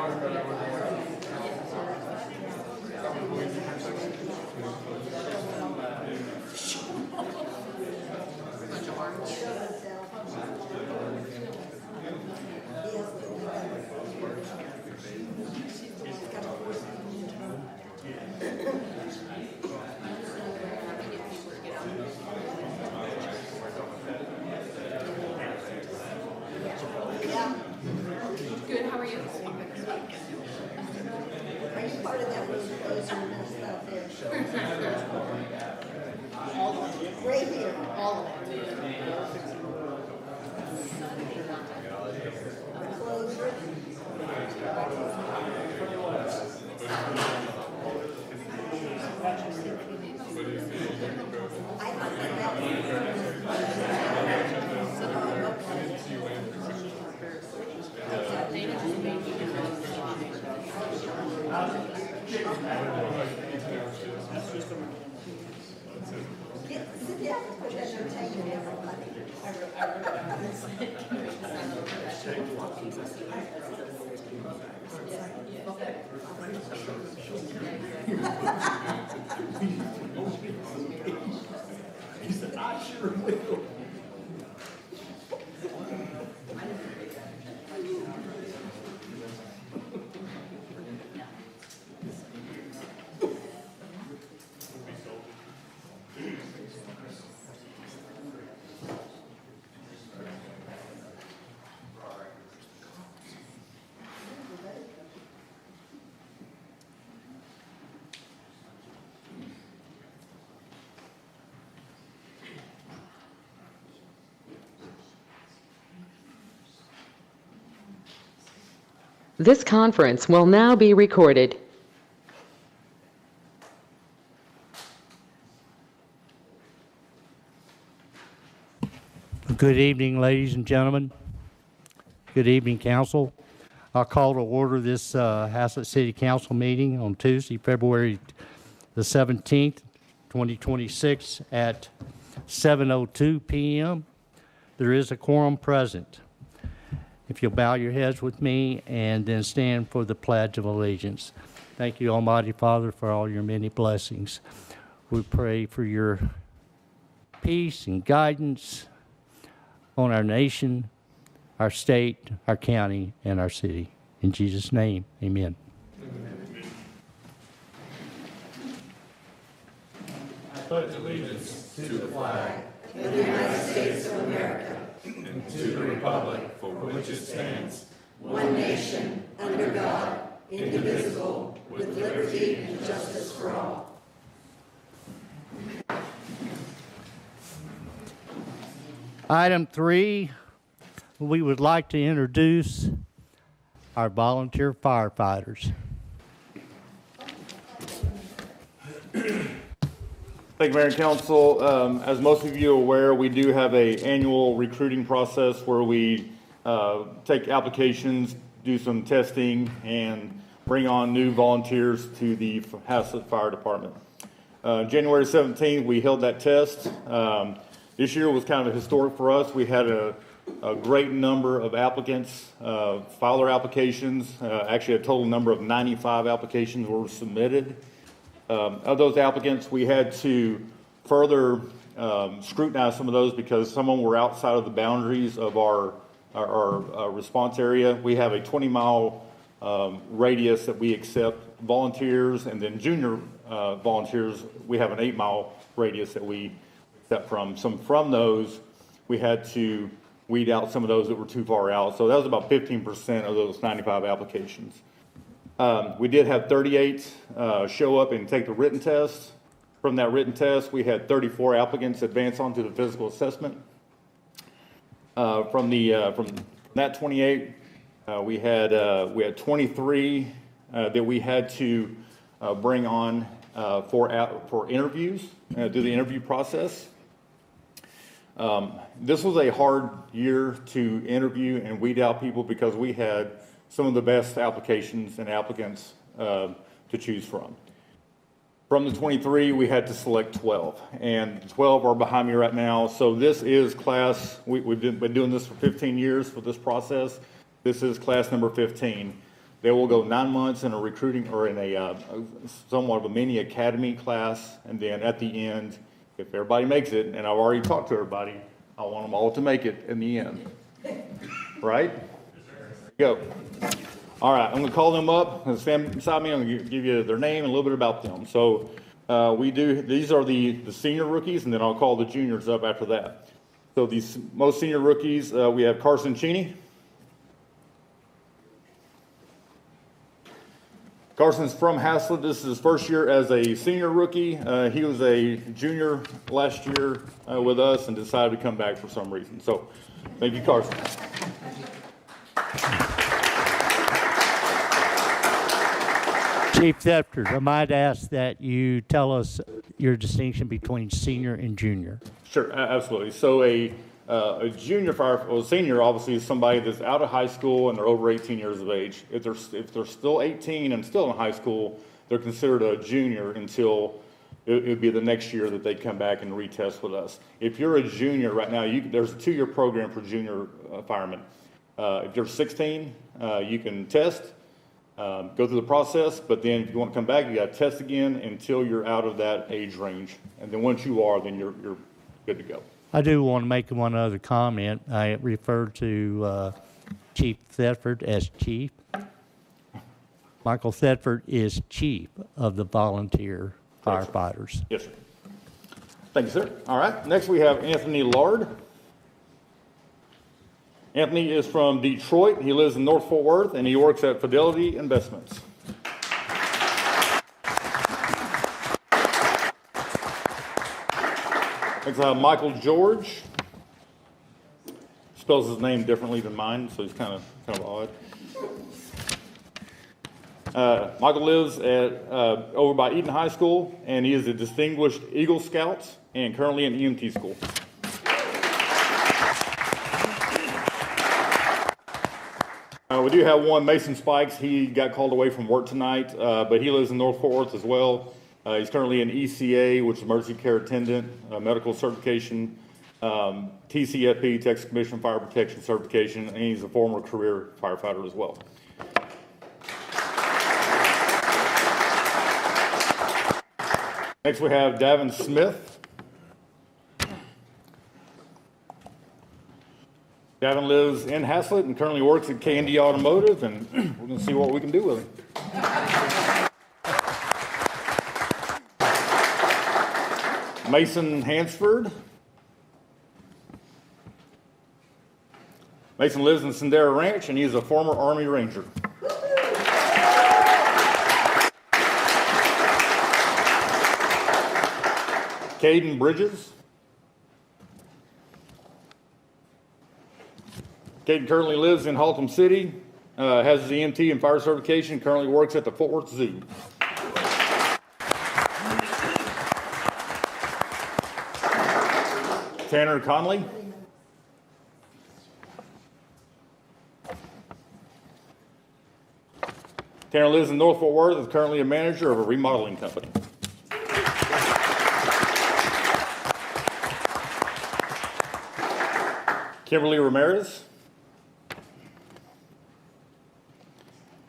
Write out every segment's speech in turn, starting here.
Good, how are you? Are you part of that little closer mess out there? All of it. Right here. All of it. Closer. I thought that sit down and put that entertainment everybody. He said, I sure will. This conference will now be recorded. Good evening, ladies and gentlemen. Good evening, council. I'll call to order this Haslet City Council meeting on Tuesday, February the 17th, 2026 at 7:02 p.m. There is a quorum present. If you'll bow your heads with me and then stand for the Pledge of Allegiance. Thank you, Almighty Father, for all your many blessings. We pray for your peace and guidance on our nation, our state, our county, and our city. In Jesus' name, amen. I pledge allegiance to the flag of the United States of America, and to the republic for which it stands, one nation, under God, indivisible, with liberty and justice for all. Item 3, we would like to introduce our volunteer firefighters. Thank you, Mayor and Council. As most of you are aware, we do have an annual recruiting process where we take applications, do some testing, and bring on new volunteers to the Haslet Fire Department. January 17th, we held that test. This year was kind of historic for us. We had a great number of applicants, file their applications. Actually, a total number of 95 applications were submitted. Of those applicants, we had to further scrutinize some of those because some of them were outside of the boundaries of our response area. We have a 20-mile radius that we accept volunteers, and then junior volunteers, we have an 8-mile radius that we accept from. From those, we had to weed out some of those that were too far out. So that was about 15% of those 95 applications. We did have 38 show up and take the written test. From that written test, we had 34 applicants advance on to the physical assessment. From that 28, we had 23 that we had to bring on for interviews, do the interview process. This was a hard year to interview and weed out people because we had some of the best applications and applicants to choose from. From the 23, we had to select 12, and 12 are behind me right now. So this is class, we've been doing this for 15 years for this process. This is class number 15. They will go 9 months in a recruiting or in a somewhat of a mini academy class, and then at the end, if everybody makes it, and I've already talked to everybody, I want them all to make it in the end. Right? Go. All right, I'm going to call them up. Stand beside me. I'm going to give you their name and a little bit about them. So these are the senior rookies, and then I'll call the juniors up after that. So these most senior rookies, we have Carson Cheney. Carson's from Haslet. This is his first year as a senior rookie. He was a junior last year with us and decided to come back for some reason. So thank you, Carson. Chief Thetford, I might ask that you tell us your distinction between senior and junior. Sure, absolutely. So a junior senior obviously is somebody that's out of high school and they're over 18 years of age. If they're still 18 and still in high school, they're considered a junior until it would be the next year that they come back and retest with us. If you're a junior right now, there's a 2-year program for junior firemen. If you're 16, you can test, go through the process, but then if you want to come back, you got to test again until you're out of that age range. And then once you are, then you're good to go. I do want to make one other comment. I referred to Chief Thetford as chief. Michael Thetford is chief of the volunteer firefighters. Yes, sir. Thank you, sir. All right. Next, we have Anthony Lard. Anthony is from Detroit. He lives in North Fort Worth, and he works at Fidelity Investments. Next, I have Michael George. Spells his name differently than mine, so he's kind of odd. Michael lives at over by Eaton High School, and he is a distinguished Eagle Scout and currently in EMT school. We do have one, Mason Spikes. He got called away from work tonight, but he lives in North Fort Worth as well. He's currently an ECA, which is Emergency Care Attendant, medical certification, TCFP, Texas Commission on Fire Protection certification, and he's a former career firefighter as well. Next we have Davin Smith. Davin lives in Haslet and currently works at K&D Automotive, and we're going to see what we can do with him. Mason Hansford. Mason lives in Sendera Ranch, and he's a former Army Ranger. Caden Bridges. Caden currently lives in Haltom City, has his EMT and fire certification, currently works at the Fort Worth Zoo. Tanner Conley. Tanner lives in North Fort Worth and is currently a manager of a remodeling company. Kimberly Ramirez.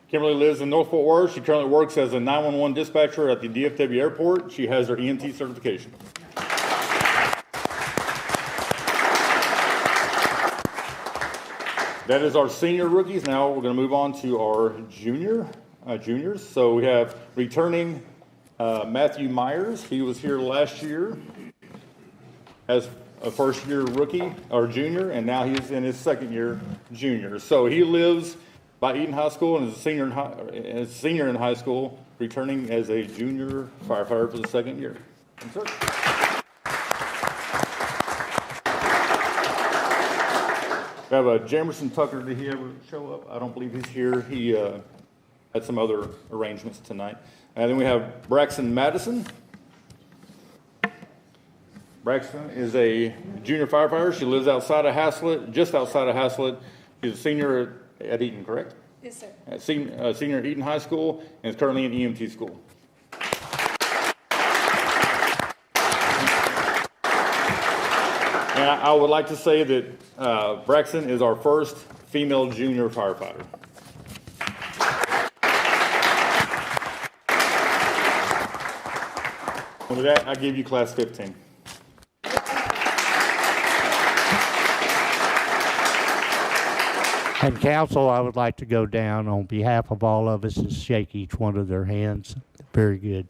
Kimberly lives in North Fort Worth. She currently works as a 911 dispatcher at the DFW airport. She has her EMT certification. That is our senior rookies. Now we're going to move on to our juniors. So we have returning Matthew Myers. He was here last year as a first-year rookie or junior, and now he's in his second year junior. So he lives by Eaton High School and is a senior in high school, returning as a junior firefighter for the second year. Yes, sir. We have a Jamerson Tucker. Did he ever show up? I don't believe he's here. He had some other arrangements tonight. And then we have Braxton Madison. Braxton is a junior firefighter. She lives outside of Haslet, just outside of Haslet. She's a senior at Eaton, correct? Yes, sir. Senior at Eaton High School and is currently in EMT school. And I would like to say that Braxton is our first female junior firefighter. With that, I give you Class 15. And council, I would like to go down on behalf of all of us and shake each one of their hands. Very good.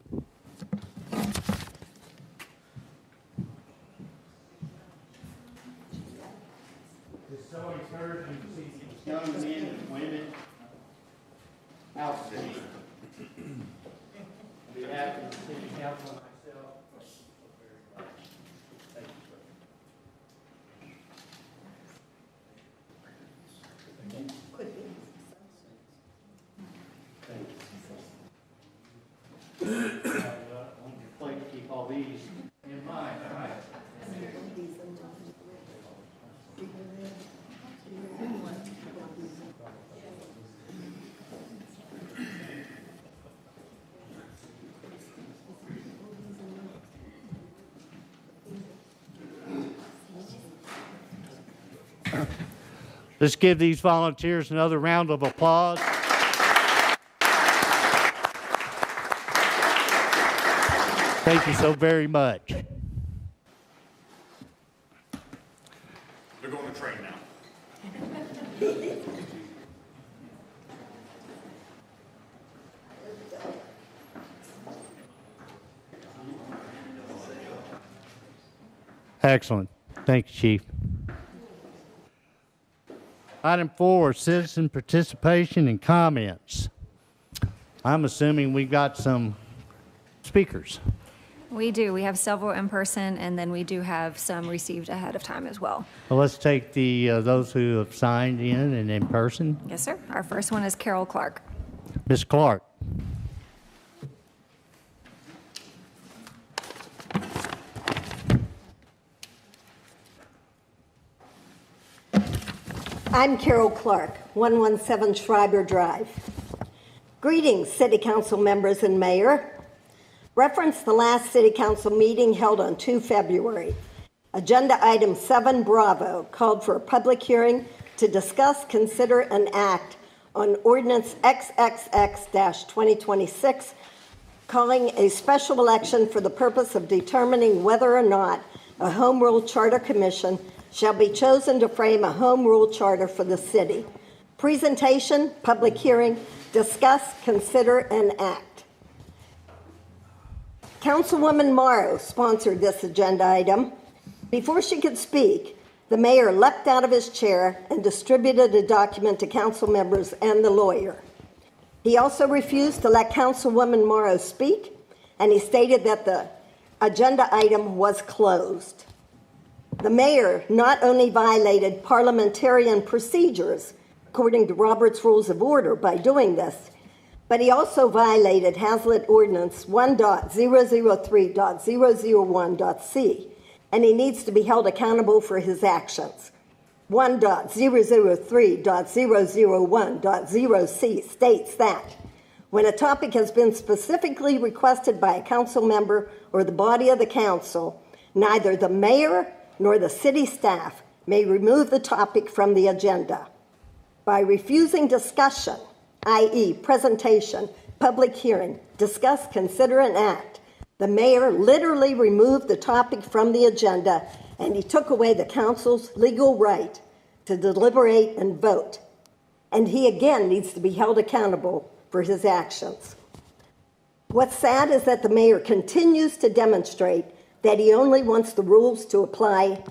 So encouraging to see these young men and women out there. On behalf of the city council and myself, thank you, sir. On your plate, keep all these in mind, all right? Let's give these volunteers another round of applause. Thank you so very much. They're going to train now. Excellent. Thank you, Chief. Item 4, citizen participation and comments. I'm assuming we've got some speakers. We do. We have several in person, and then we do have some received ahead of time as well. Well, let's take those who have signed in and in person. Yes, sir. Our first one is Carol Clark. Ms. Clark. I'm Carol Clark, 117 Schreiber Drive. Greetings, City Council members and Mayor. Reference the last City Council meeting held on 2 February. Agenda item 7 Bravo called for a public hearing to discuss, consider, and act on Ordinance XXX-2026, calling a special election for the purpose of determining whether or not a Home Rule Charter Commission shall be chosen to frame a Home Rule Charter for the city. Presentation, public hearing, discuss, consider, and act. Councilwoman Morrow sponsored this agenda item. Before she could speak, the mayor leapt out of his chair and distributed a document to council members and the lawyer. He also refused to let Councilwoman Morrow speak, and he stated that the agenda item was closed. The mayor not only violated parliamentarian procedures, according to Robert's Rules of Order, by doing this, but he also violated Haslet Ordinance 1.003.001.c, and he needs to be held accountable for his actions. 1.003.001.0c states that when a topic has been specifically requested by a council member or the body of the council, neither the mayor nor the city staff may remove the topic from the agenda. By refusing discussion, i.e. presentation, public hearing, discuss, consider, and act, the mayor literally removed the topic from the agenda, and he took away the council's legal right to deliberate and vote. And he again needs to be held accountable for his actions. What's sad is that the mayor continues to demonstrate that he only wants the rules to apply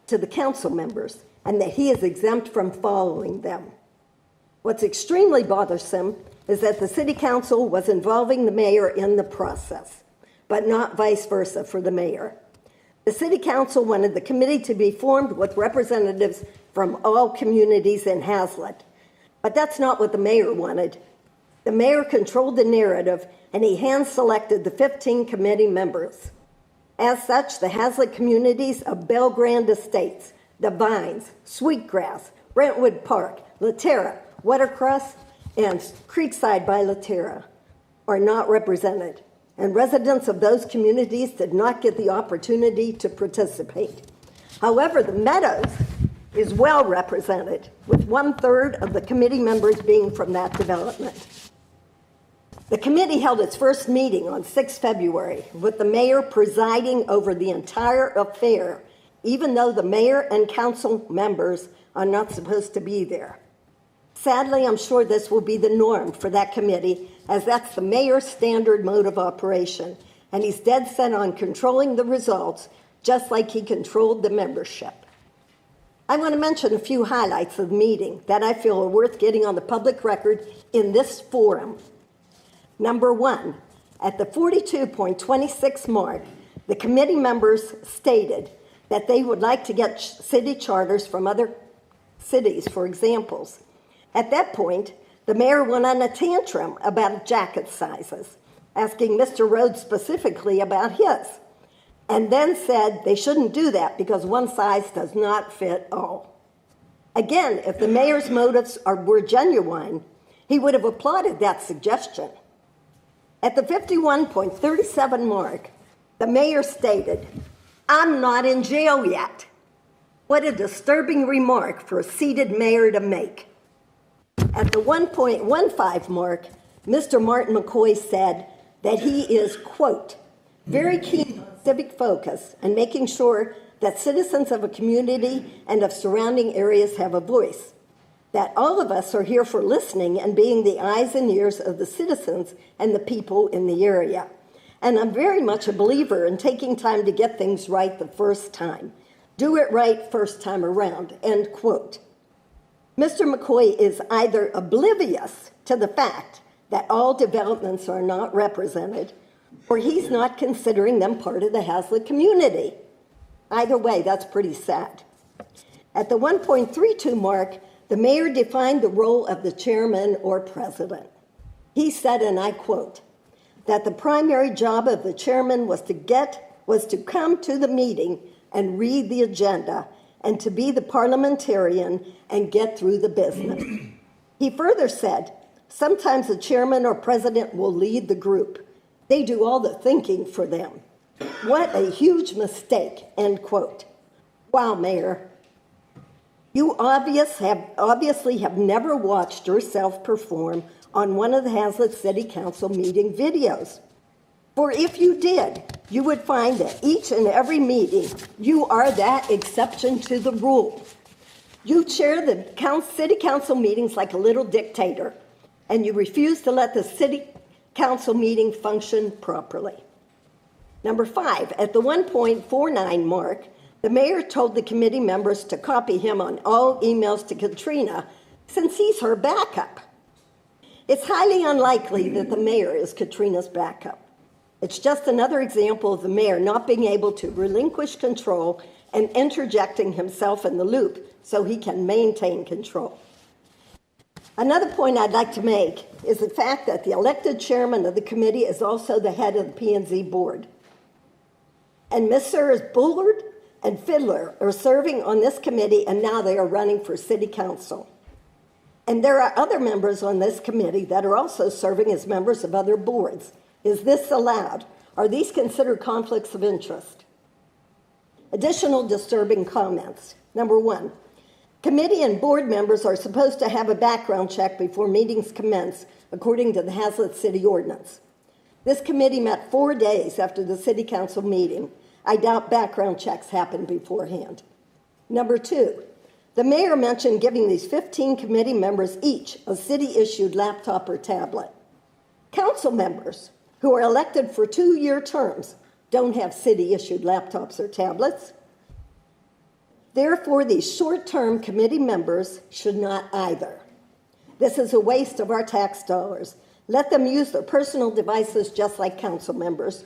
to the council members and that he is exempt from following them. What's extremely bothersome is that the city council was involving the mayor in the process, but not vice versa for the mayor. The city council wanted the committee to be formed with representatives from all communities in Haslet, but that's not what the mayor wanted. The mayor controlled the narrative, and he hand-selected the 15 committee members. As such, the Haslet communities of Belgrande Estates, The Vines, Sweetgrass, Brentwood Park, Laterra, Watercress, and Creekside by Laterra are not represented, and residents of those communities did not get the opportunity to participate. However, the Meadows is well represented, with 1/3 of the committee members being from that development. The committee held its first meeting on 6 February with the mayor presiding over the entire affair, even though the mayor and council members are not supposed to be there. Sadly, I'm sure this will be the norm for that committee, as that's the mayor's standard mode of operation, and he's dead set on controlling the results, just like he controlled the membership. I want to mention a few highlights of the meeting that I feel are worth getting on the public record in this forum. Number one, at the 42.26 mark, the committee members stated that they would like to get city charters from other cities for examples. At that point, the mayor went on a tantrum about jacket sizes, asking Mr. Rhodes specifically about his, and then said they shouldn't do that because one size does not fit all. Again, if the mayor's motives were genuine, he would have applauded that suggestion. At the 51.37 mark, the mayor stated, "I'm not in jail yet." What a disturbing remark for a seated mayor to make. At the 1.15 mark, Mr. Martin McCoy said that he is, quote, very keen on civic focus and making sure that citizens of a community and of surrounding areas have a voice, that all of us are here for listening and being the eyes and ears of the citizens and the people in the area. And I'm very much a believer in taking time to get things right the first time. Do it right first time around, end quote. Mr. McCoy is either oblivious to the fact that all developments are not represented, or he's not considering them part of the Haslet community. Either way, that's pretty sad. At the 1.32 mark, the mayor defined the role of the chairman or president. He said, and I quote, that the primary job of the chairman was to come to the meeting and read the agenda and to be the parliamentarian and get through the business. He further said, sometimes the chairman or president will lead the group. They do all the thinking for them. What a huge mistake, end quote. Wow, Mayor. You obviously have never watched yourself perform on one of the Haslet City Council meeting videos. For if you did, you would find that each and every meeting, you are that exception to the rule. You chair the city council meetings like a little dictator, and you refuse to let the city council meeting function properly. Number 5, at the 1.49 mark, the mayor told the committee members to copy him on all emails to Katrina since he's her backup. It's highly unlikely that the mayor is Katrina's backup. It's just another example of the mayor not being able to relinquish control and interjecting himself in the loop so he can maintain control. Another point I'd like to make is the fact that the elected chairman of the committee is also the head of the P&Z board. And Messrs. Bullard and Fiddler are serving on this committee, and now they are running for city council. And there are other members on this committee that are also serving as members of other boards. Is this allowed? Are these considered conflicts of interest? Additional disturbing comments. Number 1, committee and board members are supposed to have a background check before meetings commence, according to the Haslet City Ordinance. This committee met 4 days after the city council meeting. I doubt background checks happened beforehand. Number 2, the mayor mentioned giving these 15 committee members each a city-issued laptop or tablet. Council members who are elected for 2-year terms don't have city-issued laptops or tablets. Therefore, these short-term committee members should not either. This is a waste of our tax dollars. Let them use their personal devices just like council members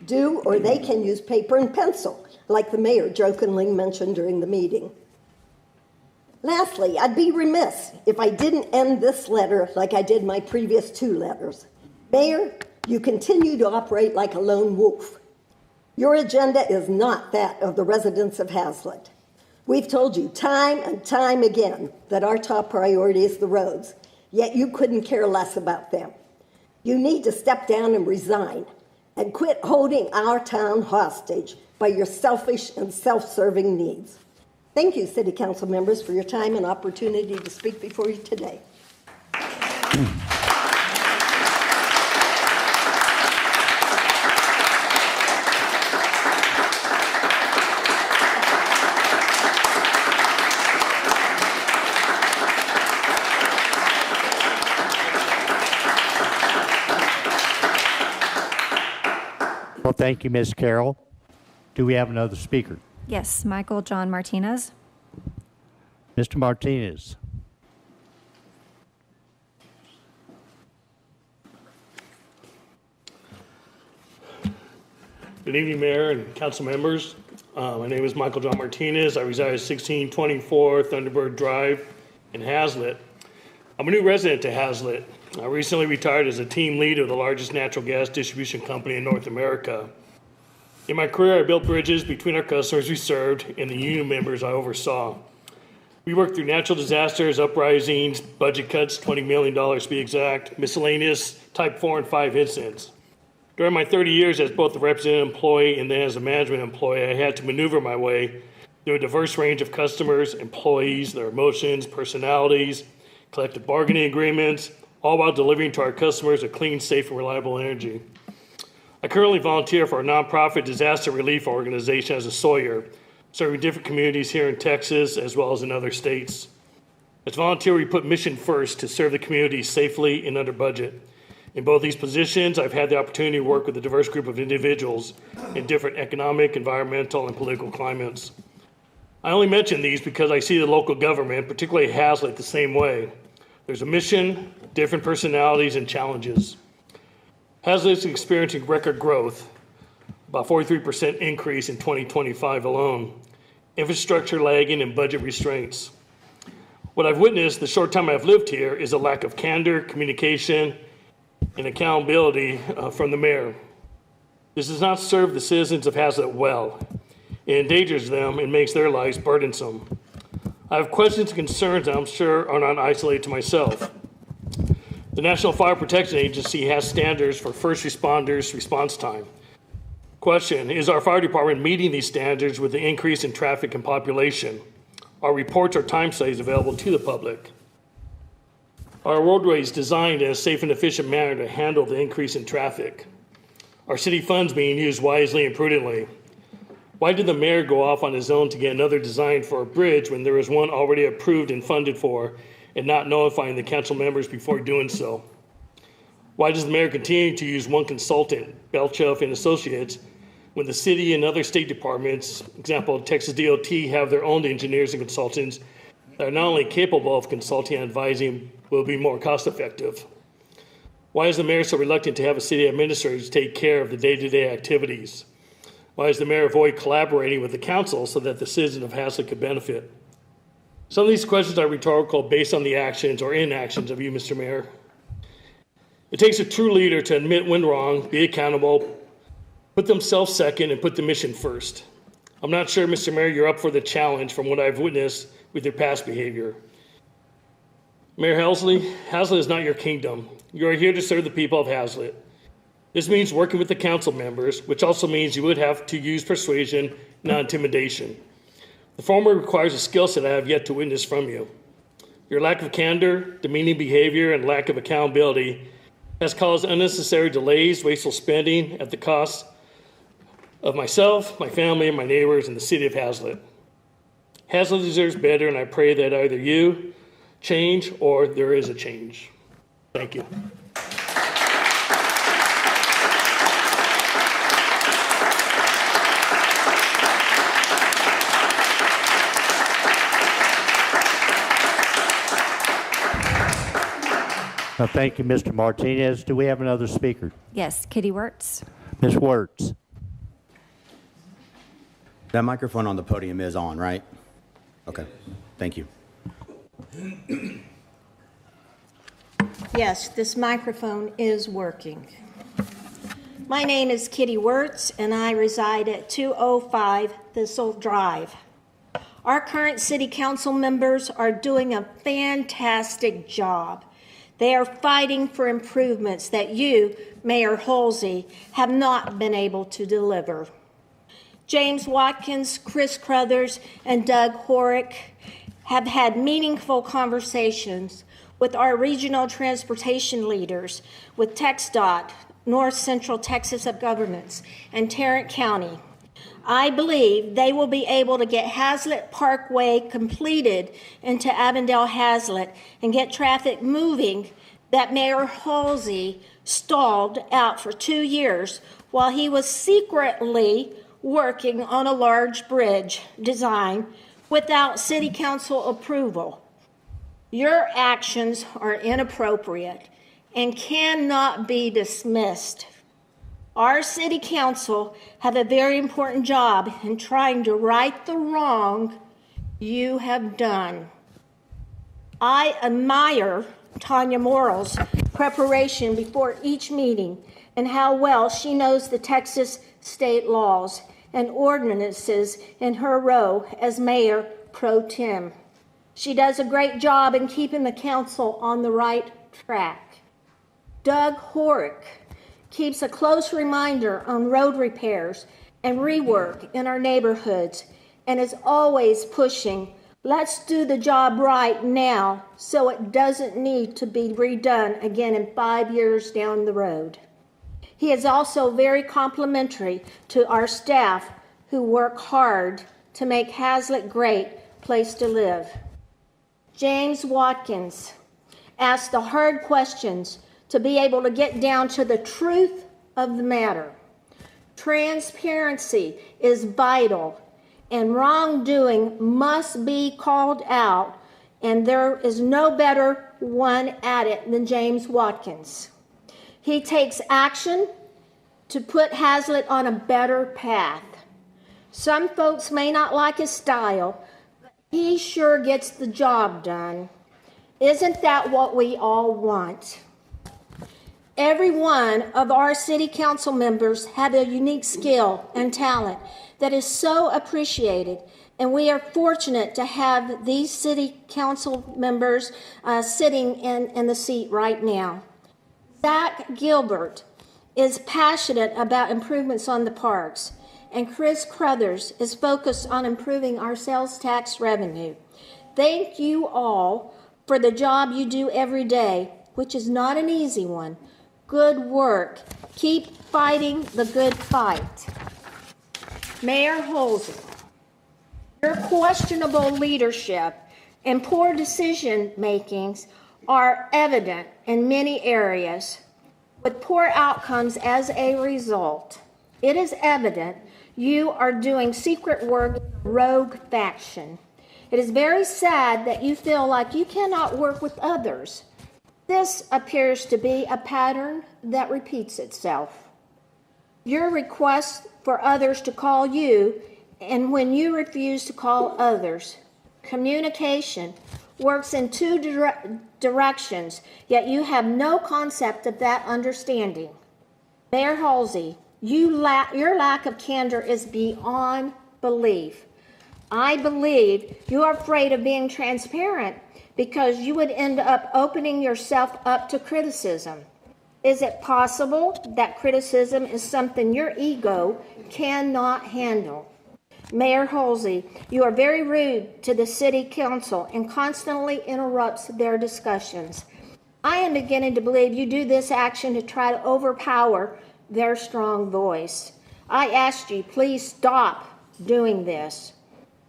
do, or they can use paper and pencil, like the mayor jokingly mentioned during the meeting. Lastly, I'd be remiss if I didn't end this letter like I did my previous 2 letters. Mayor, you continue to operate like a lone wolf. Your agenda is not that of the residents of Haslet. We've told you time and time again that our top priority is the roads, yet you couldn't care less about them. You need to step down and resign and quit holding our town hostage by your selfish and self-serving needs. Thank you, City Council members, for your time and opportunity to speak before you today. Well, thank you, Ms. Carroll. Do we have another speaker? Yes, Michael John Martinez. Mr. Martinez. Good evening, Mayor and council members. My name is Michael John Martinez. I reside at 1624 Thunderbird Drive in Haslet. I'm a new resident to Haslet. I recently retired as a team lead of the largest natural gas distribution company in North America. In my career, I built bridges between our customers we served and the union members I oversaw. We worked through natural disasters, uprisings, budget cuts, $20 million to be exact, miscellaneous type 4 and 5 incidents. During my 30 years as both a representative employee and then as a management employee, I had to maneuver my way through a diverse range of customers, employees, their emotions, personalities, collective bargaining agreements, all while delivering to our customers a clean, safe, and reliable energy. I currently volunteer for a nonprofit disaster relief organization as a Sawyer, serving different communities here in Texas as well as in other states. As volunteer, we put mission first to serve the community safely and under budget. In both these positions, I've had the opportunity to work with a diverse group of individuals in different economic, environmental, and political climates. I only mention these because I see the local government, particularly Haslet, the same way. There's a mission, different personalities, and challenges. Haslet is experiencing record growth, about 43% increase in 2025 alone, infrastructure lagging and budget restraints. What I've witnessed the short time I've lived here is a lack of candor, communication, and accountability from the mayor. This does not serve the citizens of Haslet well. It endangers them and makes their lives burdensome. I have questions and concerns that I'm sure are not isolated to myself. The National Fire Protection Agency has standards for first responders' response time. Question, is our fire department meeting these standards with the increase in traffic and population? Are reports or time studies available to the public? Are roadways designed in a safe and efficient manner to handle the increase in traffic? Are city funds being used wisely and prudently? Why did the mayor go off on his own to get another design for a bridge when there was one already approved and funded for and not notifying the council members before doing so? Why does the mayor continue to use one consultant, Belchuff and Associates, when the city and other state departments, example, Texas DOT, have their own engineers and consultants that are not only capable of consulting and advising, will be more cost effective? Why is the mayor so reluctant to have a city administrator to take care of the day-to-day activities? Why does the mayor avoid collaborating with the council so that the citizens of Haslet could benefit? Some of these questions are rhetorical based on the actions or inactions of you, Mr. Mayor. It takes a true leader to admit when wrong, be accountable, put themselves second, and put the mission first. I'm not sure, Mr. Mayor, you're up for the challenge from what I've witnessed with your past behavior. Mayor Haslet is not your kingdom. You are here to serve the people of Haslet. This means working with the council members, which also means you would have to use persuasion, not intimidation. The former requires a skill set I have yet to witness from you. Your lack of candor, demeaning behavior, and lack of accountability has caused unnecessary delays, wasteful spending at the cost of myself, my family, and my neighbors in the city of Haslet. Haslet deserves better, and I pray that either you change or there is a change. Thank you. Well, thank you, Mr. Martinez. Do we have another speaker? Yes, Kitty Wirtz. Ms. Wirtz. That microphone on the podium is on, right? Okay, thank you. Yes, this microphone is working. My name is Kitty Wirtz, and I reside at 205 Thistle Drive. Our current city council members are doing a fantastic job. They are fighting for improvements that you, Mayor Halsey, have not been able to deliver. James Watkins, Chris Crothers, and Doug Horick have had meaningful conversations with our regional transportation leaders, with TxDOT, North Central Texas of Governments, and Tarrant County. I believe they will be able to get Haslet Parkway completed into Avondale Haslet and get traffic moving that Mayor Halsey stalled out for 2 years while he was secretly working on a large bridge design without city council approval. Your actions are inappropriate and cannot be dismissed. Our city council have a very important job in trying to right the wrong you have done. I admire Tanya Morrill's preparation before each meeting and how well she knows the Texas state laws and ordinances in her role as mayor pro tem. She does a great job in keeping the council on the right track. Doug Horick keeps a close reminder on road repairs and rework in our neighborhoods and is always pushing, let's do the job right now so it doesn't need to be redone again in 5 years down the road. He is also very complimentary to our staff who work hard to make Haslet a great place to live. James Watkins asked the hard questions to be able to get down to the truth of the matter. Transparency is vital, and wrongdoing must be called out, and there is no better one at it than James Watkins. He takes action to put Haslet on a better path. Some folks may not like his style, but he sure gets the job done. Isn't that what we all want? Every one of our city council members have a unique skill and talent that is so appreciated, and we are fortunate to have these city council members sitting in the seat right now. Zach Gilbert is passionate about improvements on the parks, and Chris Crothers is focused on improving our sales tax revenue. Thank you all for the job you do every day, which is not an easy one. Good work. Keep fighting the good fight. Mayor Holsey, your questionable leadership and poor decision makings are evident in many areas, with poor outcomes as a result. It is evident you are doing secret work with a rogue faction. It is very sad that you feel like you cannot work with others. This appears to be a pattern that repeats itself. Your request for others to call you, and when you refuse to call others. Communication works in two directions, yet you have no concept of that understanding. Mayor Halsey, your lack of candor is beyond belief. I believe you are afraid of being transparent because you would end up opening yourself up to criticism. Is it possible that criticism is something your ego cannot handle? Mayor Halsey, you are very rude to the city council and constantly interrupts their discussions. I am beginning to believe you do this action to try to overpower their strong voice. I asked you, please stop doing this.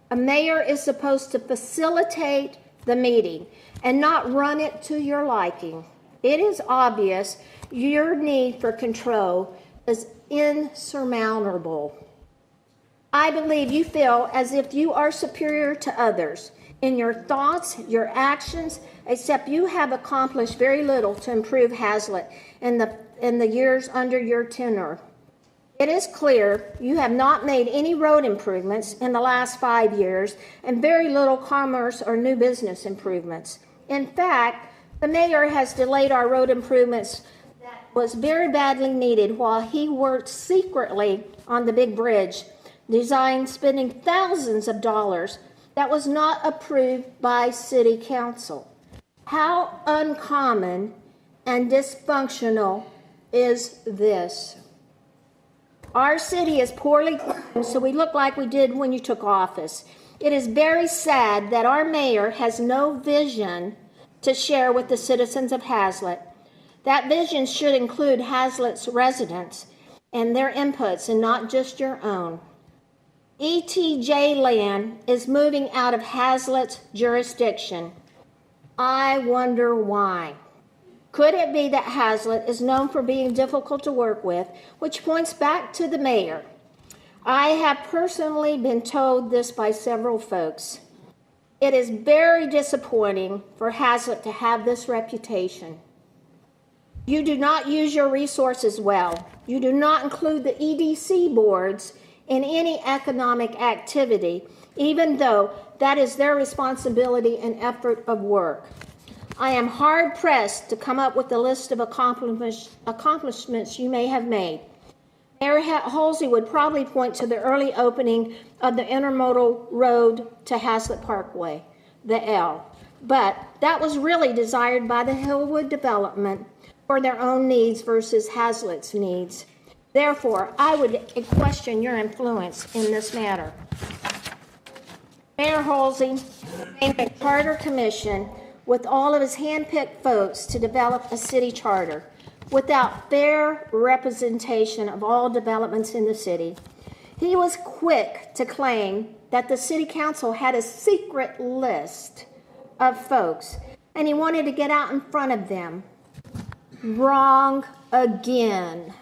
A mayor is supposed to facilitate the meeting and not run it to your liking. It is obvious your need for control is insurmountable. I believe you feel as if you are superior to others in your thoughts, your actions, except you have accomplished very little to improve Haslet in the years under your tenure. It is clear you have not made any road improvements in the last 5 years and very little commerce or new business improvements. In fact, the mayor has delayed our road improvements that was very badly needed while he worked secretly on the big bridge design, spending thousands of dollars that was not approved by city council. How uncommon and dysfunctional is this? Our city is poorly planned, so we look like we did when you took office. It is very sad that our mayor has no vision to share with the citizens of Haslet. That vision should include Haslet's residents and their inputs and not just your own. ETJ land is moving out of Haslet's jurisdiction. I wonder why. Could it be that Haslet is known for being difficult to work with, which points back to the mayor? I have personally been told this by several folks. It is very disappointing for Haslet to have this reputation. You do not use your resources well. You do not include the EDC boards in any economic activity, even though that is their responsibility and effort of work. I am hard-pressed to come up with a list of accomplishments you may have made. Mayor Halsey would probably point to the early opening of the intermodal road to Haslet Parkway, the L. But that was really desired by the Hillwood development for their own needs versus Haslet's needs. Therefore, I would question your influence in this matter. Mayor Halsey named a charter commission with all of his hand-picked folks to develop a city charter without fair representation of all developments in the city. He was quick to claim that the city council had a secret list of folks, and he wanted to get out in front of them. Wrong again.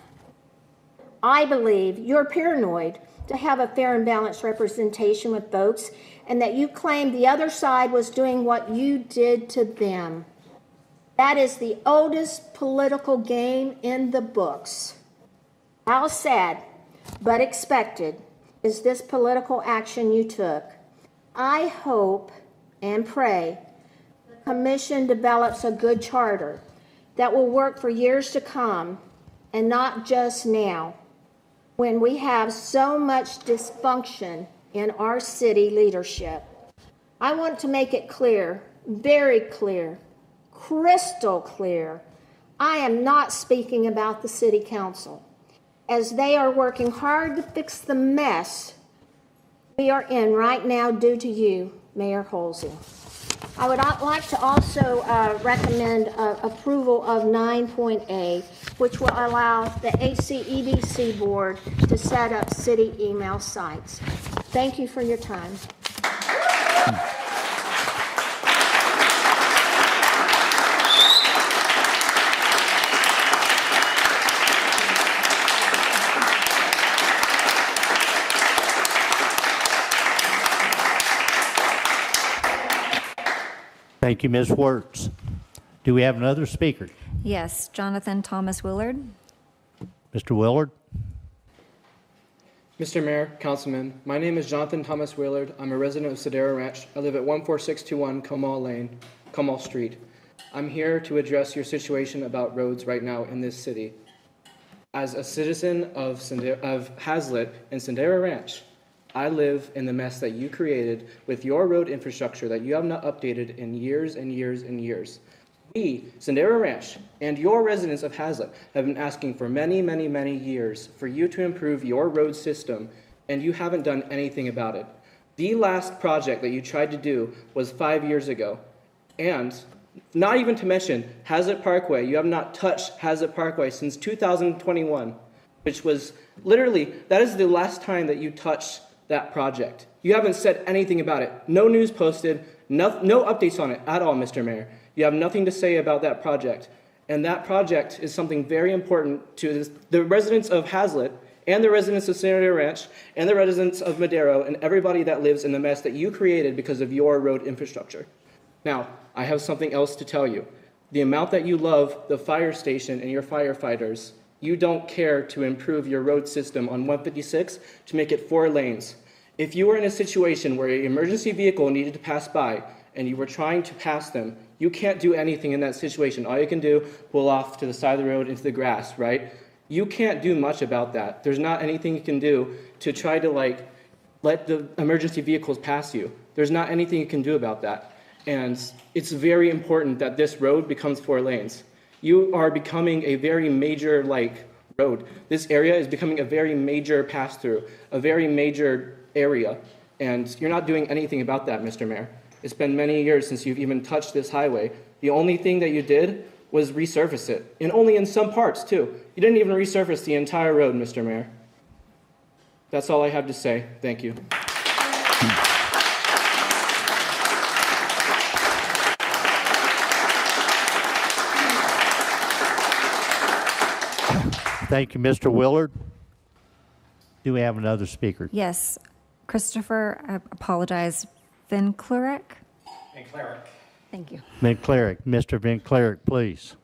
I believe you're paranoid to have a fair and balanced representation with folks, and that you claimed the other side was doing what you did to them. That is the oldest political game in the books. How sad, but expected, is this political action you took. I hope and pray the commission develops a good charter that will work for years to come and not just now, when we have so much dysfunction in our city leadership. I want to make it clear, very clear, crystal clear, I am not speaking about the city council, as they are working hard to fix the mess we are in right now due to you, Mayor Halsey. I would like to also recommend approval of 9.A, which will allow the HCEDC board to set up city email sites. Thank you for your time. Thank you, Ms. Wertz. Do we have another speaker? Yes, Jonathan Thomas Willard. Mr. Willard? Mr. Mayor, Councilman, my name is Jonathan Thomas Willard. I'm a resident of Sedera Ranch. I live at 14621 Comal Lane, Comal Street. I'm here to address your situation about roads right now in this city. As a citizen of Haslet and Sedera Ranch, I live in the mess that you created with your road infrastructure that you have not updated in years and years and years. We, Sedera Ranch, and your residents of Haslet have been asking for many, many, many years for you to improve your road system, and you haven't done anything about it. The last project that you tried to do was 5 years ago, and not even to mention Haslet Parkway. You have not touched Haslet Parkway since 2021, which was literally, that is the last time that you touched that project. You haven't said anything about it. No news posted, no updates on it at all, Mr. Mayor. You have nothing to say about that project. And that project is something very important to the residents of Haslet and the residents of Sedera Ranch and the residents of Madero and everybody that lives in the mess that you created because of your road infrastructure. Now, I have something else to tell you. The amount that you love the fire station and your firefighters, you don't care to improve your road system on 156 to make it 4 lanes. If you were in a situation where an emergency vehicle needed to pass by and you were trying to pass them, you can't do anything in that situation. All you can do, pull off to the side of the road into the grass, right? You can't do much about that. There's not anything you can do to try to let the emergency vehicles pass you. There's not anything you can do about that. And it's very important that this road becomes 4 lanes. You are becoming a very major road. This area is becoming a very major pass-through, a very major area, and you're not doing anything about that, Mr. Mayor. It's been many years since you've even touched this highway. The only thing that you did was resurface it, and only in some parts, too. You didn't even resurface the entire road, Mr. Mayor. That's all I have to say. Thank you. Thank you, Mr. Willard. Do we have another speaker? Yes, Christopher, I apologize, Vincleric? Thank you. Van Cleric. Mr. Van Cleric, please.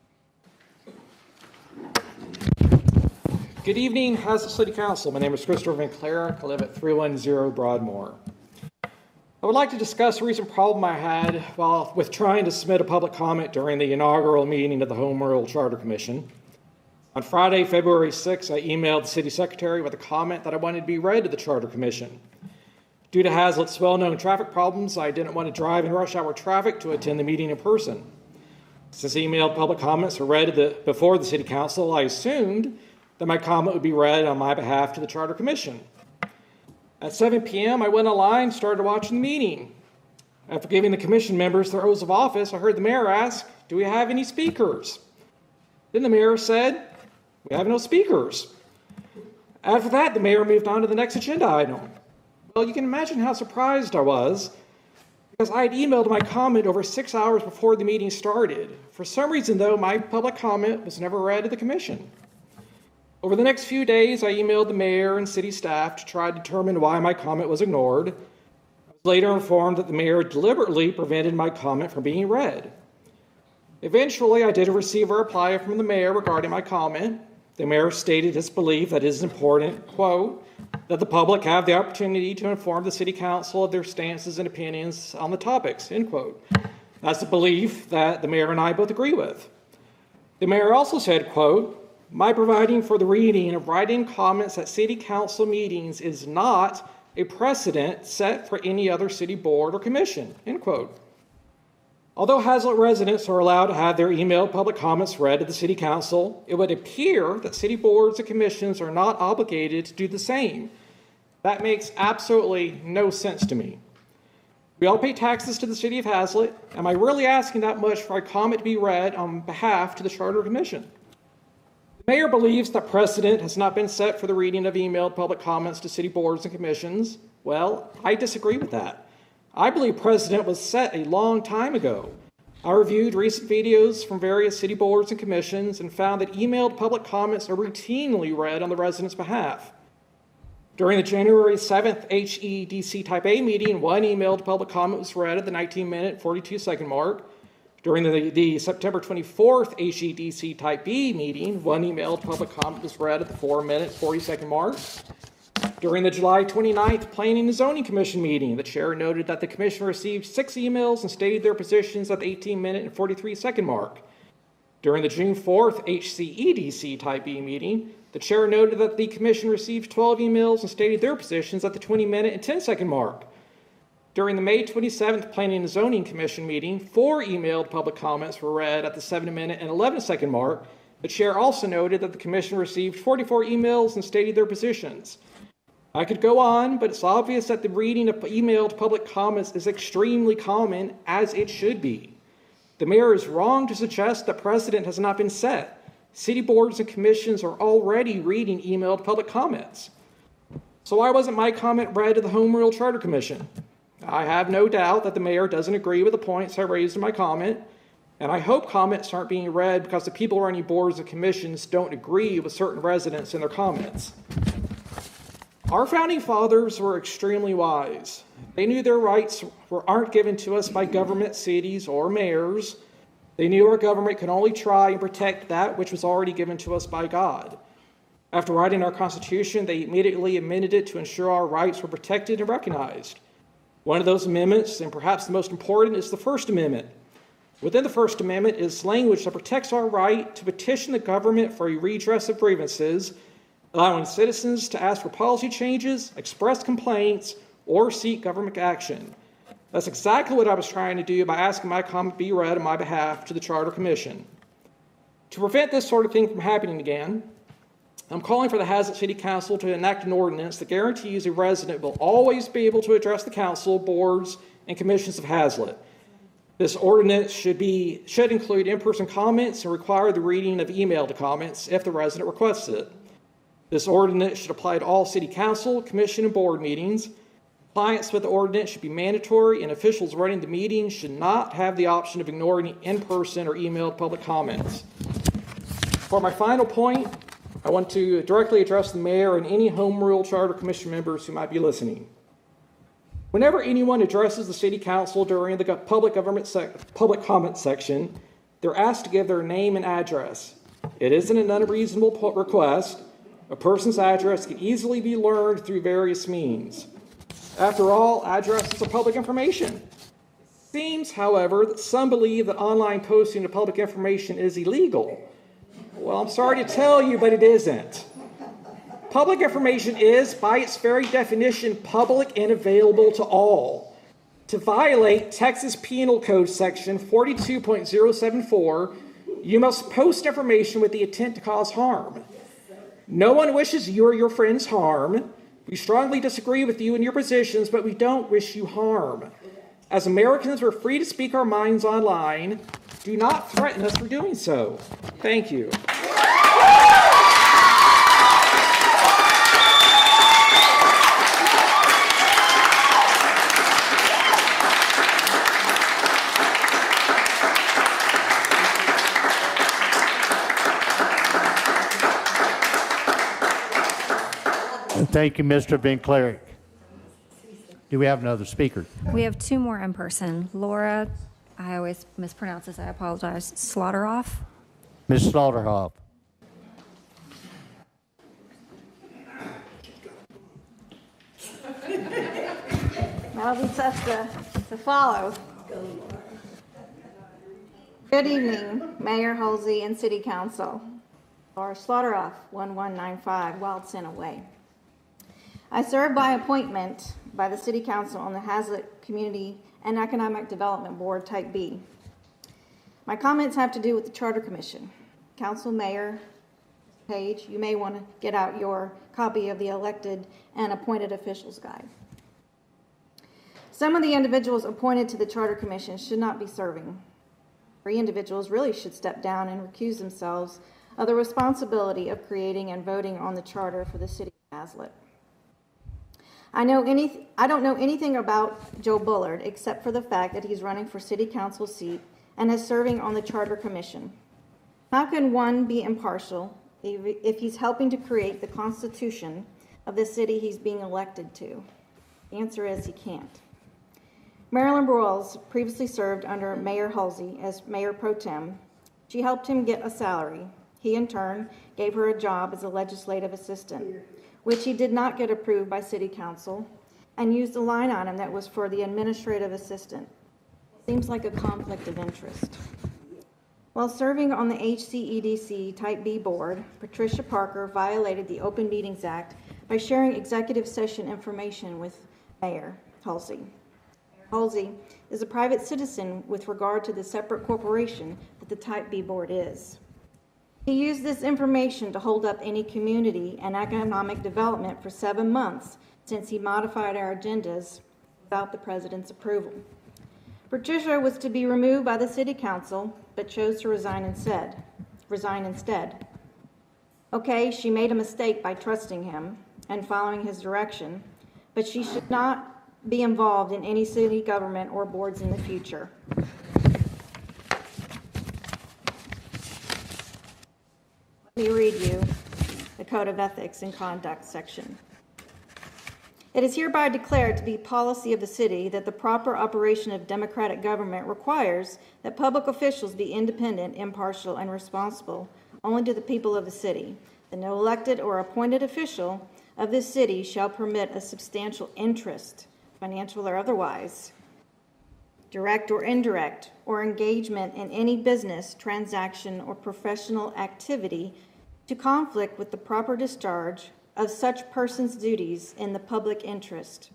Good evening, Haslet City Council. My name is Christopher Van Cleric. I live at 310 Broadmoor. I would like to discuss a recent problem I had with trying to submit a public comment during the inaugural meeting of the Home Rule Charter Commission. On Friday, February 6th, I emailed the City Secretary with a comment that I wanted to be read to the Charter Commission. Due to Haslet's well-known traffic problems, I didn't want to drive in rush hour traffic to attend the meeting in person. Since emailed public comments were read before the City Council, I assumed that my comment would be read on my behalf to the Charter Commission. At 7 p.m., I went online and started watching the meeting. After giving the commission members their oaths of office, I heard the mayor ask, "Do we have any speakers?" Then the mayor said, "We have no speakers." After that, the mayor moved on to the next agenda item. Well, you can imagine how surprised I was, because I had emailed my comment over 6 hours before the meeting started. For some reason, though, my public comment was never read to the commission. Over the next few days, I emailed the mayor and city staff to try to determine why my comment was ignored. I was later informed that the mayor deliberately prevented my comment from being read. Eventually, I did receive a reply from the mayor regarding my comment. The mayor stated his belief that it is important, quote, that the public have the opportunity to inform the city council of their stances and opinions on the topics, end quote. That's a belief that the mayor and I both agree with. The mayor also said, quote, my providing for the reading of write-in comments at city council meetings is not a precedent set for any other city board or commission, end quote. Although Haslet residents are allowed to have their emailed public comments read to the City Council, it would appear that city boards and commissions are not obligated to do the same. That makes absolutely no sense to me. We all pay taxes to the City of Haslet. Am I really asking that much for a comment to be read on behalf to the Charter Commission? The mayor believes that precedent has not been set for the reading of emailed public comments to city boards and commissions. Well, I disagree with that. I believe precedent was set a long time ago. I reviewed recent videos from various city boards and commissions and found that emailed public comments are routinely read on the residents' behalf. During the January 7th HEDC Type A meeting, one emailed public comment was read at the 19-minute, 42-second mark. During the September 24th HEDC Type B meeting, one emailed public comment was read at the 4-minute, 40-second mark. During the July 29th Planning and Zoning Commission meeting, the chair noted that the commission received 6 emails and stated their positions at the 18-minute and 43-second mark. During the June 4th HCEDC Type B meeting, the chair noted that the commission received 12 emails and stated their positions at the 20-minute and 10-second mark. During the May 27th Planning and Zoning Commission meeting, 4 emailed public comments were read at the 7-minute and 11-second mark. The chair also noted that the commission received 44 emails and stated their positions. I could go on, but it's obvious that the reading of emailed public comments is extremely common, as it should be. The mayor is wrong to suggest that precedent has not been set. City boards and commissions are already reading emailed public comments. So why wasn't my comment read to the Home Rule Charter Commission? I have no doubt that the mayor doesn't agree with the points I raised in my comment, and I hope comments aren't being read because the people running boards and commissions don't agree with certain residents in their comments. Our founding fathers were extremely wise. They knew their rights aren't given to us by government, cities, or mayors. They knew our government could only try and protect that which was already given to us by God. After writing our Constitution, they immediately amended it to ensure our rights were protected and recognized. One of those amendments, and perhaps the most important, is the First Amendment. Within the First Amendment is language that protects our right to petition the government for a redress of grievances, allowing citizens to ask for policy changes, express complaints, or seek government action. That's exactly what I was trying to do by asking my comment be read on my behalf to the Charter Commission. To prevent this sort of thing from happening again, I'm calling for the Haslet City Council to enact an ordinance that guarantees a resident will always be able to address the council, boards, and commissions of Haslet. This ordinance should include in-person comments and require the reading of emailed comments if the resident requests it. This ordinance should apply to all city council, commission, and board meetings. Compliance with the ordinance should be mandatory, and officials running the meeting should not have the option of ignoring in-person or emailed public comments. For my final point, I want to directly address the mayor and any Home Rule Charter Commission members who might be listening. Whenever anyone addresses the city council during the public comment section, they're asked to give their name and address. It isn't an unreasonable request. A person's address can easily be learned through various means. After all, addresses are public information. It seems, however, that some believe that online posting of public information is illegal. Well, I'm sorry to tell you, but it isn't. Public information is, by its very definition, public and available to all. To violate Texas Penal Code Section 42.074, you must post information with the intent to cause harm. No one wishes you or your friends harm. We strongly disagree with you and your positions, but we don't wish you harm. As Americans, we're free to speak our minds online. Do not threaten us for doing so. Thank you. Thank you, Mr. Van Cleric. Do we have another speaker? We have two more in person. Laura, I always mispronounce this, I apologize, Slaughterhoff. Ms. Slaughterhoff. That'll be tough to follow. Good evening, Mayor Halsey and City Council. Laura Slaughterhoff, 1195 Wild Center Way. I serve by appointment by the City Council on the Haslet Community and Economic Development Board Type B. My comments have to do with the Charter Commission. Council Mayor Page, you may want to get out your copy of the elected and appointed officials guide. Some of the individuals appointed to the Charter Commission should not be serving. 3 individuals really should step down and recuse themselves of the responsibility of creating and voting on the charter for the city of Haslet. I don't know anything about Joe Bullard except for the fact that he's running for city council seat and is serving on the Charter Commission. How can one be impartial if he's helping to create the constitution of the city he's being elected to? The answer is he can't. Marilyn Broyles previously served under Mayor Halsey as Mayor Pro Tem. She helped him get a salary. He, in turn, gave her a job as a legislative assistant, which he did not get approved by City Council, and used a line item that was for the administrative assistant. Seems like a conflict of interest. While serving on the HCEDC Type B board, Patricia Parker violated the Open Meetings Act by sharing executive session information with Mayor Halsey. Halsey is a private citizen with regard to the separate corporation that the Type B board is. He used this information to hold up any community and economic development for 7 months since he modified our agendas without the president's approval. Patricia was to be removed by the city council, but chose to resign instead. Okay, she made a mistake by trusting him and following his direction, but she should not be involved in any city government or boards in the future. Let me read you the Code of Ethics and Conduct section. It is hereby declared to be policy of the city that the proper operation of democratic government requires that public officials be independent, impartial, and responsible only to the people of the city. That no elected or appointed official of this city shall permit a substantial interest, financial or otherwise, direct or indirect, or engagement in any business, transaction, or professional activity to conflict with the proper discharge of such person's duties in the public interest.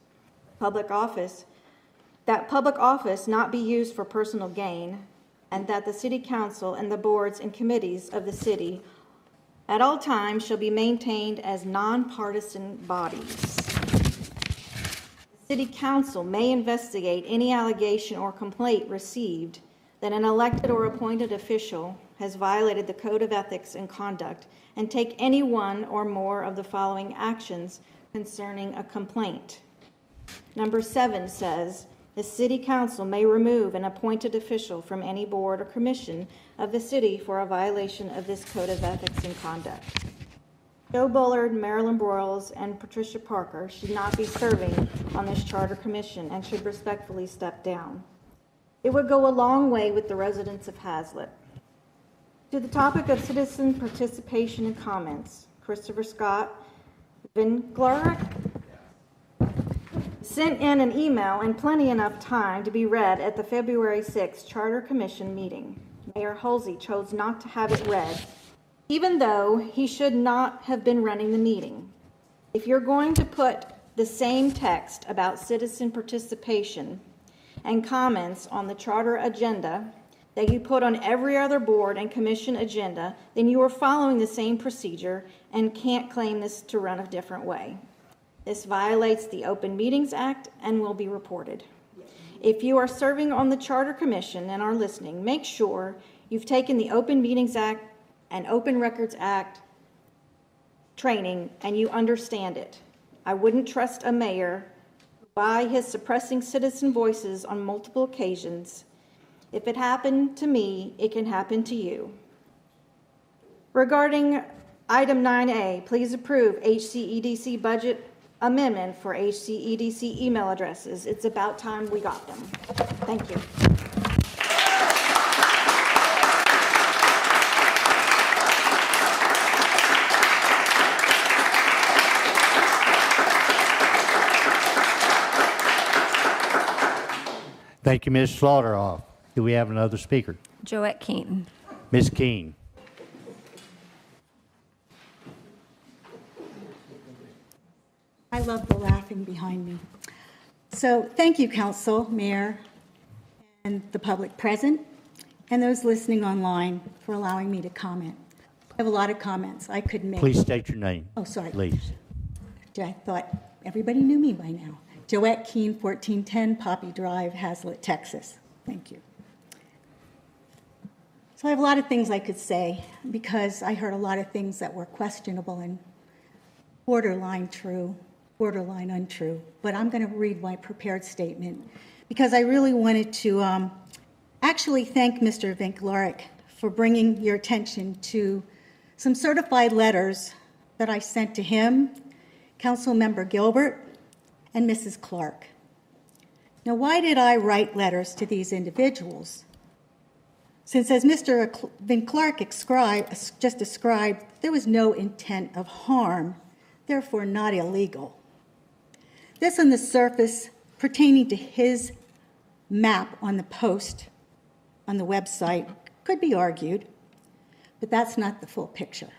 That public office not be used for personal gain, and that the city council and the boards and committees of the city at all times shall be maintained as nonpartisan bodies. City council may investigate any allegation or complaint received that an elected or appointed official has violated the Code of Ethics and Conduct and take any one or more of the following actions concerning a complaint. Number 7 says, the city council may remove an appointed official from any board or commission of the city for a violation of this Code of Ethics and Conduct. Joe Bullard, Marilyn Broyles, and Patricia Parker should not be serving on this charter commission and should respectfully step down. It would go a long way with the residents of Haslet. To the topic of citizen participation and comments, Christopher Scott Vinclair sent in an email and plenty enough time to be read at the February 6th Charter Commission meeting. Mayor Halsey chose not to have it read, even though he should not have been running the meeting. If you're going to put the same text about citizen participation and comments on the charter agenda that you put on every other board and commission agenda, then you are following the same procedure and can't claim this to run a different way. This violates the Open Meetings Act and will be reported. If you are serving on the Charter Commission and are listening, make sure you've taken the Open Meetings Act and Open Records Act training and you understand it. I wouldn't trust a mayor by his suppressing citizen voices on multiple occasions. If it happened to me, it can happen to you. Regarding item 9A, please approve HCEDC budget amendment for HCEDC email addresses. It's about time we got them. Thank you. Thank you, Ms. Slaughter. Do we have another speaker? Joette Keaton. Ms. Keene. I love the laughing behind me. So thank you, Council, Mayor, and the public present, and those listening online for allowing me to comment. I have a lot of comments I could make. Please state your name. Oh, sorry. Please. I thought everybody knew me by now. Joette Keene, 1410 Poppy Drive, Haslet, Texas. Thank you. So I have a lot of things I could say because I heard a lot of things that were questionable and borderline true, borderline untrue. But I'm going to read my prepared statement because I really wanted to actually thank Mr. Vinclair for bringing your attention to some certified letters that I sent to him, Councilmember Gilbert, and Mrs. Clark. Now, why did I write letters to these individuals? Since, as Mr. Vinclair just described, there was no intent of harm, therefore not illegal. This on the surface pertaining to his map on the post on the website could be argued, but that's not the full picture.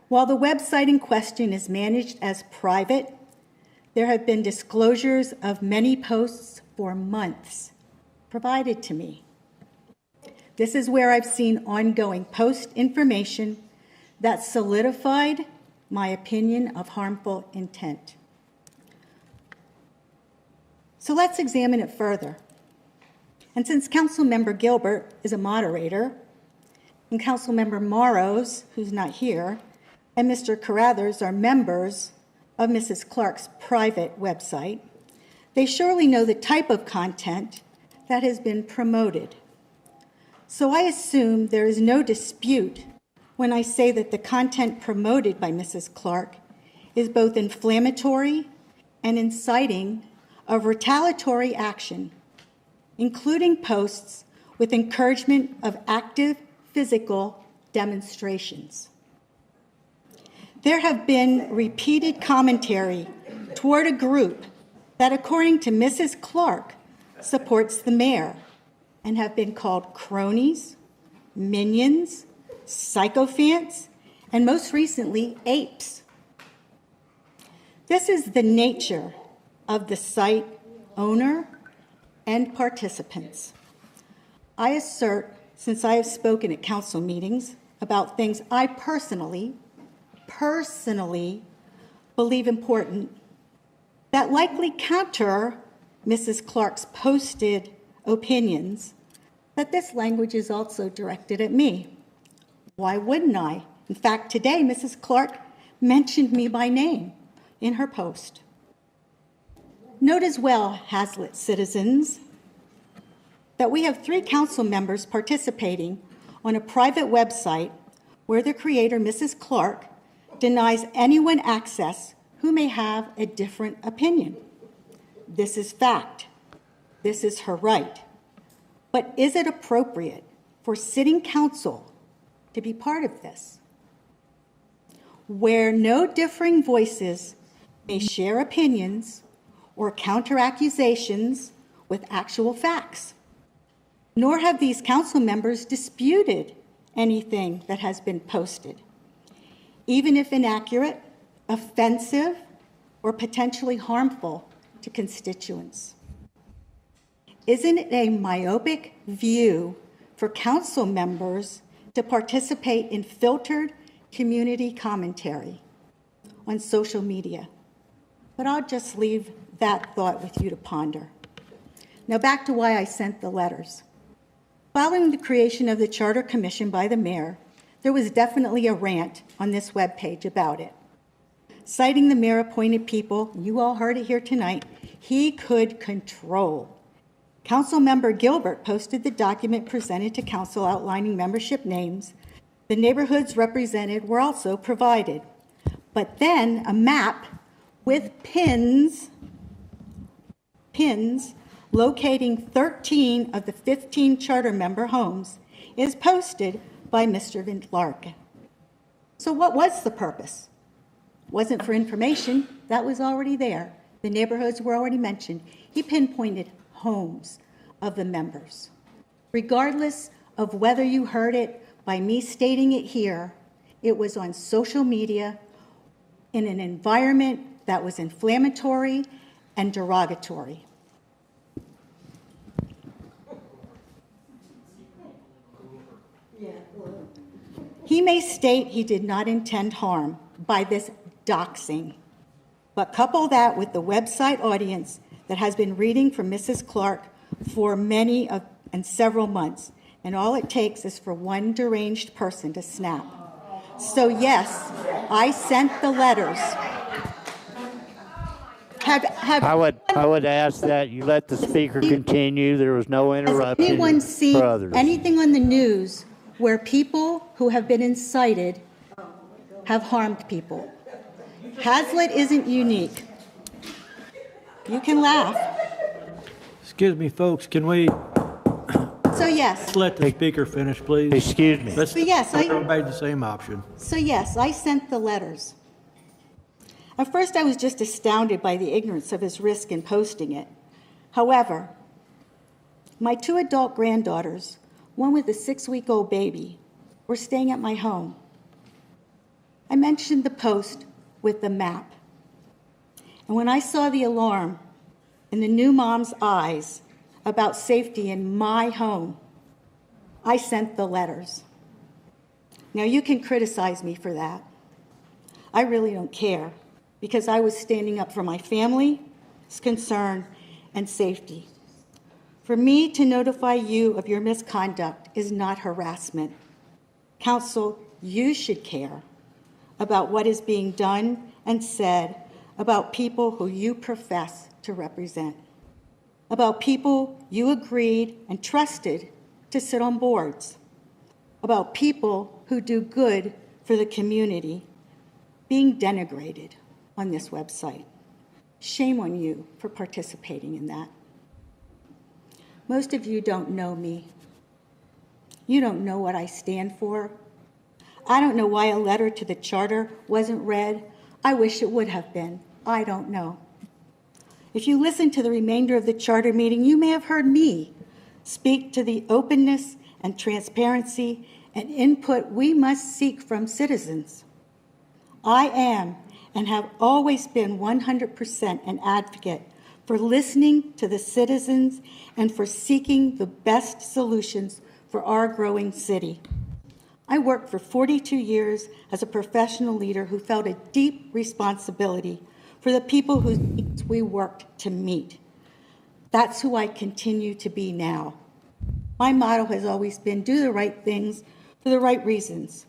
While the website in question is managed as private, there have been disclosures of many posts for months provided to me. This is where I've seen ongoing post information that solidified my opinion of harmful intent. So let's examine it further. And since Councilmember Gilbert is a moderator, and Councilmember Morrows, who's not here, and Mr. Carruthers are members of Mrs. Clark's private website, they surely know the type of content that has been promoted. So I assume there is no dispute when I say that the content promoted by Mrs. Clark is both inflammatory and inciting of retaliatory action, including posts with encouragement of active physical demonstrations. There have been repeated commentary toward a group that, according to Mrs. Clark, supports the mayor and have been called cronies, minions, sycophants, and most recently, apes. This is the nature of the site owner and participants. I assert, since I have spoken at council meetings about things I personally believe important, that likely counter Mrs. Clark's posted opinions, that this language is also directed at me. Why wouldn't I? In fact, today, Mrs. Clark mentioned me by name in her post. Note as well, Haslet citizens, that we have 3 council members participating on a private website where the creator, Mrs. Clark, denies anyone access who may have a different opinion. This is fact. This is her right. But is it appropriate for sitting council to be part of this, where no differing voices may share opinions or counter accusations with actual facts? Nor have these council members disputed anything that has been posted, even if inaccurate, offensive, or potentially harmful to constituents. Isn't it a myopic view for council members to participate in filtered community commentary on social media? But I'll just leave that thought with you to ponder. Now back to why I sent the letters. Following the creation of the Charter Commission by the mayor, there was definitely a rant on this webpage about it. Citing the mayor-appointed people, you all heard it here tonight, he could control. Councilmember Gilbert posted the document presented to council outlining membership names. The neighborhoods represented were also provided. But then a map with pins locating 13 of the 15 charter member homes is posted by Mr. Van Clark. So what was the purpose? Wasn't for information, that was already there. The neighborhoods were already mentioned. He pinpointed homes of the members. Regardless of whether you heard it by me stating it here, it was on social media in an environment that was inflammatory and derogatory. He may state he did not intend harm by this doxing, but couple that with the website audience that has been reading from Mrs. Clark for many and several months, and all it takes is for one deranged person to snap. So yes, I sent the letters. I would ask that you let the speaker continue. There was no interruption. Has anyone seen for others. anything on the news where people who have been incited have harmed people? Haslet isn't unique. You can laugh. Excuse me, folks, can we So yes. let the speaker finish, please? Excuse me. Let's But yes, give everybody the same option. So yes, I sent the letters. At first, I was just astounded by the ignorance of his risk in posting it. However, my 2 adult granddaughters, one with a 6-week-old baby, were staying at my home. I mentioned the post with the map. And when I saw the alarm in the new mom's eyes about safety in my home, I sent the letters. Now, you can criticize me for that. I really don't care, because I was standing up for my family's concern and safety. For me to notify you of your misconduct is not harassment. Council, you should care about what is being done and said about people who you profess to represent, about people you agreed and trusted to sit on boards, about people who do good for the community being denigrated on this website. Shame on you for participating in that. Most of you don't know me. You don't know what I stand for. I don't know why a letter to the charter wasn't read. I wish it would have been. I don't know. If you listen to the remainder of the charter meeting, you may have heard me speak to the openness and transparency and input we must seek from citizens. I am and have always been 100% an advocate for listening to the citizens and for seeking the best solutions for our growing city. I worked for 42 years as a professional leader who felt a deep responsibility for the people whose needs we worked to meet. That's who I continue to be now. My motto has always been do the right things for the right reasons.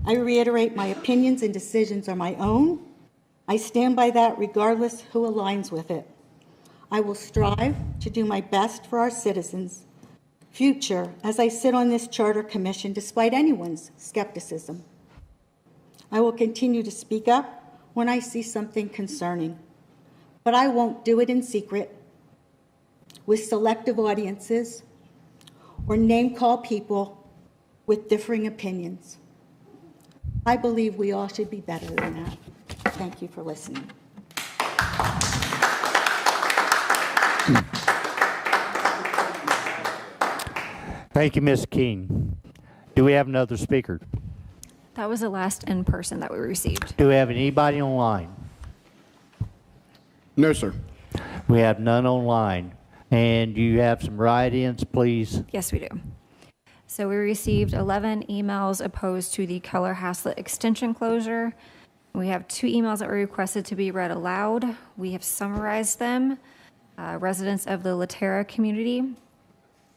I reiterate my opinions and decisions are my own. I stand by that regardless who aligns with it. I will strive to do my best for our citizens' future as I sit on this Charter Commission despite anyone's skepticism. I will continue to speak up when I see something concerning, but I won't do it in secret with selective audiences or name-call people with differing opinions. I believe we all should be better than that. Thank you for listening. Thank you, Ms. King. Do we have another speaker? That was the last in person that we received. Do we have anybody online? No, sir. We have none online. And you have some write-ins, please? Yes, we do. So we received 11 emails opposed to the Keller Haslet extension closure. We have 2 emails that were requested to be read aloud. We have summarized them. Residents of the Laterra community.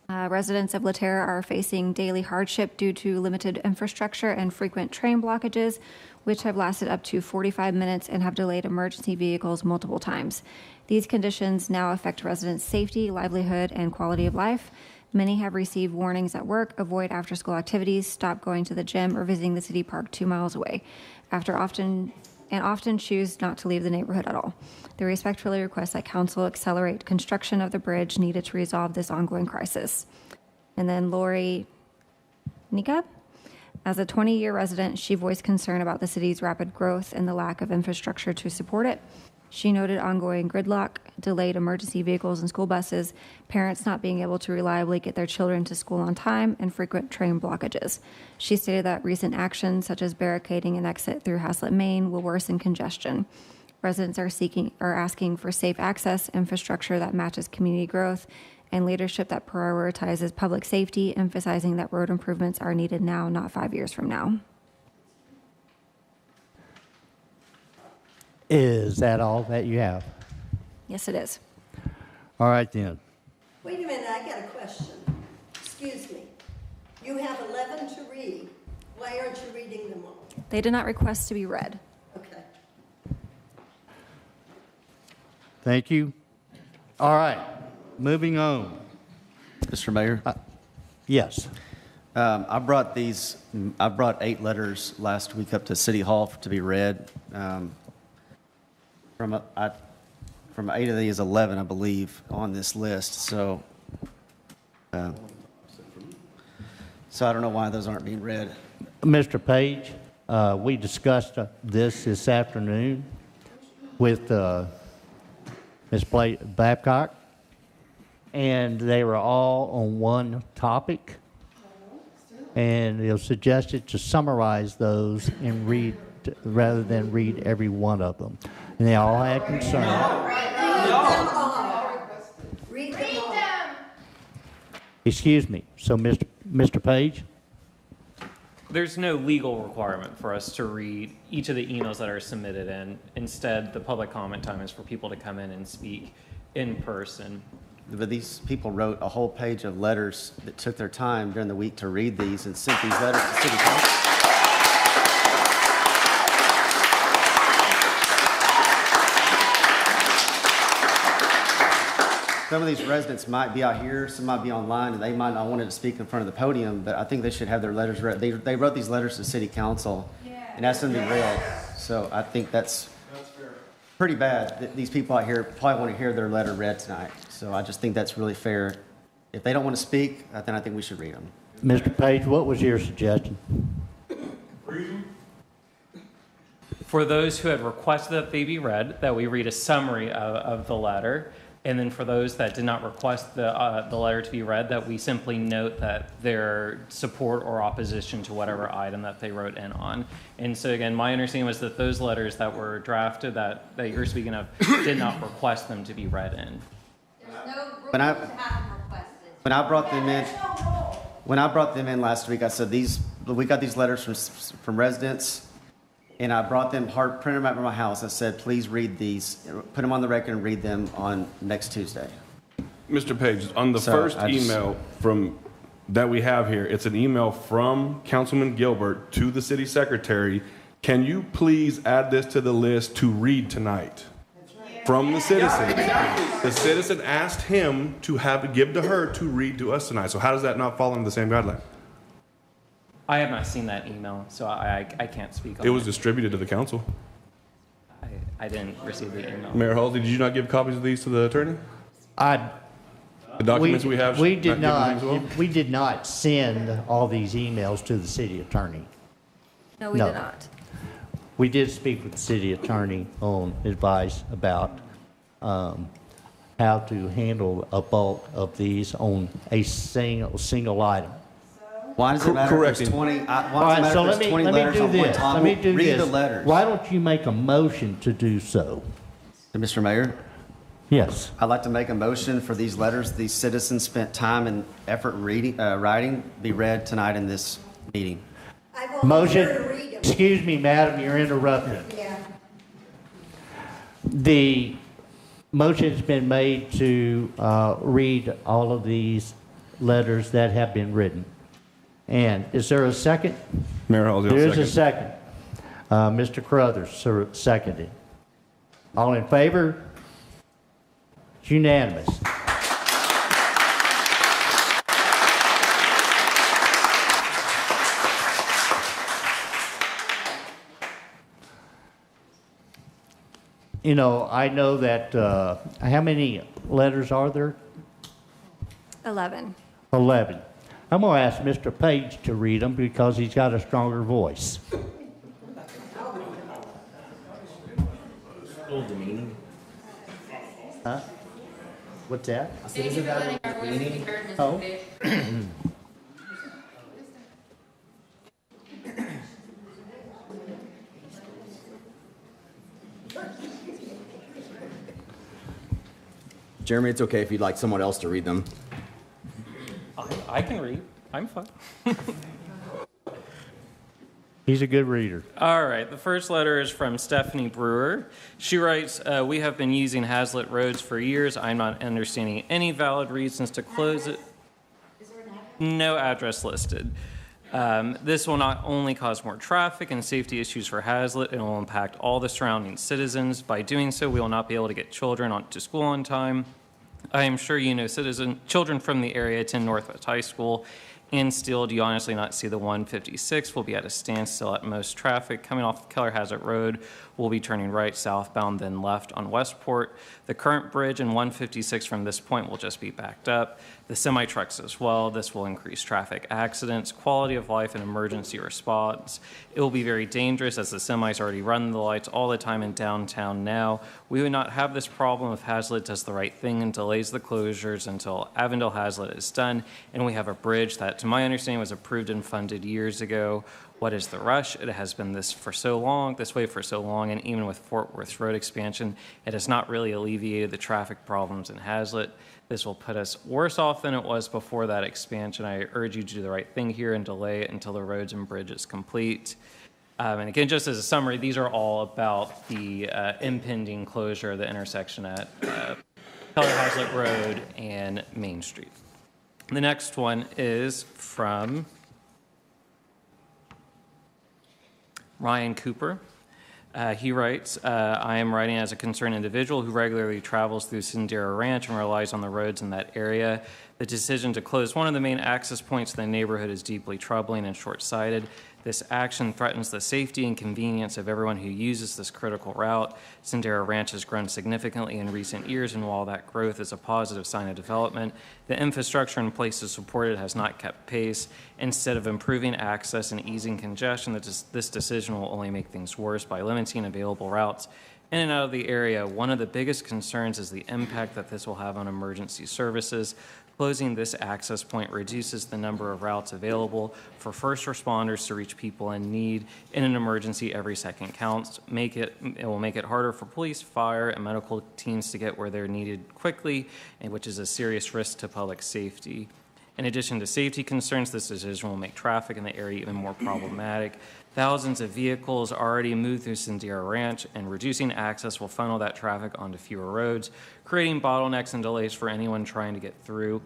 Residents of Laterra are facing daily hardship due to limited infrastructure and frequent train blockages, which have lasted up to 45 minutes and have delayed emergency vehicles multiple times. These conditions now affect residents' safety, livelihood, and quality of life. Many have received warnings at work, avoid after-school activities, stop going to the gym or visiting the city park 2 miles away, often choose not to leave the neighborhood at all. They respectfully request that council accelerate construction of the bridge needed to resolve this ongoing crisis. And then Lori Nika, as a 20-year resident, she voiced concern about the city's rapid growth and the lack of infrastructure to support it. She noted ongoing gridlock, delayed emergency vehicles and school buses, parents not being able to reliably get their children to school on time, and frequent train blockages. She stated that recent actions, such as barricading an exit through Haslet, Maine, will worsen congestion. Residents are asking for safe access, infrastructure that matches community growth, and leadership that prioritizes public safety, emphasizing that road improvements are needed now, not 5 years from now. Is that all that you have? Yes, it is. All right, then. Wait a minute, I got a question. Excuse me. You have 11 to read. Why aren't you reading them all? They did not request to be read. Okay. Thank you. All right, moving on. Mr. Mayor? Yes. I brought 8 letters last week up to City Hall to be read. From 8 of these, 11, I believe, on this list. So I don't know why those aren't being read. Mr. Page, we discussed this afternoon with Ms. Babcock, and they were all on one topic. And it was suggested to summarize those and read rather than read every one of them. And they all had concern. Read them all. Excuse me. So, Mr. Page? There's no legal requirement for us to read each of the emails that are submitted in. Instead, the public comment time is for people to come in and speak in person. But these people wrote a whole page of letters that took their time during the week to read these and sent these letters to City Council. Some of these residents might be out here, some might be online, and they might not want to speak in front of the podium, but I think they should have their letters read. They wrote these letters to City Council and asked them to be read. So I think that's pretty bad that these people out here probably want to hear their letter read tonight. So I just think that's really fair. If they don't want to speak, then I think we should read them. Mr. Page, what was your suggestion? For those who had requested that they be read, that we read a summary of the letter. And then for those that did not request the letter to be read, that we simply note that their support or opposition to whatever item that they wrote in on. And so again, my understanding was that those letters that were drafted that you're speaking of did not request them to be read in. When I brought them in last week, I said we got these letters from residents, and I brought them printed them out from my house. I said, please read these, put them on the record and read them on next Tuesday. Mr. Page, on the first email that we have here, it's an email from Councilman Gilbert to the city secretary. Can you please add this to the list to read tonight? From the citizen. The citizen asked him to give to her to read to us tonight. So how does that not fall under the same guideline? I have not seen that email, so I can't speak on It was distributed to the council. I didn't receive the email. Mayor Halsey, did you not give copies of these to the attorney? The documents we have? We did given to not, him as well? we did not send all these emails to the city attorney. No, we did not. We did speak with the city attorney on advice about how to handle a bulk of these on a single item. Why does it matter if there's 20, why does it matter if there's 20 letters on one time? Read the letters. Why don't you make a motion to do so? Mr. Mayor? Yes. I'd like to make a motion for these letters these citizens spent time and effort writing be read tonight in this meeting. Motion, excuse me, madam, you're interrupting. Yeah. The motion's been made to read all of these letters that have been written. And is there a second? Mayor Halsey, There is a second. Mr. Carruthers seconded. All in favor? It's unanimous. You know, I know that, how many letters are there? 11. 11. I'm going to ask Mr. Page to read them because he's got a stronger voice. Old demeaning. Huh? What's that? I said, isn't that old demeaning? Oh. Jeremy, it's okay if you'd like someone else to read them. I can read. I'm fine. He's a good reader. All right. The first letter is from Stephanie Brewer. She writes, we have been using Haslet roads for years. I'm not understanding any valid reasons to close it. No address listed. This will not only cause more traffic and safety issues for Haslet, it will impact all the surrounding citizens. By doing so, we will not be able to get children to school on time. I am sure you know children from the area attend Northwest High School, and still, do you honestly not see the 156 will be at a standstill at most? Traffic coming off of Keller Hazard Road will be turning right southbound, then left on Westport. The current bridge and 156 from this point will just be backed up. The semi-trucks as well. This will increase traffic accidents, quality of life, and emergency response. It will be very dangerous as the semis already run the lights all the time in downtown now. We would not have this problem if Haslet does the right thing and delays the closures until Avondale Haslet is done, and we have a bridge that, to my understanding, was approved and funded years ago. What is the rush? It has been this way for so long, and even with Fort Worth Road expansion, it has not really alleviated the traffic problems in Haslet. This will put us worse off than it was before that expansion. I urge you to do the right thing here and delay it until the roads and bridges complete. And again, just as a summary, these are all about the impending closure of the intersection at Keller Haslet Road and Main Street. The next one is from Ryan Cooper. He writes, I am writing as a concerned individual who regularly travels through Sendero Ranch and relies on the roads in that area. The decision to close one of the main access points to the neighborhood is deeply troubling and short-sighted. This action threatens the safety and convenience of everyone who uses this critical route. Sendero Ranch has grown significantly in recent years, and while that growth is a positive sign of development, the infrastructure in place to support it has not kept pace. Instead of improving access and easing congestion, this decision will only make things worse by limiting available routes in and out of the area. One of the biggest concerns is the impact that this will have on emergency services. Closing this access point reduces the number of routes available for first responders to reach people in need. In an emergency, every second counts. It will make it harder for police, fire, and medical teams to get where they're needed quickly, and which is a serious risk to public safety. In addition to safety concerns, this decision will make traffic in the area even more problematic. Thousands of vehicles already move through Sendero Ranch, and reducing access will funnel that traffic onto fewer roads, creating bottlenecks and delays for anyone trying to get through.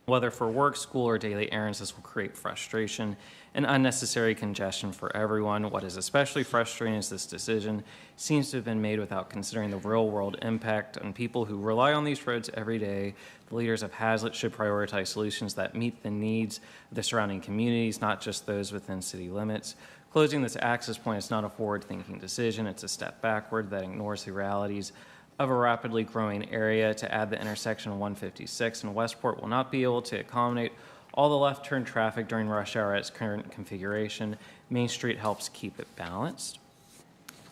Whether for work, school, or daily errands, this will create frustration and unnecessary congestion for everyone. What is especially frustrating is this decision seems to have been made without considering the real-world impact on people who rely on these roads every day. The leaders of Haslet should prioritize solutions that meet the needs of the surrounding communities, not just those within city limits. Closing this access point is not a forward-thinking decision. It's a step backward that ignores the realities of a rapidly growing area. To add the intersection of 156 and Westport will not be able to accommodate all the left turn traffic during rush hour at its current configuration. Main Street helps keep it balanced.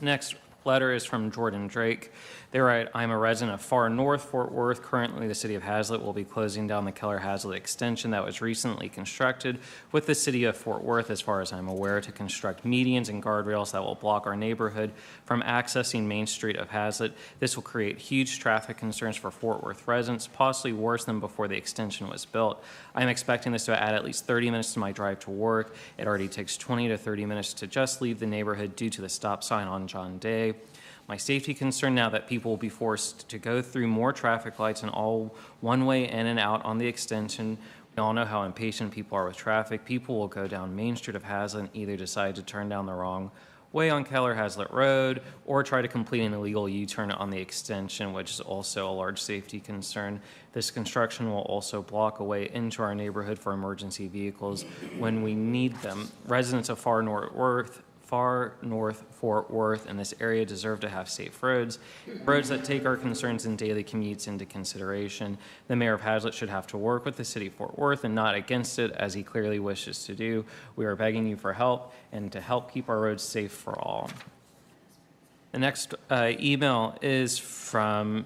Next letter is from Jordan Drake. They write, I'm a resident of far north Fort Worth. Currently, the city of Haslet will be closing down the Keller-Haslet extension that was recently constructed with the city of Fort Worth, as far as I'm aware, to construct medians and guardrails that will block our neighborhood from accessing Main Street of Haslet. This will create huge traffic concerns for Fort Worth residents, possibly worse than before the extension was built. I'm expecting this to add at least 30 minutes to my drive to work. It already takes 20 to 30 minutes to just leave the neighborhood due to the stop sign on John Day. My safety concern now that people will be forced to go through more traffic lights and all one way in and out on the extension. We all know how impatient people are with traffic. People will go down Main Street of Haslet and either decide to turn down the wrong way on Keller-Haslet Road or try to complete an illegal U-turn on the extension, which is also a large safety concern. This construction will also block a way into our neighborhood for emergency vehicles when we need them. Residents of far north Fort Worth and this area deserve to have safe roads that take our concerns and daily commutes into consideration. The mayor of Haslet should have to work with the city of Fort Worth and not against it, as he clearly wishes to do. We are begging you for help and to help keep our roads safe for all. The next email is from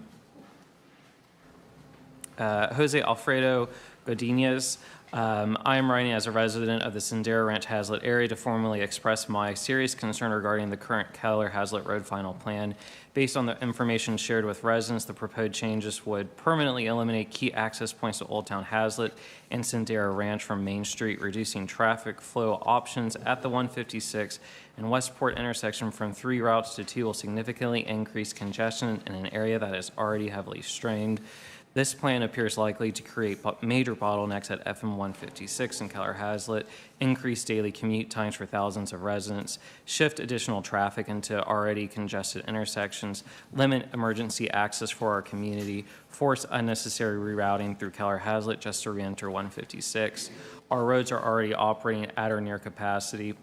Jose Alfredo Godinez. I am writing as a resident of the Sendero Ranch Haslet area to formally express my serious concern regarding the current Keller-Haslet Road final plan. Based on the information shared with residents, the proposed changes would permanently eliminate key access points to Old Town Haslet and Sendero Ranch from Main Street, reducing traffic flow options at the 156 and Westport intersection from 3 routes to 2 will significantly increase congestion in an area that is already heavily strained. This plan appears likely to create major bottlenecks at FM 156 and Keller-Haslet, increase daily commute times for thousands of residents, shift additional traffic into already congested intersections, limit emergency access for our community, force unnecessary rerouting through Keller-Haslet just to re-enter 156. Our roads are already operating at or near capacity,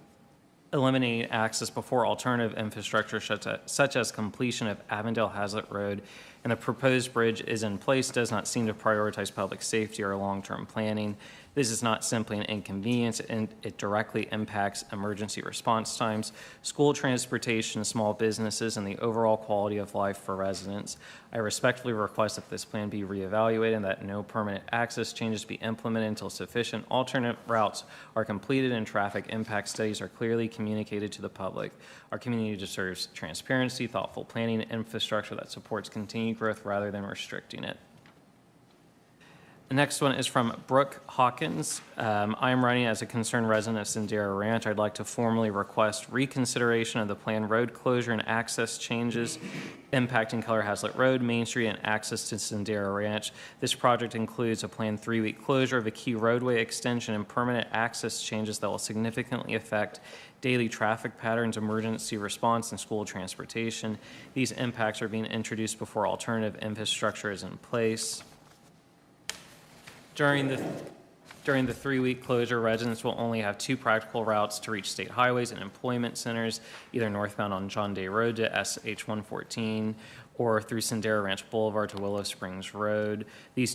eliminating access before alternative infrastructure such as completion of Avondale-Haslet Road and the proposed bridge is in place does not seem to prioritize public safety or long-term planning. This is not simply an inconvenience, and it directly impacts emergency response times, school transportation, small businesses, and the overall quality of life for residents. I respectfully request that this plan be reevaluated and that no permanent access changes be implemented until sufficient alternate routes are completed and traffic impact studies are clearly communicated to the public. Our community deserves transparency, thoughtful planning, and infrastructure that supports continued growth rather than restricting it. The next one is from Brooke Hawkins. I am running as a concerned resident of Sendero Ranch. I'd like to formally request reconsideration of the planned road closure and access changes impacting Keller-Haslet Road, Main Street, and access to Sendero Ranch. This project includes a planned 3-week closure of a key roadway extension and permanent access changes that will significantly affect daily traffic patterns, emergency response, and school transportation. These impacts are being introduced before alternative infrastructure is in place. During the 3-week closure, residents will only have 2 practical routes to reach state highways and employment centers, either northbound on John Day Road to SH 114 or through Sendero Ranch Boulevard to Willow Springs Road. These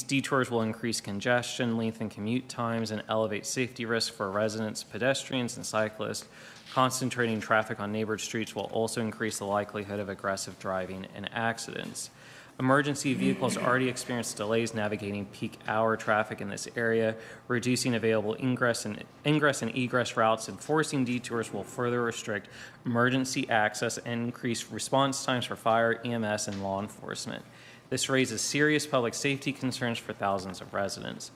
detours will increase congestion, lengthen commute times, and elevate safety risks for residents, pedestrians, and cyclists. Concentrating traffic on neighbored streets will also increase the likelihood of aggressive driving and accidents. Emergency vehicles already experience delays navigating peak hour traffic in this area. Reducing available ingress and egress routes and forcing detours will further restrict emergency access and increase response times for fire, EMS, and law enforcement. This raises serious public safety concerns for thousands of residents.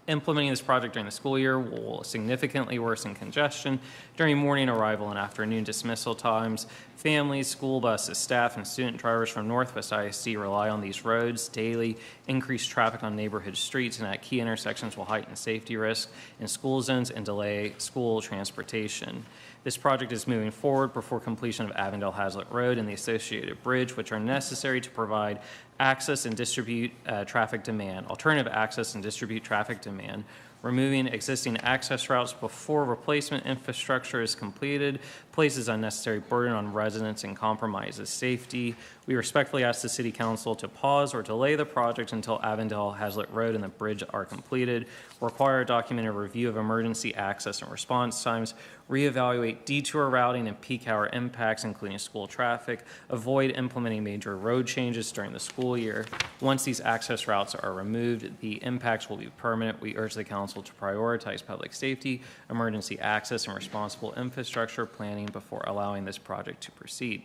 Implementing this project during the school year will significantly worsen congestion during morning arrival and afternoon dismissal times. Families, school buses, staff, and student drivers from Northwest ISD rely on these roads daily. Increased traffic on neighborhood streets and at key intersections will heighten safety risks in school zones and delay school transportation. This project is moving forward before completion of Avondale Haslet Road and the associated bridge, which are necessary to provide access and distribute traffic demand, alternative access and distribute traffic demand. Removing existing access routes before replacement infrastructure is completed places unnecessary burden on residents and compromises safety. We respectfully ask the City Council to pause or delay the project until Avondale Haslet Road and the bridge are completed, require a documented review of emergency access and response times, reevaluate detour routing and peak hour impacts, including school traffic, avoid implementing major road changes during the school year. Once these access routes are removed, the impacts will be permanent. We urge the Council to prioritize public safety, emergency access, and responsible infrastructure planning before allowing this project to proceed.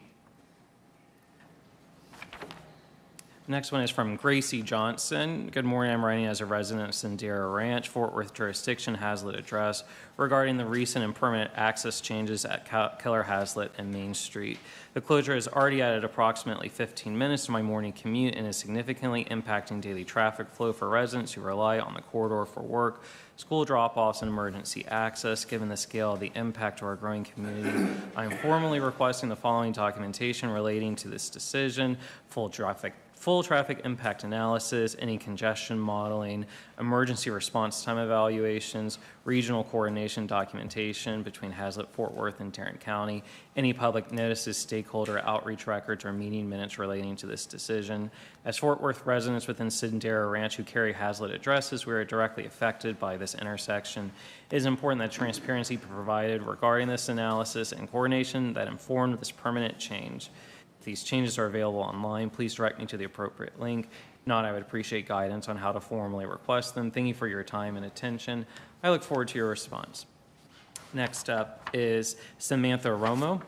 Next one is from Gracie Johnson. Good morning. I'm writing as a resident of Sendera Ranch, Fort Worth jurisdiction, Haslet address, regarding the recent and permanent access changes at Keller Haslet and Main Street. The closure has already added approximately 15 minutes to my morning commute and is significantly impacting daily traffic flow for residents who rely on the corridor for work, school drop-offs, and emergency access. Given the scale of the impact to our growing community, I am formally requesting the following documentation relating to this decision: full traffic impact analysis, any congestion modeling, emergency response time evaluations, regional coordination documentation between Haslet, Fort Worth, and Tarrant County, any public notices, stakeholder outreach records, or meeting minutes relating to this decision. As Fort Worth residents within Sendera Ranch who carry Haslet addresses, we are directly affected by this intersection. It is important that transparency be provided regarding this analysis and coordination that informed this permanent change. If these changes are available online, please direct me to the appropriate link. If not, I would appreciate guidance on how to formally request them. Thank you for your time and attention. I look forward to your response. Next up is Samantha Romo.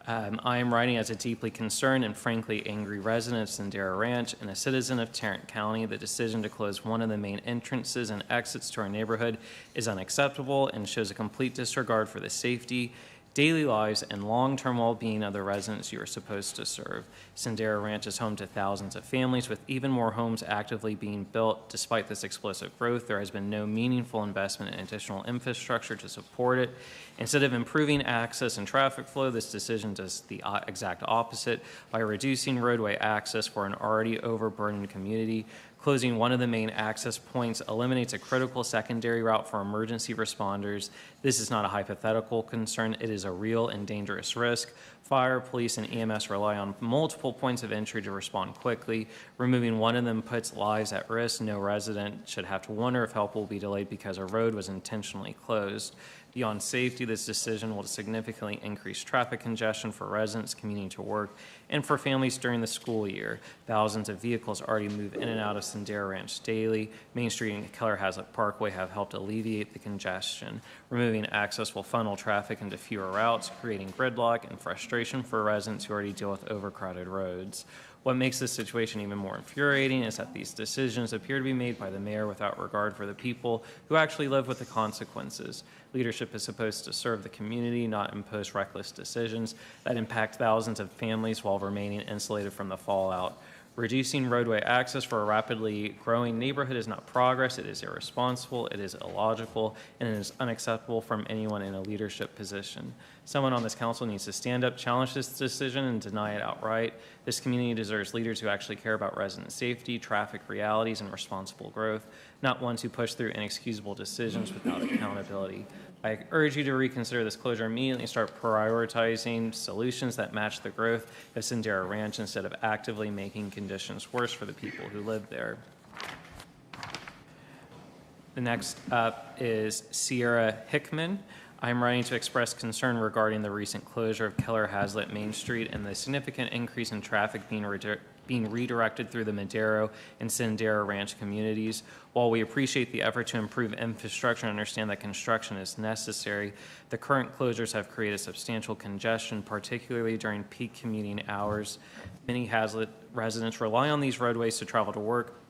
I am writing as a deeply concerned and frankly angry resident of Sendera Ranch and a citizen of Tarrant County. The decision to close one of the main entrances and exits to our neighborhood is unacceptable and shows a complete disregard for the safety, daily lives, and long-term well-being of the residents you are supposed to serve. Sendera Ranch is home to thousands of families, with even more homes actively being built. Despite this explosive growth, there has been no meaningful investment in additional infrastructure to support it. Instead of improving access and traffic flow, this decision does the exact opposite by reducing roadway access for an already overburdened community. Closing one of the main access points eliminates a critical secondary route for emergency responders. This is not a hypothetical concern. It is a real and dangerous risk. Fire, police, and EMS rely on multiple points of entry to respond quickly. Removing one of them puts lives at risk. No resident should have to wonder if help will be delayed because a road was intentionally closed. Beyond safety, this decision will significantly increase traffic congestion for residents commuting to work and for families during the school year. Thousands of vehicles already move in and out of Sendera Ranch daily. Main Street and Keller Haslet Parkway have helped alleviate the congestion. Removing access will funnel traffic into fewer routes, creating gridlock and frustration for residents who already deal with overcrowded roads. What makes this situation even more infuriating is that these decisions appear to be made by the mayor without regard for the people who actually live with the consequences. Leadership is supposed to serve the community, not impose reckless decisions that impact thousands of families while remaining insulated from the fallout. Reducing roadway access for a rapidly growing neighborhood is not progress. It is irresponsible, it is illogical, and it is unacceptable from anyone in a leadership position. Someone on this council needs to stand up, challenge this decision, and deny it outright. This community deserves leaders who actually care about resident safety, traffic realities, and responsible growth, not ones who push through inexcusable decisions without accountability. I urge you to reconsider this closure immediately and start prioritizing solutions that match the growth of Sendera Ranch instead of actively making conditions worse for the people who live there. The next up is Sierra Hickman. I'm writing to express concern regarding the recent closure of Keller Haslet Main Street and the significant increase in traffic being redirected through the Madero and Sendera Ranch communities. While we appreciate the effort to improve infrastructure and understand that construction is necessary, the current closures have created substantial congestion, particularly during peak commuting hours. Many Haslet residents rely on these roadways to travel to work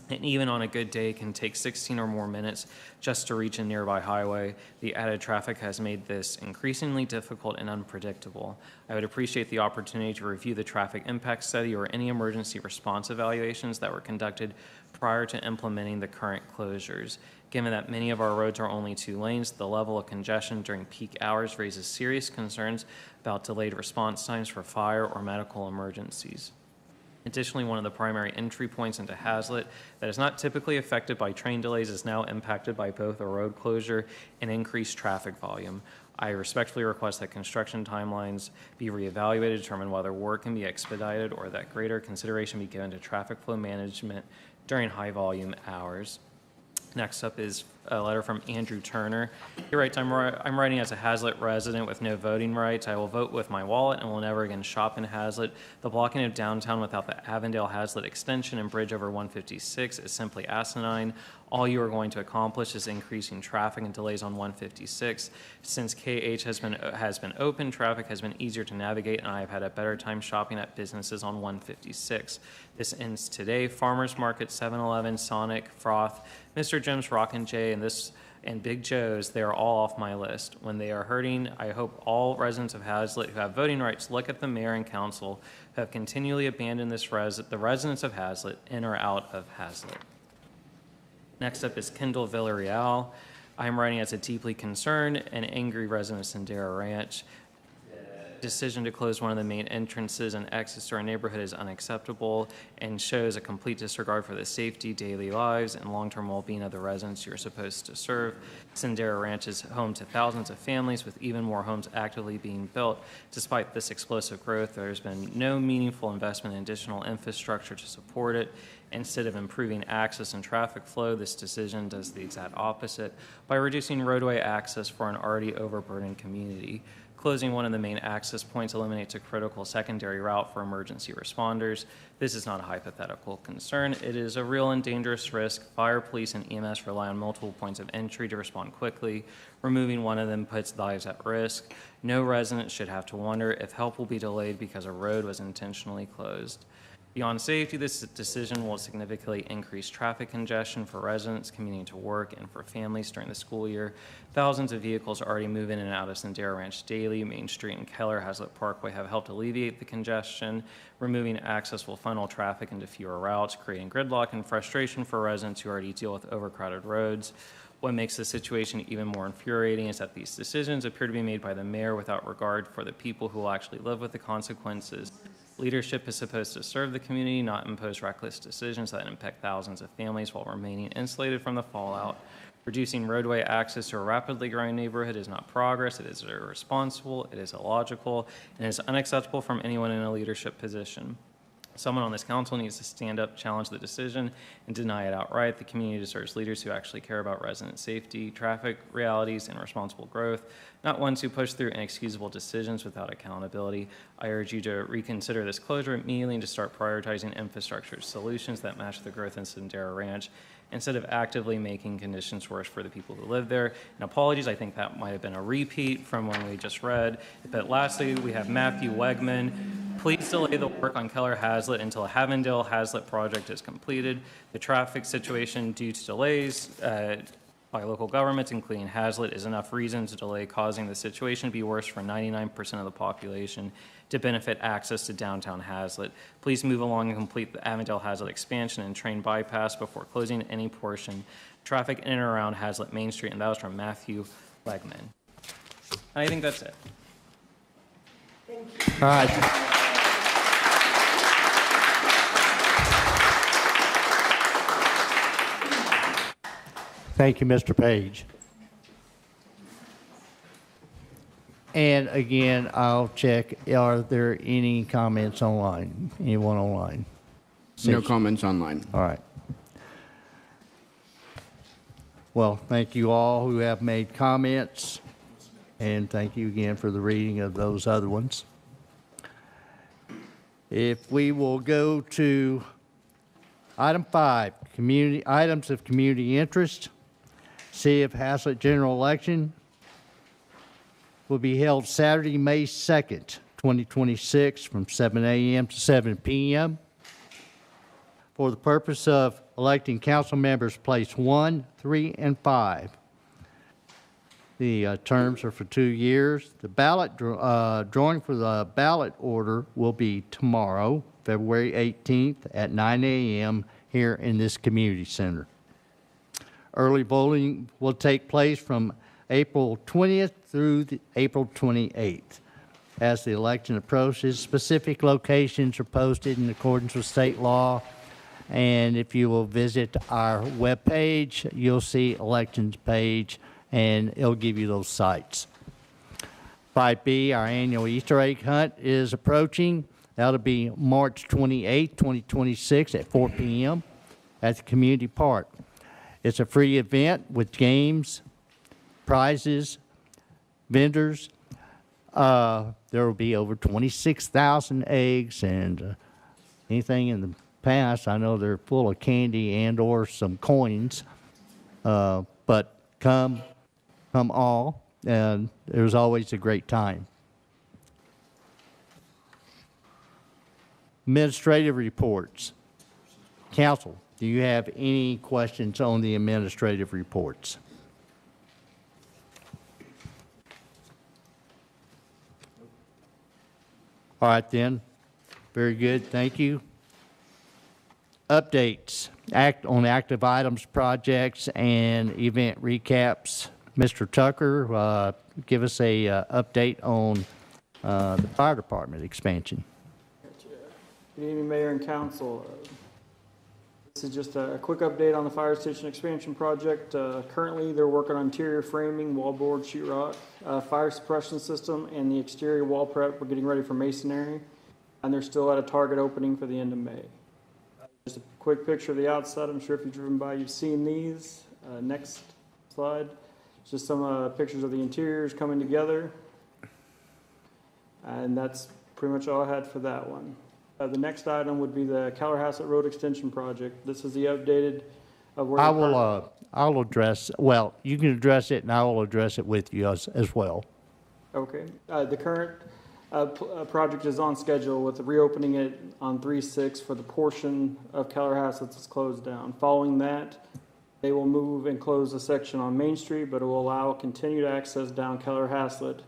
and even on a good day can take 16 or more minutes just to reach a nearby highway. The added traffic has made this increasingly difficult and unpredictable. I would appreciate the opportunity to review the traffic impact study or any emergency response evaluations that were conducted prior to implementing the current closures. Given that many of our roads are only 2 lanes, the level of congestion during peak hours raises serious concerns about delayed response times for fire or medical emergencies. Additionally, one of the primary entry points into Haslet that is not typically affected by train delays is now impacted by both a road closure and increased traffic volume. I respectfully request that construction timelines be reevaluated to determine whether work can be expedited or that greater consideration be given to traffic flow management during high volume hours. Next up is a letter from Andrew Turner. He writes, I'm writing as a Haslet resident with no voting rights. I will vote with my wallet and will never again shop in Haslet. The blocking of downtown without the Avondale-Haslet extension and bridge over 156 is simply asinine. All you are going to accomplish is increasing traffic and delays on 156. Since KH has been open, traffic has been easier to navigate, and I have had a better time shopping at businesses on 156. This ends today. Farmers Market, 7-Eleven, Sonic, Froth, Mr. Jim's Rock and J, and Big Joe's, they are all off my list. When they are hurting, I hope all residents of Haslet who have voting rights look at the mayor and council who have continually abandoned the residents of Haslet in or out of Haslet. Next up is Kendall Villarreal. I'm writing as a deeply concerned and angry resident of Sendero Ranch. Decision to close one of the main entrances and exits to our neighborhood is unacceptable and shows a complete disregard for the safety, daily lives, and long-term well-being of the residents you're supposed to serve. Sendero Ranch is home to thousands of families, with even more homes actively being built. Despite this explosive growth, there's been no meaningful investment in additional infrastructure to support it. Instead of improving access and traffic flow, this decision does the exact opposite by reducing roadway access for an already overburdened community. Closing one of the main access points eliminates a critical secondary route for emergency responders. This is not a hypothetical concern. It is a real and dangerous risk. Fire, police, and EMS rely on multiple points of entry to respond quickly. Removing one of them puts lives at risk. No resident should have to wonder if help will be delayed because a road was intentionally closed. Beyond safety, this decision will significantly increase traffic congestion for residents commuting to work and for families during the school year. Thousands of vehicles already move in and out of Sendero Ranch daily. Main Street and Keller Haslet Parkway have helped alleviate the congestion. Removing access will funnel traffic into fewer routes, creating gridlock and frustration for residents who already deal with overcrowded roads. What makes the situation even more infuriating is that these decisions appear to be made by the mayor without regard for the people who will actually live with the consequences. Leadership is supposed to serve the community, not impose reckless decisions that impact thousands of families while remaining insulated from the fallout. Reducing roadway access to a rapidly growing neighborhood is not progress, it is irresponsible, it is illogical, and it is unacceptable from anyone in a leadership position. Someone on this council needs to stand up, challenge the decision, and deny it outright. The community deserves leaders who actually care about resident safety, traffic realities, and responsible growth, not ones who push through inexcusable decisions without accountability. I urge you to reconsider this closure immediately and to start prioritizing infrastructure solutions that match the growth in Sendero Ranch instead of actively making conditions worse for the people who live there. And apologies, I think that might have been a repeat from when we just read. But lastly, we have Matthew Wegman. Please delay the work on Keller Haslet until a Avondale Haslet project is completed. The traffic situation due to delays by local governments, including Haslet, is enough reason to delay causing the situation to be worse for 99% of the population to benefit access to downtown Haslet. Please move along and complete the Avondale Haslet expansion and train bypass before closing any portion. Traffic in and around Haslet Main Street, and that was from Matthew Wegman. I think that's it. Thank you. All right. Thank you, Mr. Page. And again, I'll check, are there any comments online? Anyone online? No comments online. All right. Well, thank you all who have made comments, and thank you again for the reading of those other ones. If we will go to item 5, items of community interest. City of Haslet general election will be held Saturday, May 2nd, 2026 from 7 a.m. to 7 p.m. for the purpose of electing council members place 1, 3, and 5. The terms are for 2 years. The ballot drawing for the ballot order will be tomorrow, February 18th at 9 a.m. here in this community center. Early voting will take place from April 20th through April 28th. As the election approaches, specific locations are posted in accordance with state law. And if you will visit our webpage, you'll see elections page, and it'll give you those sites. 5B, our annual Easter egg hunt is approaching. That'll be March 28, 2026 at 4 p.m. at the community park. It's a free event with games, prizes, vendors. There will be over 26,000 eggs, and anything in the past, I know they're full of candy and or some coins. But come all, and there's always a great time. Administrative reports. Council, do you have any questions on the administrative reports? All right then. Very good. Thank you. Updates. On active items, projects, and event recaps. Mr. Tucker, give us a update on the fire department expansion. Good evening, Mayor and Council. This is just a quick update on the fire station expansion project. Currently, they're working on interior framing, wallboard, sheetrock, fire suppression system, and the exterior wall prep. We're getting ready for masonry, and they're still at a target opening for the end of May. Just a quick picture of the outside. I'm sure if you've driven by, you've seen these. Next slide. Just some pictures of the interiors coming together. And that's pretty much all I had for that one. The next item would be the Haslet Road Extension Project. This is the updated of where I'll address, well, you can address it, and I will address it with you as well. Okay. The current project is on schedule with reopening it on 3/6 for the portion of Haslet that's closed down. Following that, they will move and close a section on Main Street, but it will allow continued access down Haslet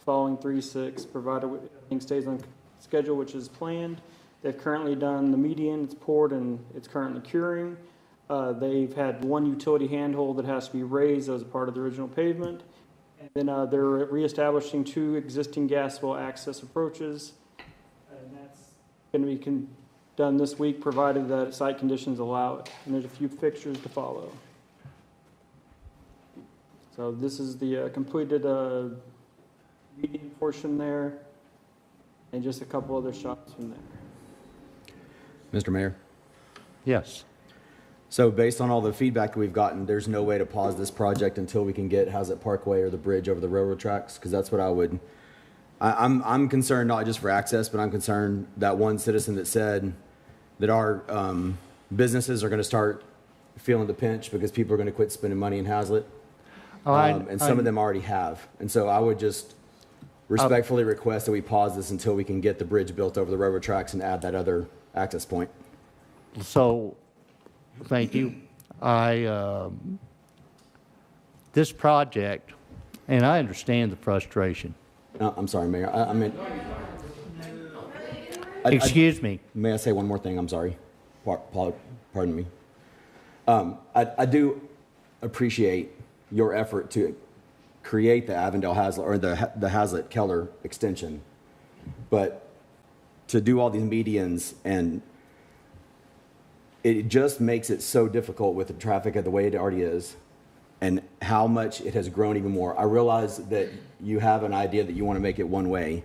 following 3/6, provided everything stays on schedule, which is planned. They've currently done the median, it's poured, and it's currently curing. They've had one utility handhold that has to be raised as a part of the original pavement. And then they're reestablishing 2 existing gasable access approaches. And that's going to be done this week, provided that site conditions allow it. And there's a few fixtures to follow. So this is the completed median portion there, and just a couple other shots from there. Mr. Mayor? Yes. So based on all the feedback that we've gotten, there's no way to pause this project until we can get Haslet Parkway or the bridge over the railroad tracks? Because that's what I'm concerned, not just for access, but I'm concerned that one citizen that said that our businesses are going to start feeling the pinch because people are going to quit spending money in Haslet. And some of them already have. And so I would just respectfully request that we pause this until we can get the bridge built over the railroad tracks and add that other access point. So, thank you. This project, and I understand the frustration. I'm sorry, Mayor. I mean, excuse me. May I say one more thing? I'm sorry. Pardon me. I do appreciate your effort to create the Avondale Haslet or the Haslet Keller extension, but to do all these medians, and it just makes it so difficult with the traffic the way it already is, and how much it has grown even more. I realize that you have an idea that you want to make it one way,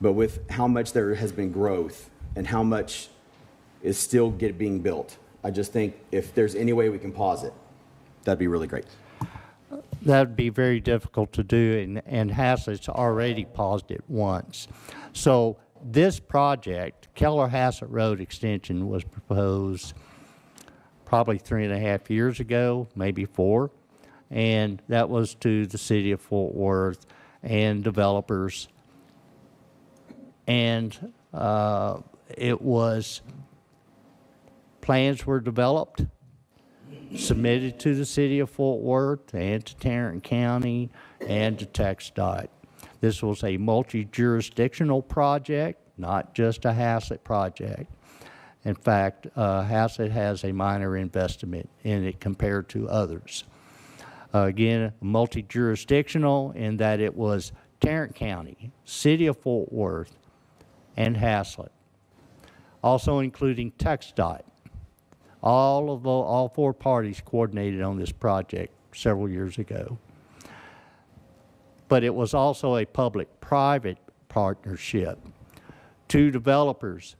but with how much there has been growth and how much is still being built, I just think if there's any way we can pause it, that'd be really great. That would be very difficult to do, and Haslet's already paused it once. So this project, Haslet Road Extension, was proposed probably 3.5 years ago, maybe 4, and that was to the city of Fort Worth and developers. And it was Plans were developed, submitted to the city of Fort Worth and to Tarrant County and to TxDOT. This was a multi-jurisdictional project, not just a Haslet project. In fact, Haslet has a minor investment in it compared to others. Again, multi-jurisdictional in that it was Tarrant County, City of Fort Worth, and Haslet. Also including TxDOT. All four parties coordinated on this project several years ago. But it was also a public-private partnership. 2 developers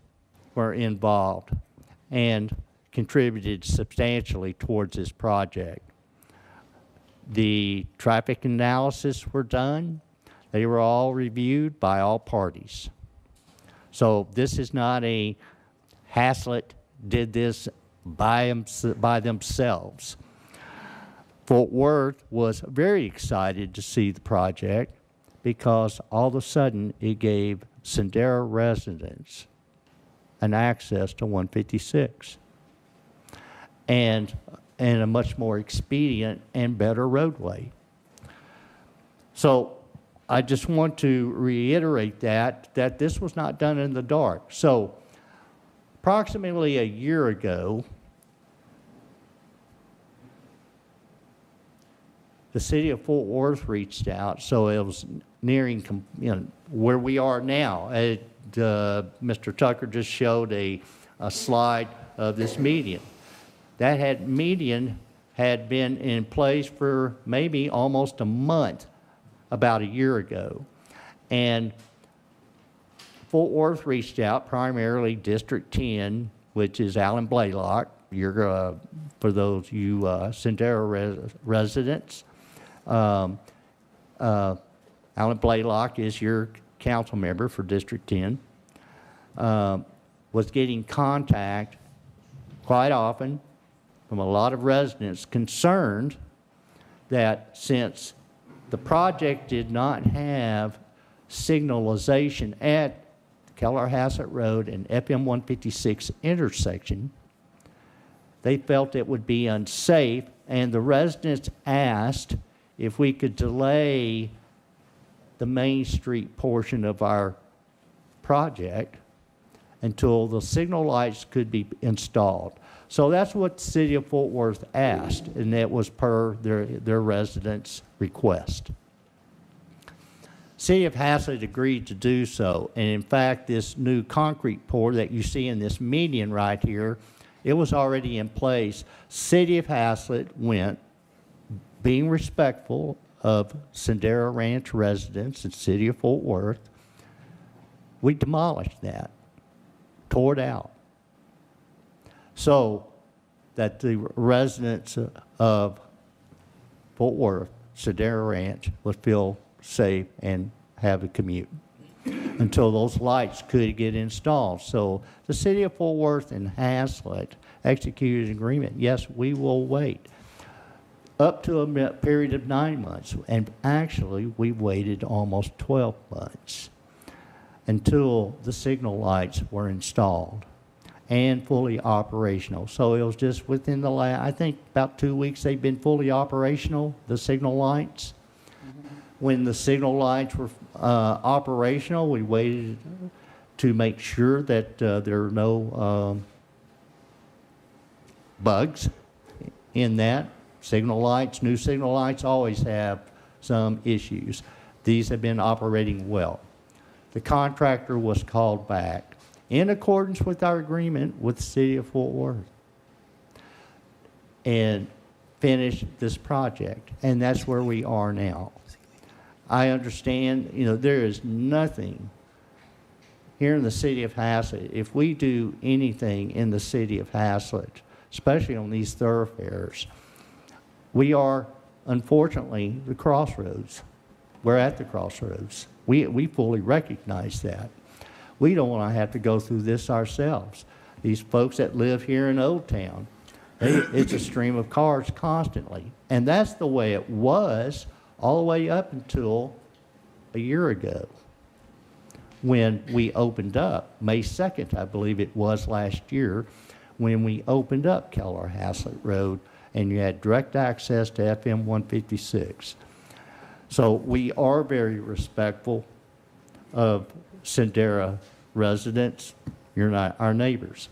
were involved and contributed substantially towards this project. The traffic analysis were done. They were all reviewed by all parties. So this is not a Haslet did this by themselves. Fort Worth was very excited to see the project because all of a sudden it gave Sendero residents an access to 156 and a much more expedient and better roadway. So I just want to reiterate that this was not done in the dark. So approximately a year ago, the city of Fort Worth reached out, so it was nearing where we are now. Mr. Tucker just showed a slide of this median. That median had been in place for maybe almost a month about a year ago. And Fort Worth reached out, primarily District 10, which is Alan Blaylock. For those you Sendero residents, Alan Blaylock is your council member for District 10, was getting contact quite often from a lot of residents concerned that since the project did not have signalization at Keller-Haslet Road and FM 156 intersection, they felt it would be unsafe, and the residents asked if we could delay the Main Street portion of our project until the signal lights could be installed. So that's what the city of Fort Worth asked, and that was per their residents' request. City of Haslet agreed to do so, and in fact, this new concrete pour that you see in this median right here, it was already in place. City of Haslet went, being respectful of Sendero Ranch residents and City of Fort Worth, we demolished that, tore it out, so that the residents of Fort Worth, Sendero Ranch, would feel safe and have a commute until those lights could get installed. So the city of Fort Worth and Haslet executed an agreement. Yes, we will wait up to a period of 9 months, and actually we waited almost 12 months until the signal lights were installed and fully operational. So it was just within the last, I think about 2 weeks they've been fully operational, the signal lights. When the signal lights were operational, we waited to make sure that there are no bugs in that. Signal lights, new signal lights always have some issues. These have been operating well. The contractor was called back in accordance with our agreement with the city of Fort Worth and finished this project, and that's where we are now. I understand, there is nothing here in the city of Haslet. If we do anything in the city of Haslet, especially on these thoroughfares, we are, unfortunately, the crossroads. We're at the crossroads. We fully recognize that. We don't want to have to go through this ourselves. These folks that live here in Old Town, it's a stream of cars constantly. And that's the way it was all the way up until a year ago when we opened up. May 2nd, I believe it was last year, when we opened up Keller Haslet Road and you had direct access to FM 156. So we are very respectful of Sendera residents. You're not our neighbors.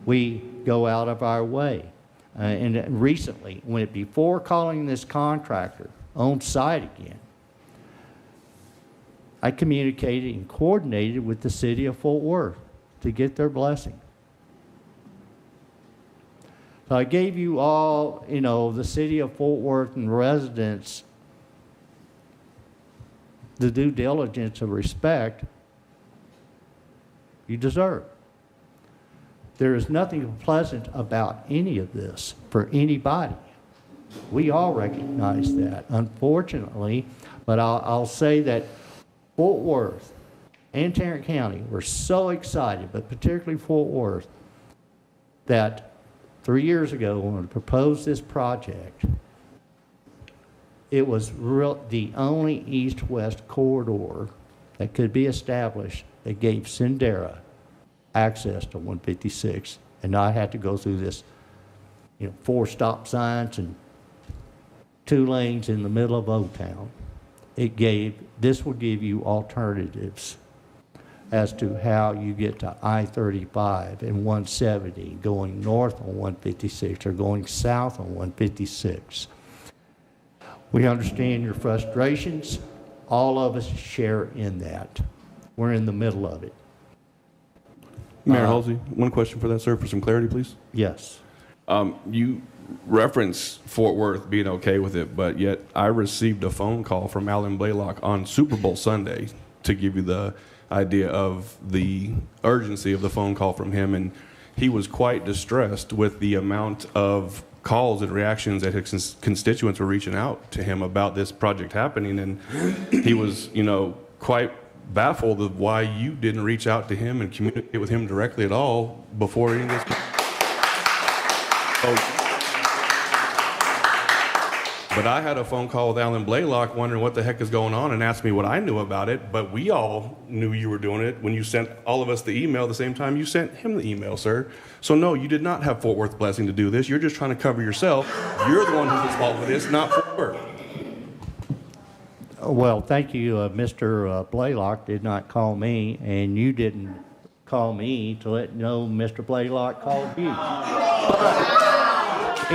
We go out of our way. And recently, before calling this contractor on site again, I communicated and coordinated with the city of Fort Worth to get their blessing. So I gave you all, the city of Fort Worth and residents the due diligence of respect you deserve. There is nothing pleasant about any of this for anybody. We all recognize that, unfortunately, but I'll say that Fort Worth and Tarrant County were so excited, but particularly Fort Worth, that 3 years ago when we proposed this project, it was the only east-west corridor that could be established that gave Sendera access to 156 and not have to go through this, 4 stop signs and 2 lanes in the middle of Old Town. This will give you alternatives as to how you get to I-35 and 170 going north on 156 or going south on 156. We understand your frustrations. All of us share in that. We're in the middle of it. Mayor Halsey, one question for that, sir, for some clarity, please. Yes. You reference Fort Worth being okay with it, but yet I received a phone call from Alan Blaylock on Super Bowl Sunday to give you the idea of the urgency of the phone call from him, and he was quite distressed with the amount of calls and reactions that his constituents were reaching out to him about this project happening, and he was, quite baffled of why you didn't reach out to him and communicate with him directly at all before any of this. But I had a phone call with Alan Blaylock wondering what the heck is going on and asked me what I knew about it, but we all knew you were doing it when you sent all of us the email the same time you sent him the email, sir. So no, you did not have Fort Worth blessing to do this. You're just trying to cover yourself. You're the one who's at fault for this, not Fort Worth. Well, thank you. Mr. Blaylock did not call me, and you didn't call me to let know Mr. Blaylock called you.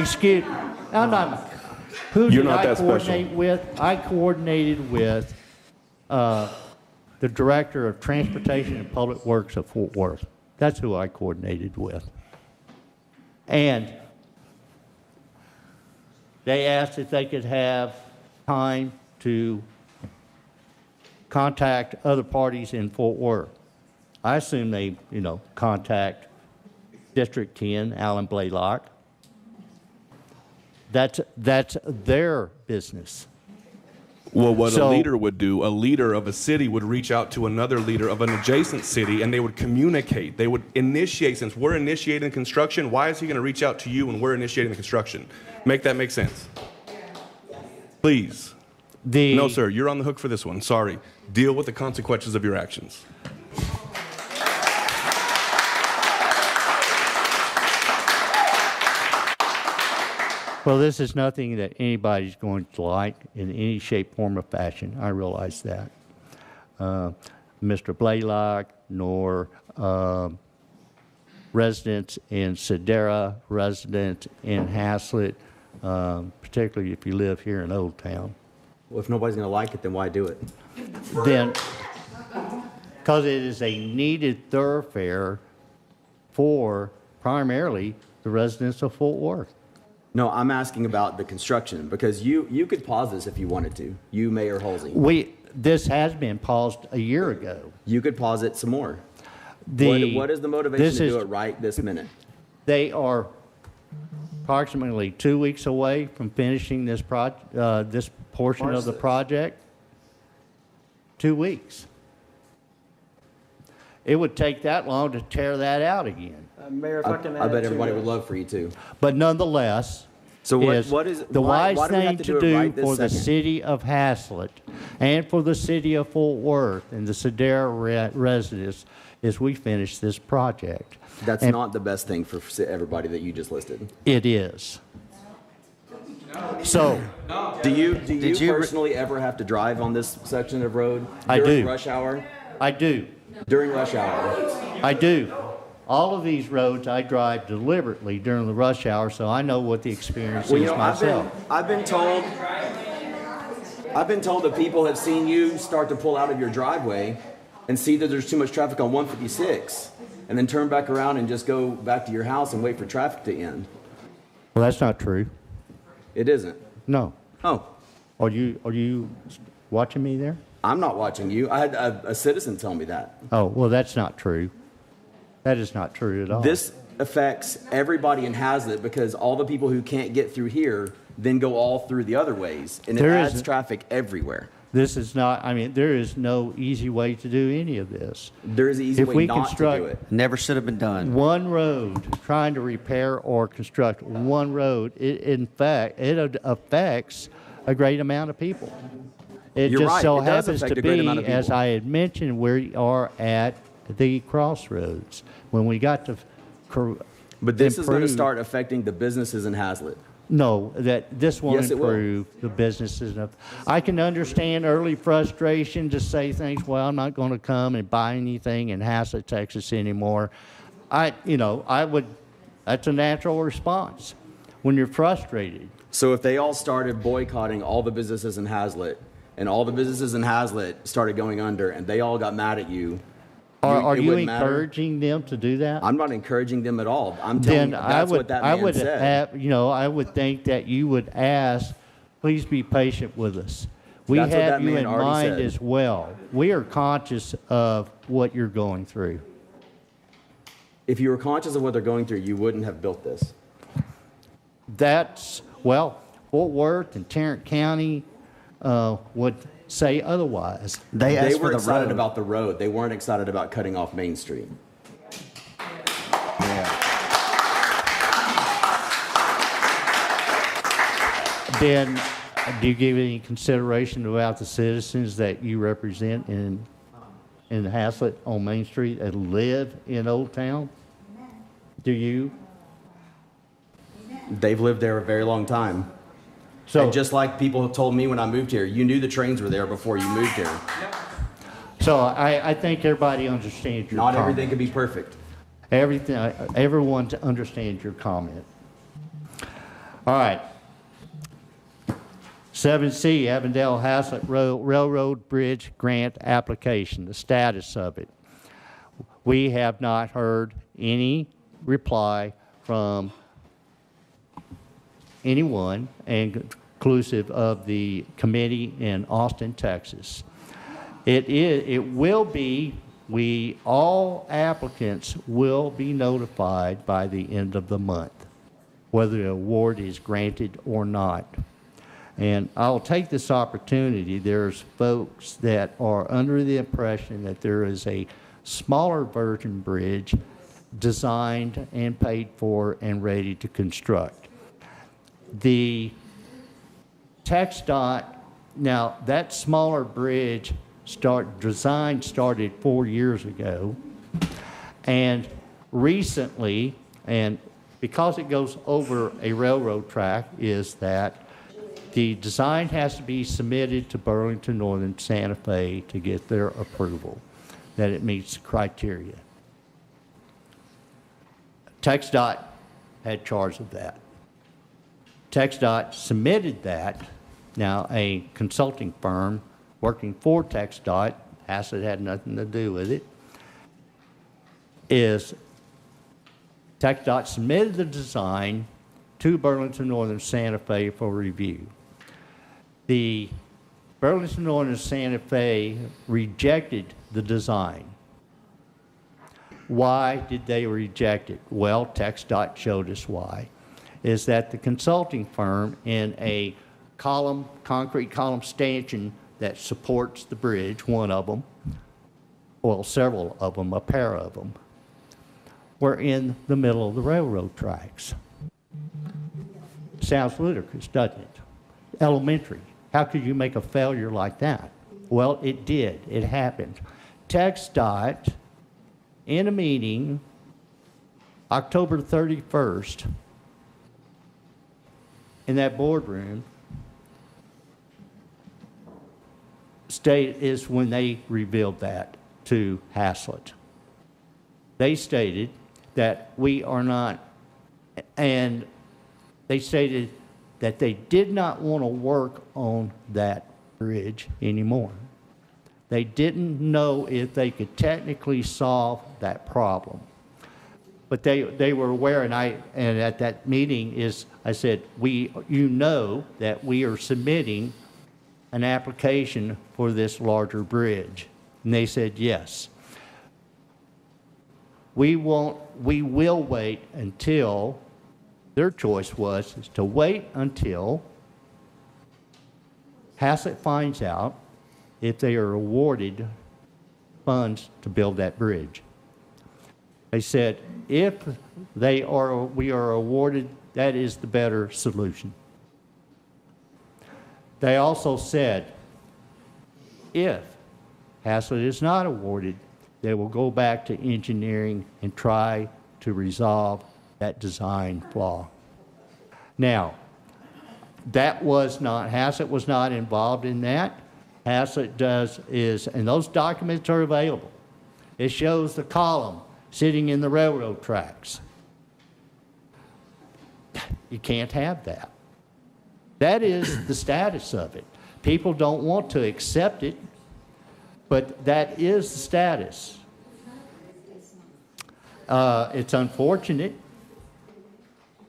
Excuse me. I'm not. Who did I coordinate with? I coordinated with the Director of Transportation and Public Works of Fort Worth. That's who I coordinated with. And they asked if they could have time to contact other parties in Fort Worth. I assume they, contact District 10, Alan Blaylock. That's their business. Well, what a leader would do, a leader of a city would reach out to another leader of an adjacent city, and they would communicate. They would initiate. Since we're initiating construction, why is he going to reach out to you when we're initiating the construction? Make that make sense. Please. No, sir, you're on the hook for this one. Sorry. Deal with the consequences of your actions. Well, this is nothing that anybody's going to like in any shape, form, or fashion. I realize that. Mr. Blaylock, nor residents in Sendera, residents in Haslet, particularly if you live here in Old Town. Well, if nobody's going to like it, then why do it? Then, because it is a needed thoroughfare for primarily the residents of Fort Worth. No, I'm asking about the construction, because you could pause this if you wanted to. You, Mayor Halsey. This has been paused a year ago. You could pause it some more. What is the motivation to do it right this minute? They are approximately 2 weeks away from finishing this portion of the project. 2 weeks. It would take that long to tear that out again. Mayor, if I can add I bet everybody would love for you to. But nonetheless, so what is the wise thing to do for the city of Haslet and for the city of Fort Worth and the Sendera residents as we finish this project. That's And not the best thing for everybody that you just listed. It is. So, Do you personally ever have to drive on this section of road I during do. rush hour? I do. During rush hour. I do. All of these roads I drive deliberately during the rush hour, so I know what the experience Well, is myself. I've been told that people have seen you start to pull out of your driveway and see that there's too much traffic on 156, and then turn back around and just go back to your house and wait for traffic to end. Well, that's not true. It isn't. No. Oh. Are you watching me there? I'm not watching you. I had a citizen tell me that. Oh, well, that's not true. That is not true at all. This affects everybody in Haslet because all the people who can't get through here then go all through the other ways, and it adds traffic everywhere. This is not, I mean, there is no easy way to do any of this. There is an easy If way we not construct to do it. Never should have been done. one road, trying to repair or construct one road, it affects a great amount of people. It You're just right. so It does happens affect to a great amount be, of as people. I had mentioned, we are at the crossroads. When we got to But this is going to improve- start affecting the businesses in Haslet. No, that this won't Yes, it will. improve the businesses. I can understand early frustration to say things, well, I'm not going to come and buy anything in Haslet, Texas anymore. That's a natural response when you're frustrated. So if they all started boycotting all the businesses in Haslet, and all the businesses in Haslet started going under, and they all got mad at you, Are it you wouldn't matter? encouraging them to do that? I'm not encouraging them at all. I'm telling Then you, that's what that man said. I would think that you would ask, please be patient with us. We That's what have that you man in already mind said. as well. We are conscious of what you're going through. If you were conscious of what they're going through, you wouldn't have built this. Fort Worth and Tarrant County would say otherwise. They were excited about the road. They weren't excited about cutting off Main Street. Then, do you give any consideration about the citizens that you represent in Haslet on Main Street that live in Old Town? Do you? They've lived there a very long time. So, and just like people told me when I moved here, you knew the trains were there before you moved here. So I think everybody understands your Not comment. everything can be perfect. Everyone understands your comment. All right. 7C, Avondale Haslet Railroad Bridge Grant Application, the status of it. We have not heard any reply from anyone, inclusive of the committee in Austin, Texas. All applicants will be notified by the end of the month, whether the award is granted or not. And I'll take this opportunity. There's folks that are under the impression that there is a smaller version bridge designed and paid for and ready to construct. The TxDOT, now that smaller bridge design started 4 years ago, and recently, and because it goes over a railroad track, is that the design has to be submitted to Burlington Northern Santa Fe to get their approval, that it meets the criteria. TxDOT had charge of that. TxDOT submitted that. Now, a consulting firm working for TxDOT, Haslet had nothing to do with it, is TxDOT submitted the design to Burlington Northern Santa Fe for review. The Burlington Northern Santa Fe rejected the design. Why did they reject it? Well, TxDOT showed us why. Is that the consulting firm in a concrete column stanchion that supports the bridge, one of them, well, several of them, a pair of them, were in the middle of the railroad tracks. Sounds ludicrous, doesn't it? Elementary. How could you make a failure like that? Well, it did. It happened. TxDOT in a meeting October 31st in that boardroom is when they revealed that to Haslet. They stated that we are not, and they stated that they did not want to work on that bridge anymore. They didn't know if they could technically solve that problem. But they were aware, and at that meeting I said, you know that we are submitting an application for this larger bridge. And they said yes. We will wait until, their choice was to wait until Haslet finds out if they are awarded funds to build that bridge. They said, if we are awarded, that is the better solution. They also said, if Haslet is not awarded, they will go back to engineering and try to resolve that design flaw. Now, Haslet was not involved in that. Haslet and those documents are available. It shows the column sitting in the railroad tracks. You can't have that. That is the status of it. People don't want to accept it, but that is the status. It's unfortunate,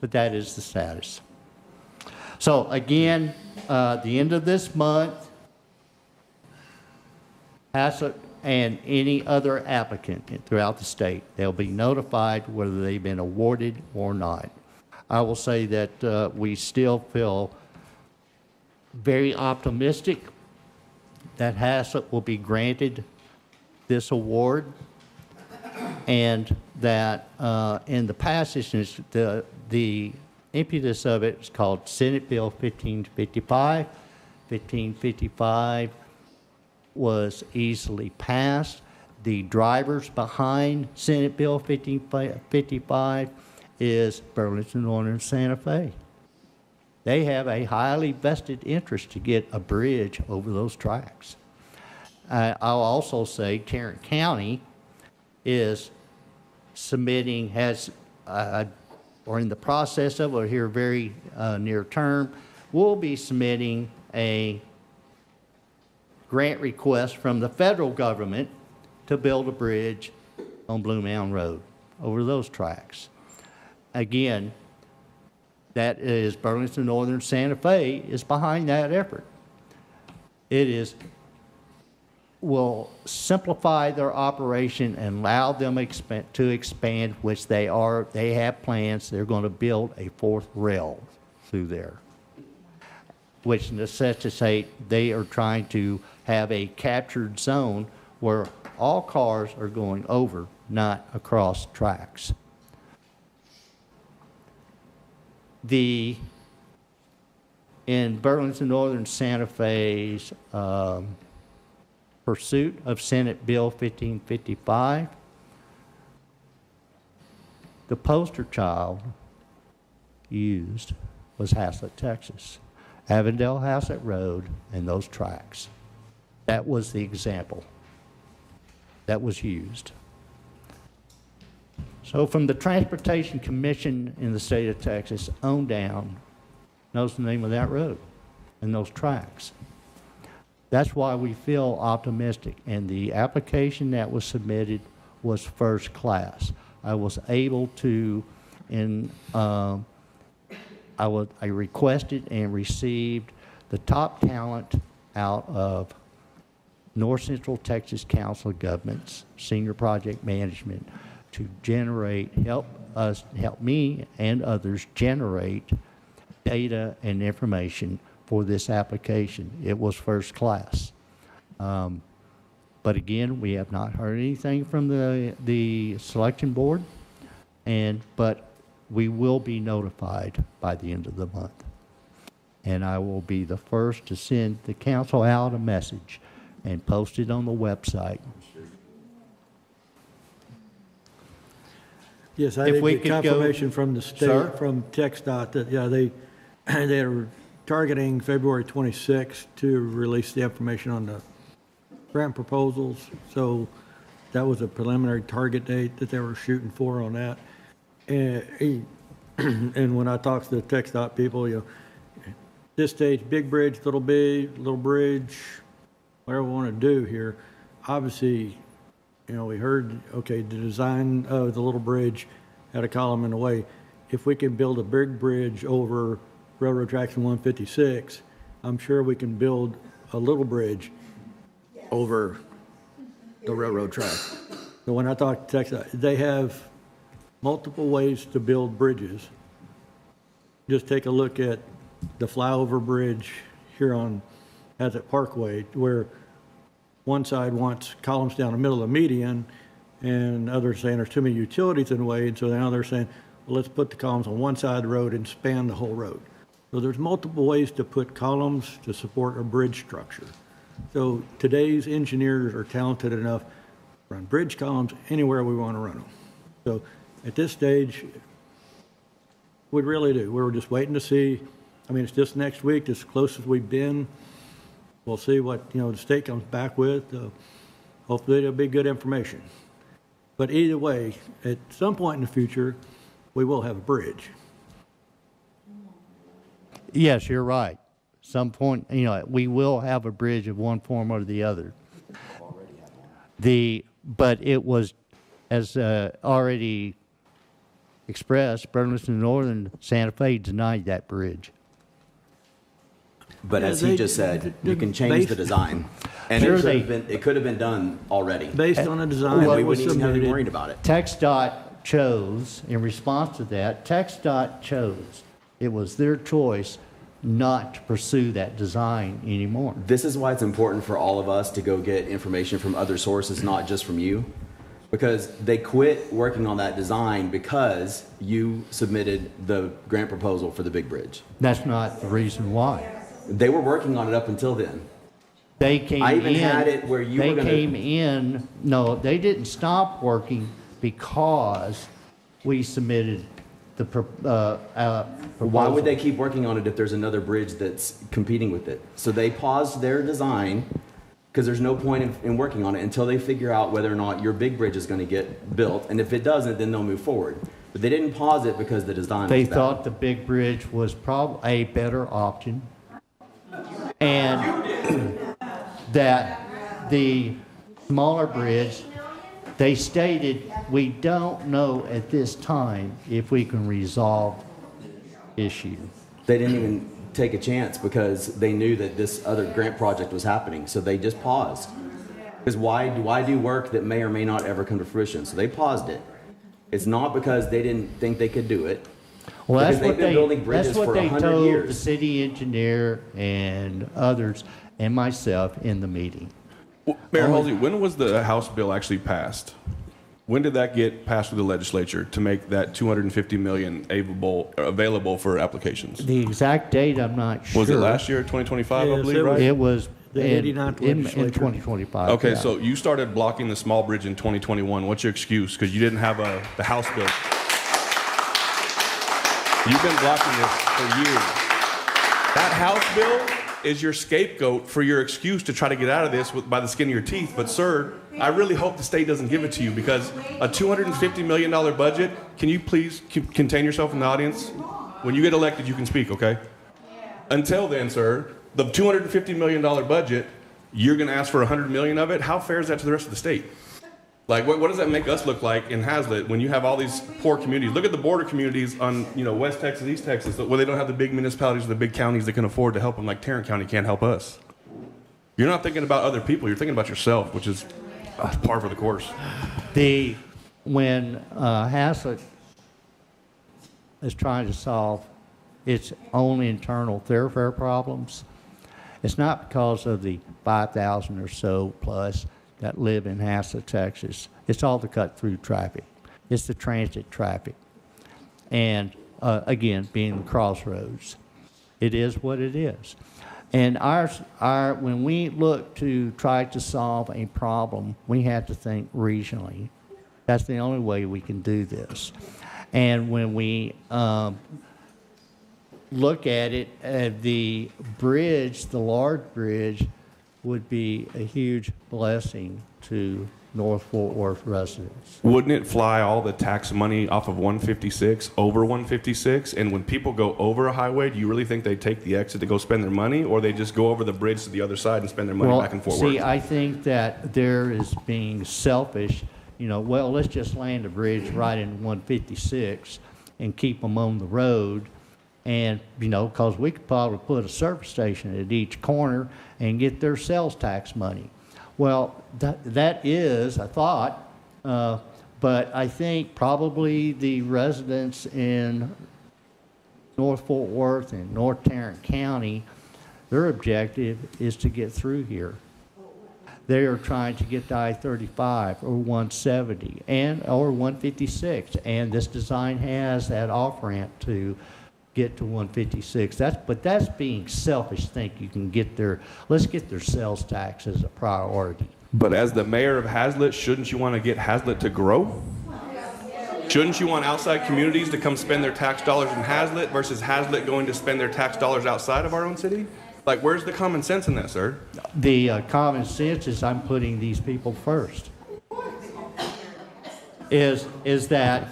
but that is the status. So again, the end of this month, Haslet and any other applicant throughout the state, they'll be notified whether they've been awarded or not. I will say that we still feel very optimistic that Haslet will be granted this award, and that in the passage, the impetus of it is called Senate Bill 1555. 1555 was easily passed. The drivers behind Senate Bill 1555 is Burlington Northern Santa Fe. They have a highly vested interest to get a bridge over those tracks. I'll also say Tarrant County is submitting, or in the process of, or here very near term, will be submitting a grant request from the federal government to build a bridge on Blue Mountain Road over those tracks. Again, that is Burlington Northern Santa Fe is behind that effort. It will simplify their operation and allow them to expand, which they have plans. They're going to build a fourth rail through there, which necessitates they are trying to have a captured zone where all cars are going over, not across tracks. In Burlington Northern Santa Fe's pursuit of Senate Bill 1555, the poster child used was Haslet, Texas. Avondale Haslet Road and those tracks. That was the example that was used. So from the Transportation Commission in the state of Texas on down, knows the name of that road and those tracks. That's why we feel optimistic, and the application that was submitted was first class. I was able to, I requested and received the top talent out of North Central Texas Council of Governments, Senior Project Management, to help me and others generate data and information for this application. It was first class. But again, we have not heard anything from the selection board, but we will be notified by the end of the month. And I will be the first to send the council out a message and post it on the website. Yes, I If did we get could go- confirmation from the state, Sir? from TxDOT, that, yeah, they are targeting February 26th to release the information on the grant proposals. So that was a preliminary target date that they were shooting for on that. And when I talk to the TxDOT people, this stage, big bridge, little bridge, whatever we want to do here. Obviously, we heard, okay, the design of the little bridge had a column in the way. If we can build a big bridge over railroad tracks in 156, I'm sure we can build a little bridge over the railroad track. So when I talk to Texas, they have multiple ways to build bridges. Just take a look at the flyover bridge here on Haslet Parkway, where one side wants columns down the middle of the median, and others saying there's too many utilities in the way, and so now they're saying, well, let's put the columns on one side of the road and span the whole road. So there's multiple ways to put columns to support a bridge structure. So today's engineers are talented enough to run bridge columns anywhere we want to run them. So at this stage, we really do. We're just waiting to see. I mean, it's just next week, as close as we've been. We'll see what, the state comes back with. Hopefully it'll be good information. But either way, at some point in the future, we will have a bridge. Yes, you're right. Some point, we will have a bridge of one form or the other. But it was, as already expressed, Burleson Northern Santa Fe denied that bridge. But as he just said, you can change the design. And Sure, it could have been done already. Based on a design And that we was wouldn't even have to be submitted. worried about it. TxDOT chose, in response to that, TxDOT chose, it was their choice not to pursue that design anymore. This is why it's important for all of us to go get information from other sources, not just from you. Because they quit working on that design because you submitted the grant proposal for the big bridge. That's not the reason why. They were working on it up until then. They came I even in, had it where you they were gonna- came in, no, they didn't stop working because we submitted the proposal. Why would they keep working on it if there's another bridge that's competing with it? So they paused their design because there's no point in working on it until they figure out whether or not your big bridge is going to get built. And if it doesn't, then they'll move forward. But they didn't pause it because the design They was bad. thought the big bridge was probably a better option, and that the smaller bridge, they stated, we don't know at this time if we can resolve the issue. They didn't even take a chance because they knew that this other grant project was happening. So they just paused. Because why do work that may or may not ever come to fruition? So they paused it. It's not because they didn't think they could do it. Well, because they've been building bridges that's what for they 100 told the years. city engineer and others and myself in the meeting. Mayor Halsey, when was the House bill actually passed? When did that get passed through the legislature to make that $250 million available for applications? The exact date, I'm not sure. Was it last year, 2025, I Yes, believe, it right? It was The in 89th in legislature. 2025. Okay, yeah. so you started blocking the small bridge in 2021. What's your excuse? Because you didn't have the House bill. You've been blocking this for years. That House bill is your scapegoat for your excuse to try to get out of this by the skin of your teeth. But sir, I really hope the state doesn't give it to you, because a $250 million budget, can you please contain yourself in the audience? When you get elected, you can speak, okay? Until then, sir, the $250 million budget, you're going to ask for $100 million of it? How fair is that to the rest of the state? Like, what does that make us look like in Haslet when you have all these poor communities? Look at the border communities on, West Texas, East Texas, where they don't have the big municipalities or the big counties that can afford to help them, like Tarrant County can't help us. You're not thinking about other people, you're thinking about yourself, which is par for the course. When Haslet is trying to solve its own internal thoroughfare problems, it's not because of the 5,000 or so plus that live in Haslet, Texas. It's all the cut-through traffic. It's the transit traffic. And again, being the crossroads. It is what it is. And when we look to try to solve a problem, we have to think regionally That's the only way we can do this. And when we look at it, the bridge, the large bridge, would be a huge blessing to North Fort Worth residents. Wouldn't it fly all the tax money off of 156 over 156? And when people go over a highway, do you really think they take the exit to go spend their money, or they just go over the bridge to the other side and spend their money back in Fort Worth? See, I think that there is being selfish. Well, let's just land a bridge right in 156 and keep them on the road. And, because we could probably put a service station at each corner and get their sales tax money. Well, that is a thought, but I think probably the residents in North Fort Worth and North Tarrant County, their objective is to get through here. They are trying to get to I-35 or 170 or 156, and this design has that off-ramp to get to 156. But that's being selfish. Think you can get let's get their sales tax as a priority. But as the mayor of Haslet, shouldn't you want to get Haslet to grow? Shouldn't you want outside communities to come spend their tax dollars in Haslet versus Haslet going to spend their tax dollars outside of our own city? Like, where's the common sense in that, sir? The common sense is I'm putting these people first. Is that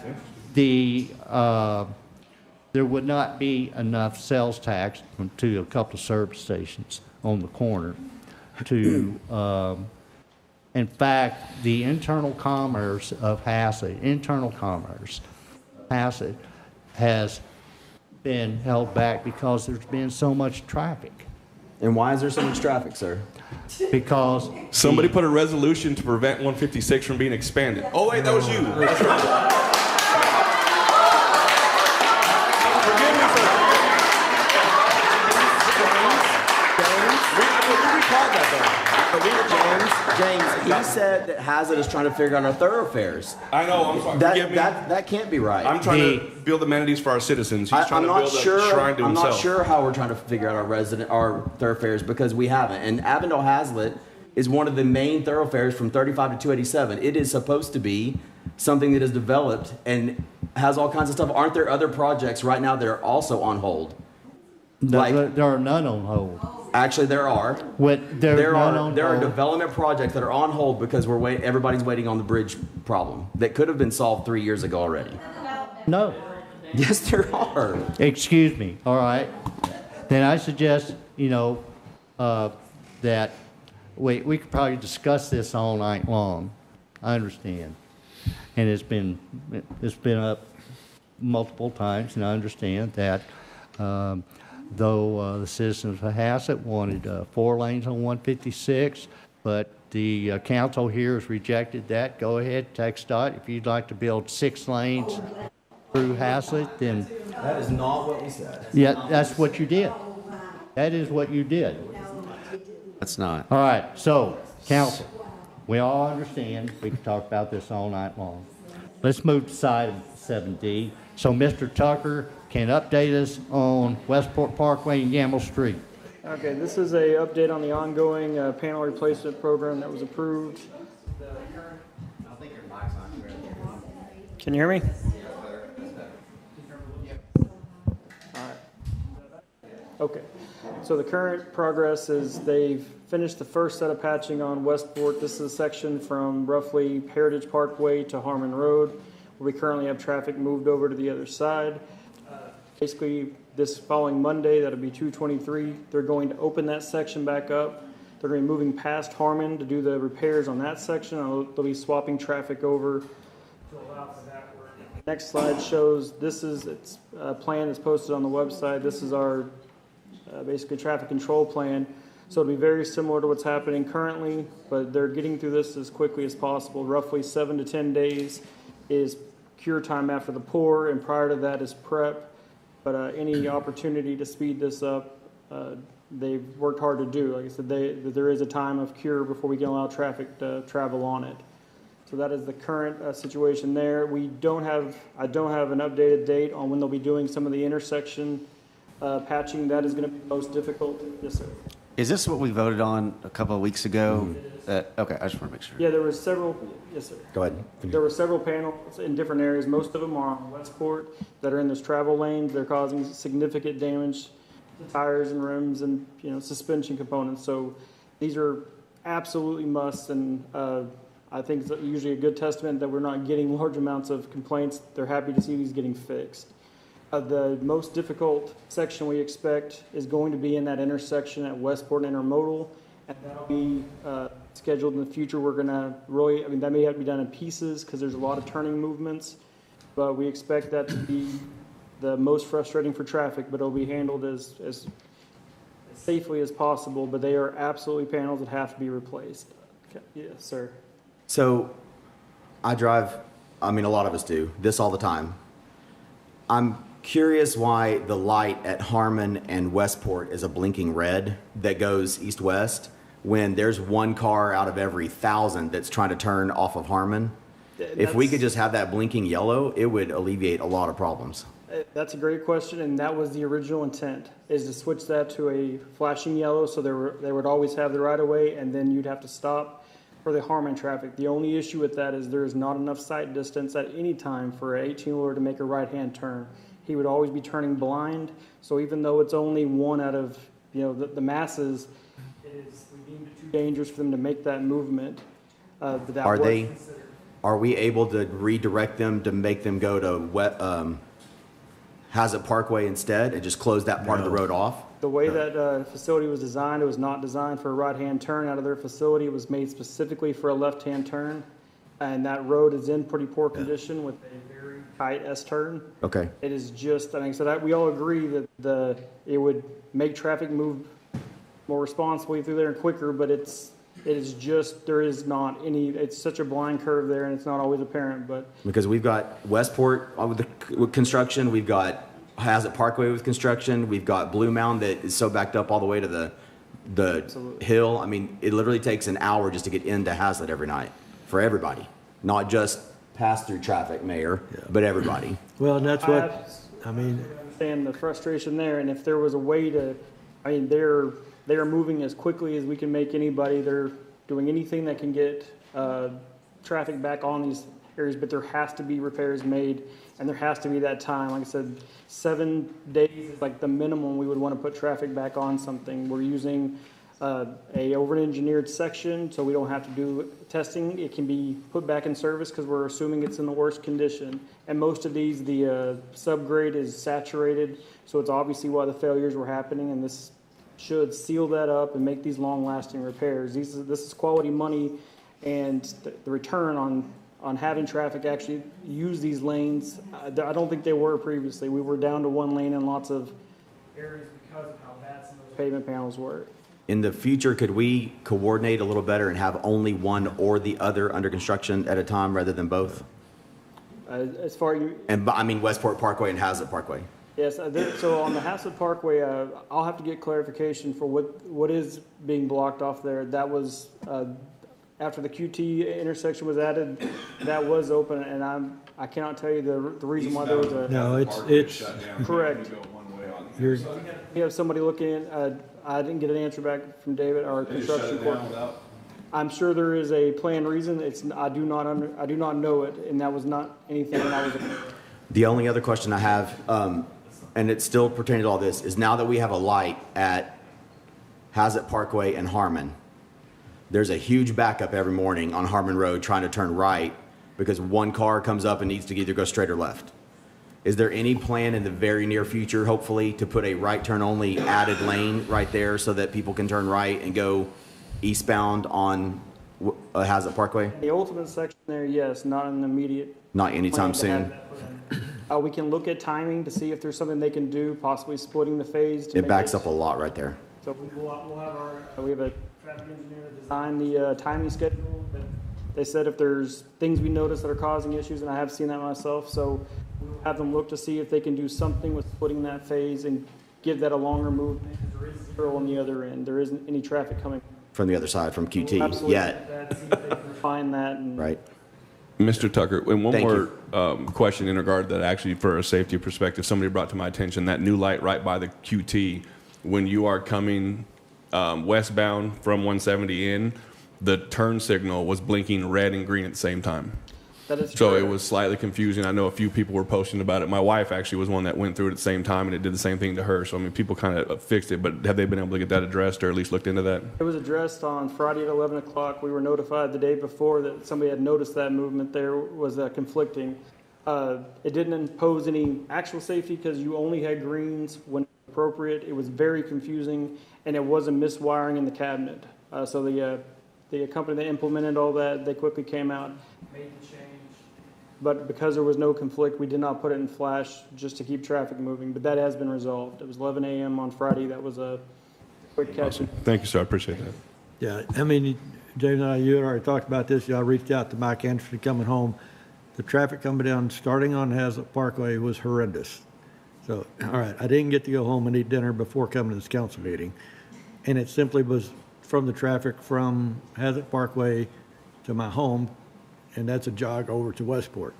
there would not be enough sales tax to a couple of service stations on the corner to, in fact, the internal commerce of Haslet, Haslet has been held back because there's been so much traffic. And why is there so much traffic, sir? Because somebody put a resolution to prevent 156 from being expanded. Oh wait, that was you. That's right. James, he said that Haslet is trying to figure out our thoroughfares. I know, I'm sorry. That can't be right. I'm trying to build amenities for our citizens. He's trying to build a shrine to himself. I'm not sure how we're trying to figure out our thoroughfares because we haven't. And Avondale Haslet is one of the main thoroughfares from 35 to 287. It is supposed to be something that is developed and has all kinds of stuff. Aren't there other projects right now that are also on hold? There are none on hold. Actually, there are. There are development projects that are on hold because everybody's waiting on the bridge problem that could have been solved 3 years ago already. No. Yes, there are. Excuse me. All right. Then I suggest, that we could probably discuss this all night long. I understand. And it's been up multiple times, and I understand that. Though the citizens of Haslet wanted 4 lanes on 156, but the council here has rejected that. Go ahead, TxDOT. If you'd like to build 6 lanes through Haslet, then... That is not what we said. Yeah, that's what you did. That is what you did. That's not. All right, so, council, we all understand. We can talk about this all night long. Let's move to item 7D. So Mr. Tucker can update us on Westport Parkway and Gamble Street. Okay, this is a update on the ongoing panel replacement program that was approved. Can you hear me? All right. Okay, so the current progress is they've finished the first set of patching on Westport. This is a section from roughly Heritage Parkway to Harmon Road. We currently have traffic moved over to the other side. Basically, this following Monday, that'll be 2/23, they're going to open that section back up. They're going to be moving past Harmon to do the repairs on that section. They'll be swapping traffic over to allow for that work. Next slide shows it's a plan that's posted on the website. This is our basically traffic control plan. So it'll be very similar to what's happening currently, but they're getting through this as quickly as possible. Roughly 7 to 10 days is cure time after the pour, and prior to that is prep. But any opportunity to speed this up, they've worked hard to do. Like I said, there is a time of cure before we can allow traffic to travel on it. So that is the current situation there. I don't have an updated date on when they'll be doing some of the intersection patching. That is going to be most difficult. Yes, sir. Is this what we voted on a couple of weeks ago? Okay, I just want to make sure. Yeah, there were several, yes, sir. Go ahead. There were several panels in different areas. Most of them are on Westport that are in those travel lanes. They're causing significant damage to tires and rims and, suspension components. So these are absolutely musts, and I think it's usually a good testament that we're not getting large amounts of complaints. They're happy to see these getting fixed. The most difficult section we expect is going to be in that intersection at Westport and Intermodal, and that'll be scheduled in the future. We're going to really, that may have to be done in pieces because there's a lot of turning movements, but we expect that to be the most frustrating for traffic, but it'll be handled as safely as possible. But they are absolutely panels that have to be replaced. Okay. Yes, sir. So I drive, a lot of us do, this all the time. I'm curious why the light at Harmon and Westport is a blinking red that goes east-west when there's one car out of every 1,000 that's trying to turn off of Harmon. If we could just have that blinking yellow, it would alleviate a lot of problems. That's a great question, and that was the original intent, is to switch that to a flashing yellow so they would always have the right-of-way, and then you'd have to stop for the Harmon traffic. The only issue with that is there is not enough sight distance at any time for an 18-wheeler to make a right-hand turn. He would always be turning blind, so even though it's only one out of the masses, we deemed it too dangerous for them to make that movement. Are we able to redirect them to make them go to Haslet Parkway instead and just close that part of the road off? The way that facility was designed, it was not designed for a right-hand turn out of their facility. It was made specifically for a left-hand turn, and that road is in pretty poor condition with a very tight S-turn. Okay. It is just, we all agree that it would make traffic move more responsibly through there and quicker, but there is not any, it's such a blind curve there, and it's not always apparent, but. Because we've got Westport with construction, we've got Haslet Parkway with construction, we've got Blue Mound that is so backed up all the way to the hill. It literally takes an hour just to get into Haslet every night for everybody, not just pass-through traffic, Mayor, but everybody. Well, and that's what, I understand the frustration there, and if there was a way to, they are moving as quickly as we can make anybody. They're doing anything that can get traffic back on these areas, but there has to be repairs made, and there has to be that time. Like I said, 7 days is like the minimum we would want to put traffic back on something. We're using a over-engineered section, so we don't have to do testing. It can be put back in service because we're assuming it's in the worst condition. And most of these, the subgrade is saturated, so it's obviously why the failures were happening, and this should seal that up and make these long-lasting repairs. This is quality money, and the return on having traffic actually use these lanes, I don't think they were previously. We were down to one lane in lots of areas because of how bad some of those pavement panels were. In the future, could we coordinate a little better and have only one or the other under construction at a time rather than both? As far as you... Westport Parkway and Haslet Parkway. Yes, so on the Haslet Parkway, I'll have to get clarification for what is being blocked off there. That was, after the QT intersection was added, that was open, and I cannot tell you the reason why there was a... No, it's correct. You're, We have somebody looking, I didn't get an answer back from David, our construction court. I'm sure there is a planned reason. I do not know it, and that was not anything that I was. The only other question I have, and it's still pertaining to all this, is now that we have a light at Haslet Parkway and Harmon, there's a huge backup every morning on Harmon Road trying to turn right because one car comes up and needs to either go straight or left. Is there any plan in the very near future, hopefully, to put a right turn only added lane right there so that people can turn right and go eastbound on Haslet Parkway? The ultimate section there, yes, not in the immediate. Not anytime soon. We can look at timing to see if there's something they can do, possibly splitting the phase. It backs up a lot right there. So we have a traffic engineer design the timing schedule. They said if there's things we notice that are causing issues, and I have seen that myself, so we'll have them look to see if they can do something with splitting that phase and give that a longer movement. There is zero on the other end. There isn't any traffic coming from the other side, from QT, absolutely yet. See if they can find that. And right. Mr. Tucker, and one more question in regard that actually for a safety perspective, somebody brought to my attention that new light right by the QT when you are coming westbound from 170 in, the turn signal was blinking red and green at the same time. That is So correct. it was slightly confusing. I know a few people were posting about it. My wife actually was one that went through it at the same time, and it did the same thing to her. So, I mean, people kind of fixed it, but have they been able to get that addressed or at least looked into that? It was addressed on Friday at 11 o'clock. We were notified the day before that somebody had noticed that movement there was conflicting. It didn't impose any actual safety because you only had greens when appropriate. It was very confusing, and it was a miswiring in the cabinet. So the company that implemented all that, they quickly came out, made the change. But because there was no conflict, we did not put it in flash just to keep traffic moving. But that has been resolved. It was 11 a.m. on Friday. That was a quick catch. Awesome. Thank you, sir. I appreciate that. Yeah, I mean, James and I, you had already talked about this. Y'all reached out to Mike Anderson coming home. The traffic coming down, starting on Haslet Parkway, was horrendous. So, all right, I didn't get to go home and eat dinner before coming to this council meeting. And it simply was from the traffic from Haslet Parkway to my home, and that's a jog over to Westport.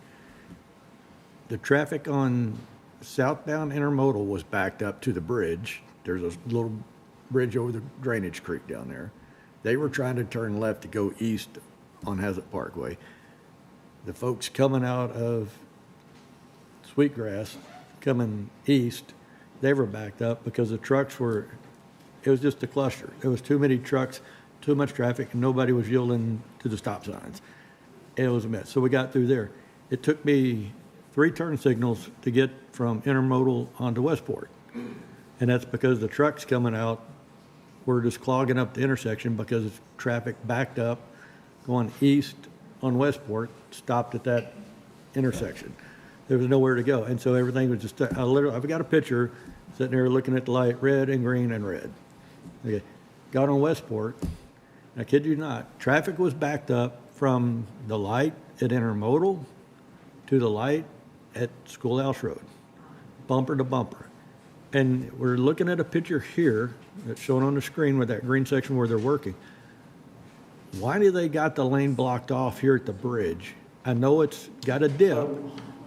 The traffic on southbound intermodal was backed up to the bridge. There's a little bridge over the drainage creek down there. They were trying to turn left to go east on Haslet Parkway. The folks coming out of Sweetgrass, coming east, they were backed up because the trucks were, it was just a cluster. There was too many trucks, too much traffic, and nobody was yielding to the stop signs. It was a mess. So we got through there. It took me 3 turn signals to get from intermodal onto Westport. And that's because the trucks coming out were just clogging up the intersection because traffic backed up going east on Westport, stopped at that intersection. There was nowhere to go. And so everything was just, I've got a picture sitting there looking at the light, red and green and red. Okay. Got on Westport. I kid you not, traffic was backed up from the light at Intermodal to the light at Schoolhouse Road, bumper to bumper. And we're looking at a picture here that's shown on the screen with that green section where they're working. Why do they got the lane blocked off here at the bridge? I know it's got a dip,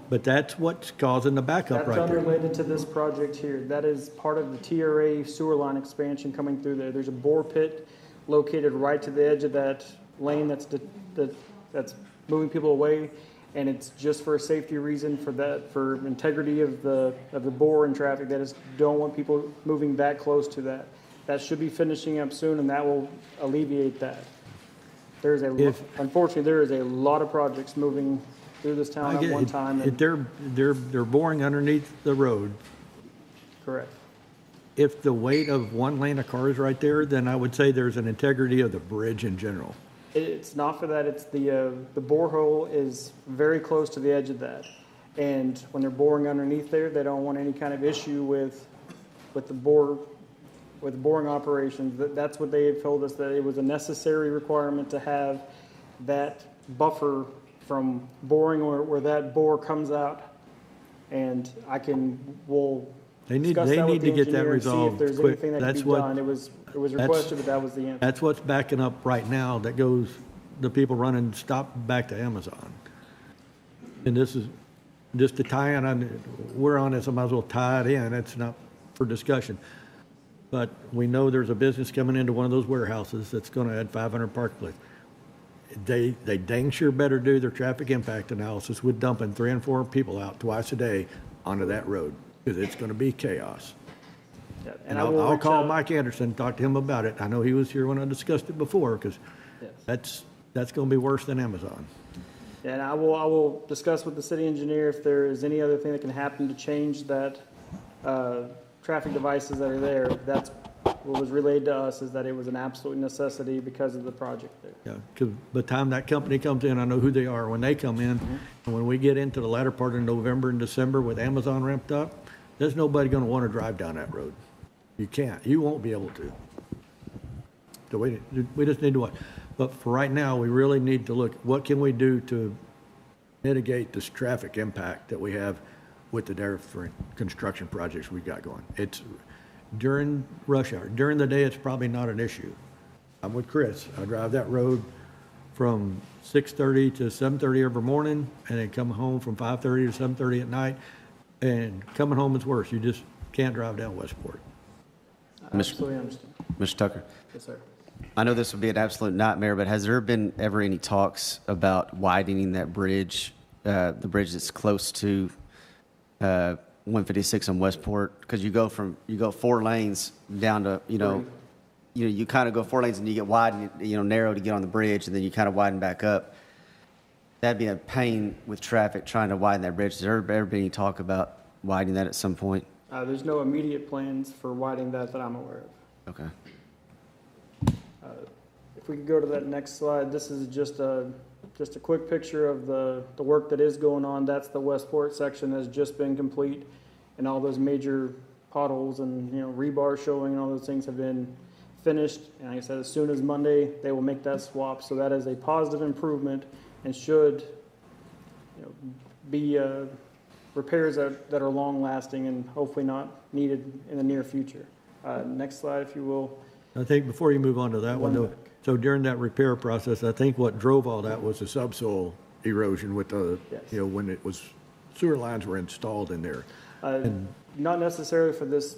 but that's what's causing the backup right there. That's unrelated to this project here. That is part of the TRA sewer line expansion coming through there. There's a bore pit located right to the edge of that lane that's moving people away, and it's just for a safety reason for integrity of the bore and traffic. That is, don't want people moving that close to that. That should be finishing up soon, and that will alleviate that. Unfortunately, there is a lot of projects moving through this town at one time. They're boring underneath the road. Correct. If the weight of one lane of cars right there, then I would say there's an integrity of the bridge in general. It's not for that. It's the borehole is very close to the edge of that, and when they're boring underneath there, they don't want any kind of issue with the boring operations. That's what they have told us, that it was a necessary requirement to have that buffer from boring where that bore comes out, and we'll They need discuss that with the to get that engineer and see if resolved there's quick. anything that can be done. It was requested, but that was the answer. That's what's backing up right now. That goes the people running stop back to Amazon. And this is just to tie in. We're on it, so I might as well tie it in. It's not for discussion. But we know there's a business coming into one of those warehouses that's going to add 500 parking places. They dang sure better do their traffic impact analysis with dumping 3 and 4 people out twice a day onto that road, because it's going to be chaos. Yeah, And I'll call Mike Anderson, talk to him about it. I know he was here when I discussed it before, because that's going to be worse than Amazon. Yeah, and I will discuss with the city engineer if there is any other thing that can happen to change that traffic devices that are there. That's what was relayed to us, is that it was an absolute necessity because of the project there. Yeah, because by the time that company comes in, I know who they are when they come in. And when we get into the latter part of November and December with Amazon ramped up, there's nobody going to want to drive down that road. You can't. You won't be able to. So we just need to watch. But for right now, we really need to look, what can we do to mitigate this traffic impact that we have with the different construction projects we've got going. It's during rush hour. During the day, it's probably not an issue. I'm with Chris. I drive that road from 6:30 to 7:30 every morning, and then come home from 5:30 to 7:30 at night. And coming home is worse. You just can't drive down Westport. I absolutely understand. Mr. Tucker. Yes, sir. I know this would be an absolute nightmare, but has there been ever any talks about widening that bridge, the bridge that's close to 156 on Westport? Because you go 4 lanes down to, you kind of go 4 lanes and you get wide and, narrow to get on the bridge, and then you kind of widen back up. That'd be a pain with traffic trying to widen that bridge. Has there ever been any talk about widening that at some point? There's no immediate plans for widening that I'm aware of. Okay. If we could go to that next slide, this is just a quick picture of the work that is going on. That's the Westport section that's just been complete, and all those major potholes and rebar showing and all those things have been finished. And like I said, as soon as Monday, they will make that swap. So that is a positive improvement and should be repairs that are long lasting and hopefully not needed in the near future. Next slide, if you will. I think before you move on to that one, though, so during that repair process, I think what drove all that was the subsoil erosion with the, when it was, sewer lines were installed in there. Not necessarily for this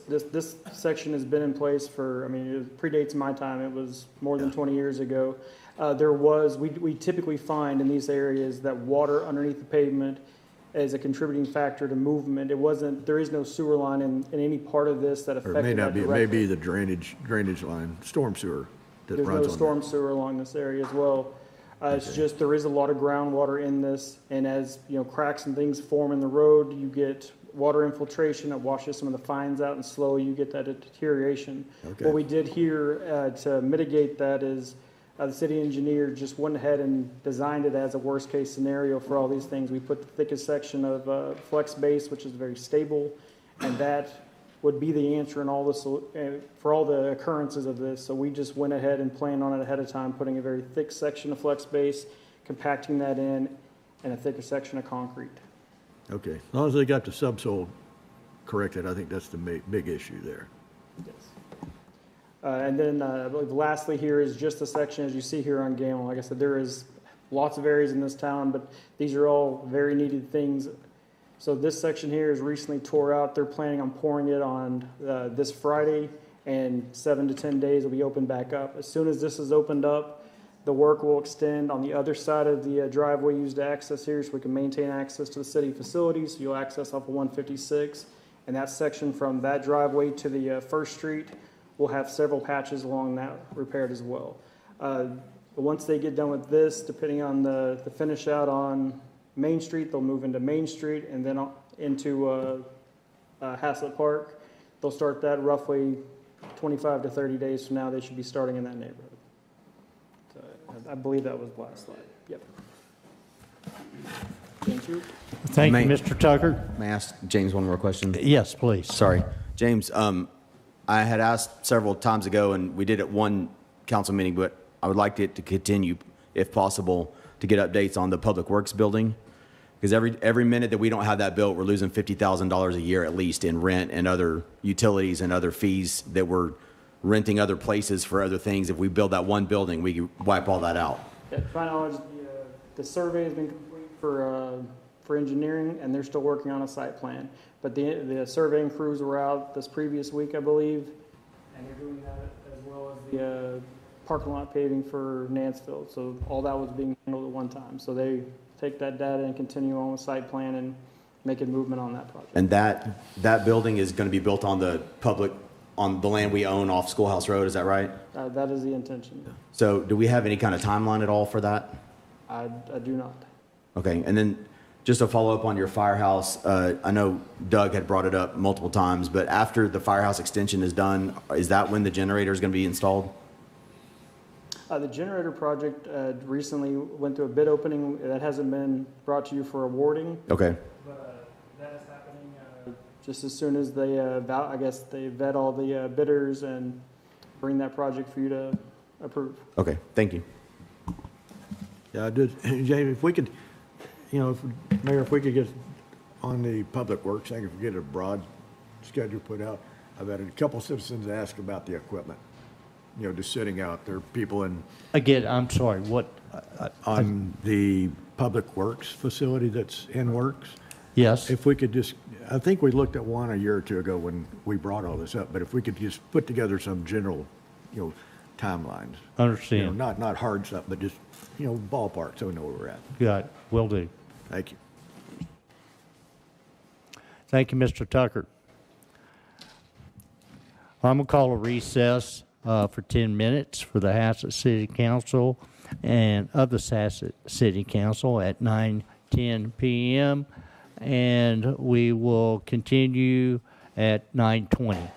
section has been in place for, it predates my time. It was more than 20 years ago. We typically find in these areas that water underneath the pavement is a contributing factor to movement. There is no sewer line in any part of this that affected that directly. Or it may be the drainage line, storm sewer that There's runs no on storm sewer along this area as well. It's just there is a lot of groundwater in this, and as cracks and things form in the road, you get water infiltration that washes some of the fines out, and slowly you get that deterioration. Okay. What we did here to mitigate that is the city engineer just went ahead and designed it as a worst case scenario for all these things. We put the thickest section of flex base, which is very stable, and that would be the answer in all for all the occurrences of this. So we just went ahead and planned on it ahead of time, putting a very thick section of flex base, compacting that in, and a thicker section of concrete. Okay, as long as they got the subsoil corrected, I think that's the big issue there. Yes. And then I believe lastly here is just a section, as you see here on Galen. Like I said, there is lots of areas in this town, but these are all very needed things. So this section here is recently tore out. They're planning on pouring it on this Friday, and 7 to 10 days will be opened back up. As soon as this is opened up, the work will extend on the other side of the driveway used to access here, so we can maintain access to the city facilities. So you'll access off of 156, and that section from that driveway to the First Street will have several patches along that repaired as well. But once they get done with this, depending on the finish out on Main Street, they'll move into Main Street and then into Haslet Park. They'll start that roughly 25 to 30 days from now. They should be starting in that neighborhood. So I believe that was the last slide. Yep. Thank you. Thank you, Mr. Tucker. May I ask James one more question? Yes, please. Sorry. James, I had asked several times ago, and we did at one council meeting, but I would like it to continue, if possible, to get updates on the Public Works building. Because every minute that we don't have that built, we're losing $50,000 a year at least in rent and other utilities and other fees that we're renting other places for other things. If we build that one building, we can wipe all that out. Yeah, to my knowledge, the survey has been complete for engineering, and they're still working on a site plan. But the surveying crews were out this previous week, I believe, and they're doing that as well as the parking lot paving for Nanceville. So all that was being handled at one time. So they take that data and continue on with site plan and make a movement on that project. And that building is going to be built on the land we own off Schoolhouse Road, is that right? That is the intention. So do we have any kind of timeline at all for that? I do not. Okay, and then just to follow up on your firehouse, I know Doug had brought it up multiple times, but after the firehouse extension is done, is that when the generator is going to be installed? The generator project recently went through a bid opening. That hasn't been brought to you for awarding. Okay. But that is happening just as soon as they, they vet all the bidders and bring that project for you to approve. Okay, thank you. Yeah, Jamie, if we could, Mayor, if we could get on the Public Works thing, if we get a broad schedule put out. I've had a couple citizens ask about the equipment, just sitting out there, people in. Again, I'm sorry, what? On the Public Works facility that's in works. Yes. If we could just, I think we looked at one a year or two ago when we brought all this up, but if we could just put together some general timelines. Understand. Not hard stuff, but just, ballpark, so we know where we're at. Got it. Will do. Thank you. Thank you, Mr. Tucker. I'm going to call a recess for 10 minutes for the Haslet City Council and of the Haslet City Council at 9:10 p.m. and we will continue at 9:20.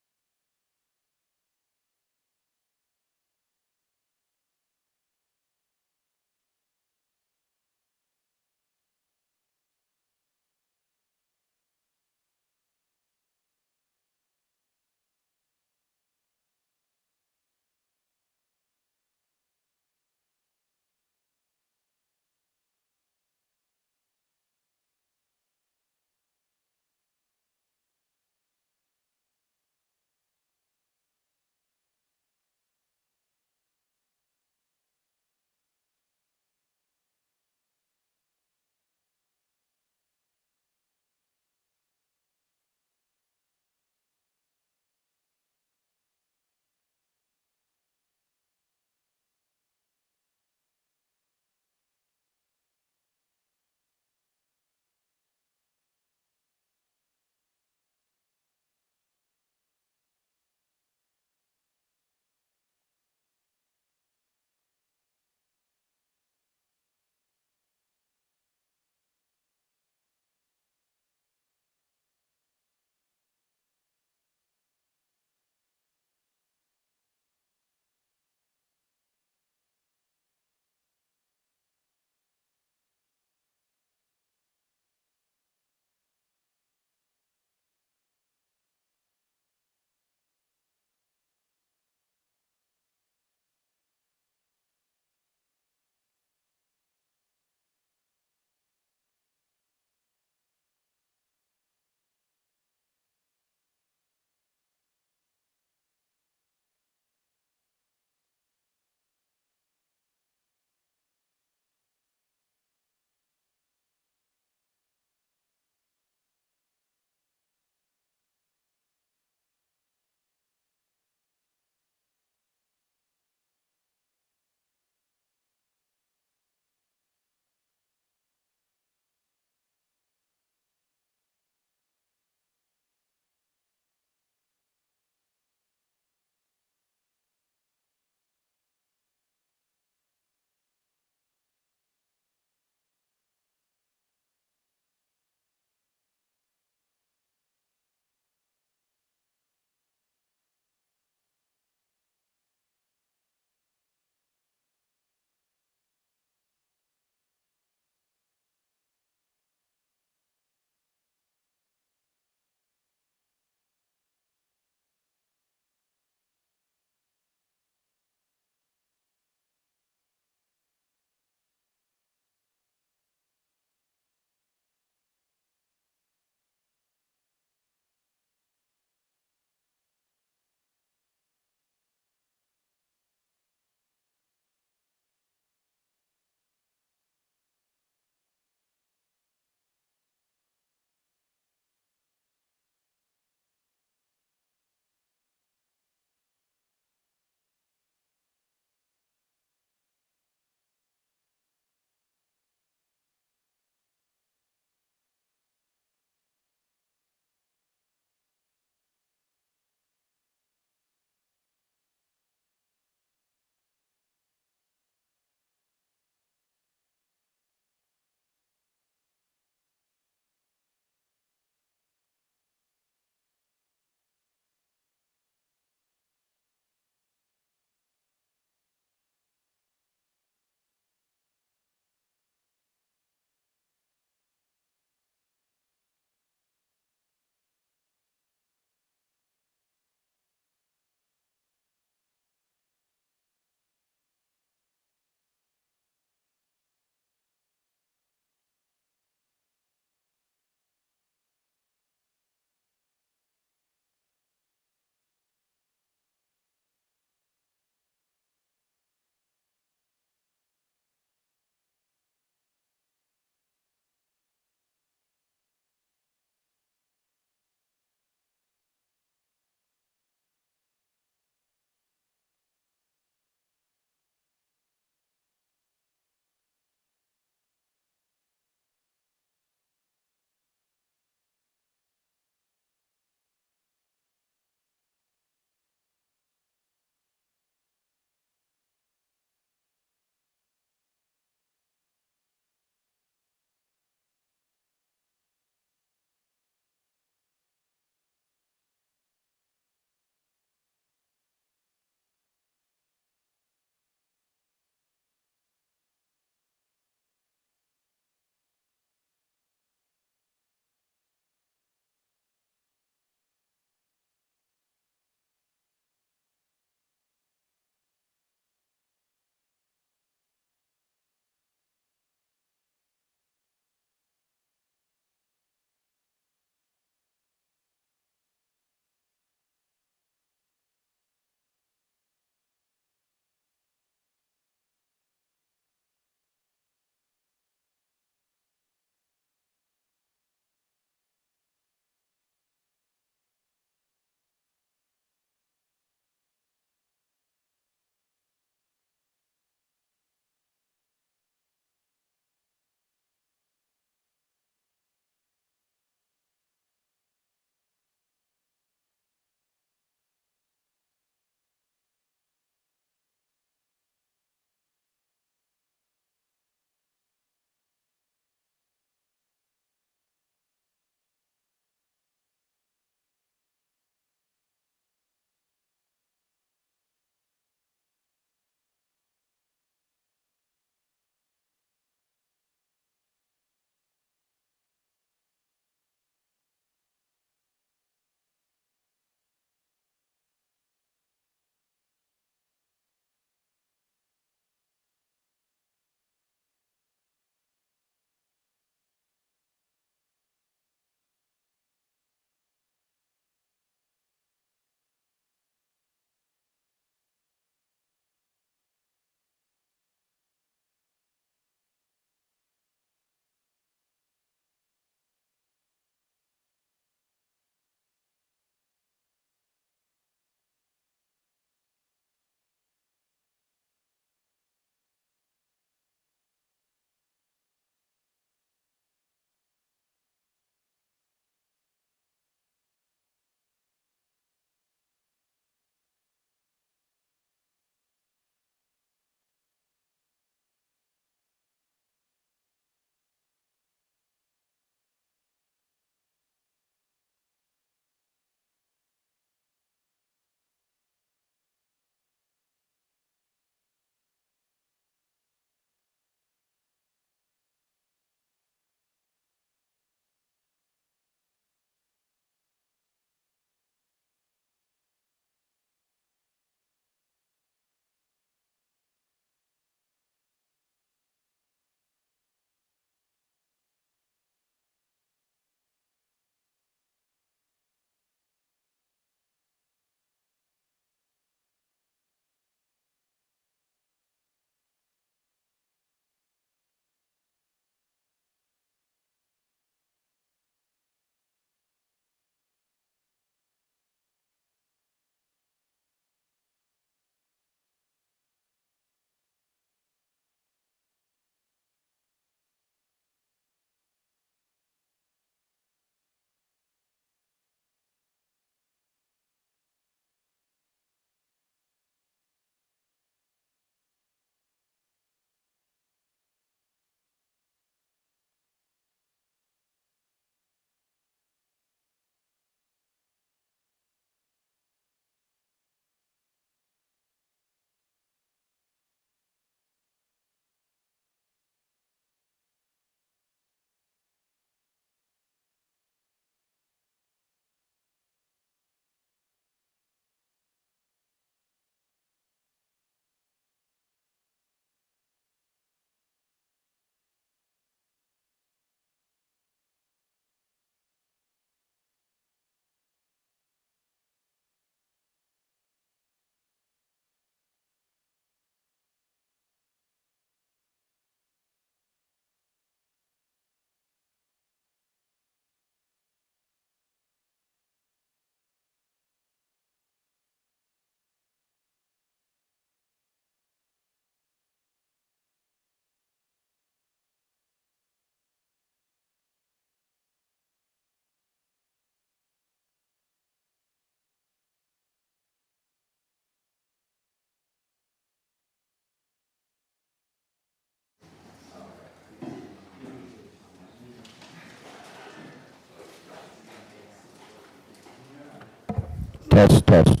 Test, test.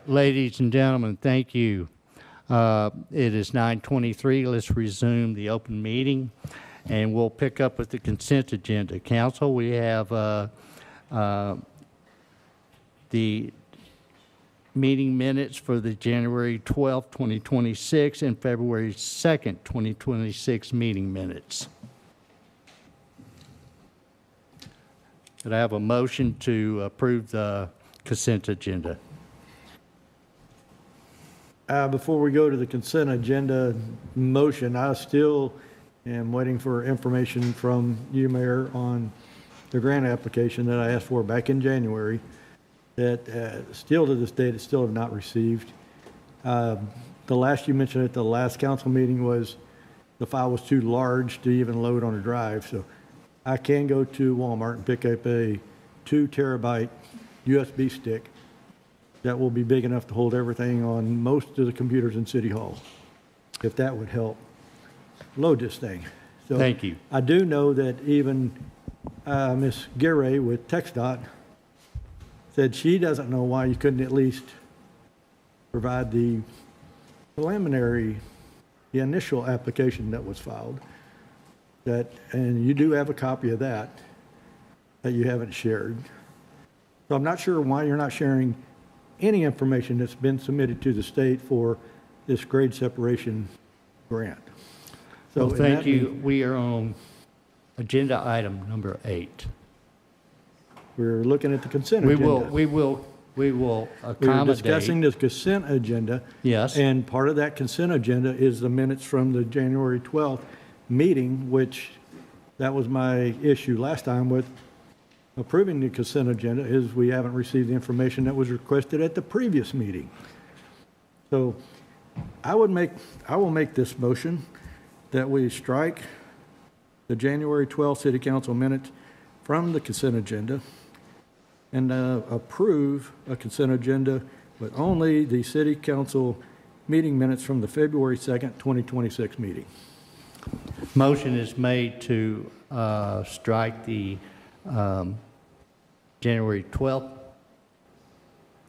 Ladies and gentlemen, thank you. It is 9:23. Let's resume the open meeting, and we'll pick up with the consent agenda. Council, we have the meeting minutes for the January 12th, 2026 and February 2nd, 2026 meeting minutes. Could I have a motion to approve the consent agenda? Before we go to the consent agenda motion, I still am waiting for information from you, Mayor, on the grant application that I asked for back in January that still to this date, still have not received. The last you mentioned at the last council meeting was the file was too large to even load on a drive. So I can go to Walmart and pick up a 2 terabyte USB stick that will be big enough to hold everything on most of the computers in City Hall, if that would help load this thing. So thank you. I do know that even Ms. Garay with TxDOT said she doesn't know why you couldn't at least provide the preliminary, the initial application that was filed. And you do have a copy of that you haven't shared. So I'm not sure why you're not sharing any information that's been submitted to the state for this grade separation grant. So well, thank you. We are on agenda item number 8. We're looking at the consent agenda. We will accommodate. We're discussing this consent agenda. Yes. And part of that consent agenda is the minutes from the January 12th meeting, which that was my issue last time with approving the consent agenda, is we haven't received the information that was requested at the previous meeting. So I will make this motion that we strike the January 12th City Council minutes from the consent agenda and approve a consent agenda with only the City Council meeting minutes from the February 2nd, 2026 meeting. Motion is made to strike the January 12th,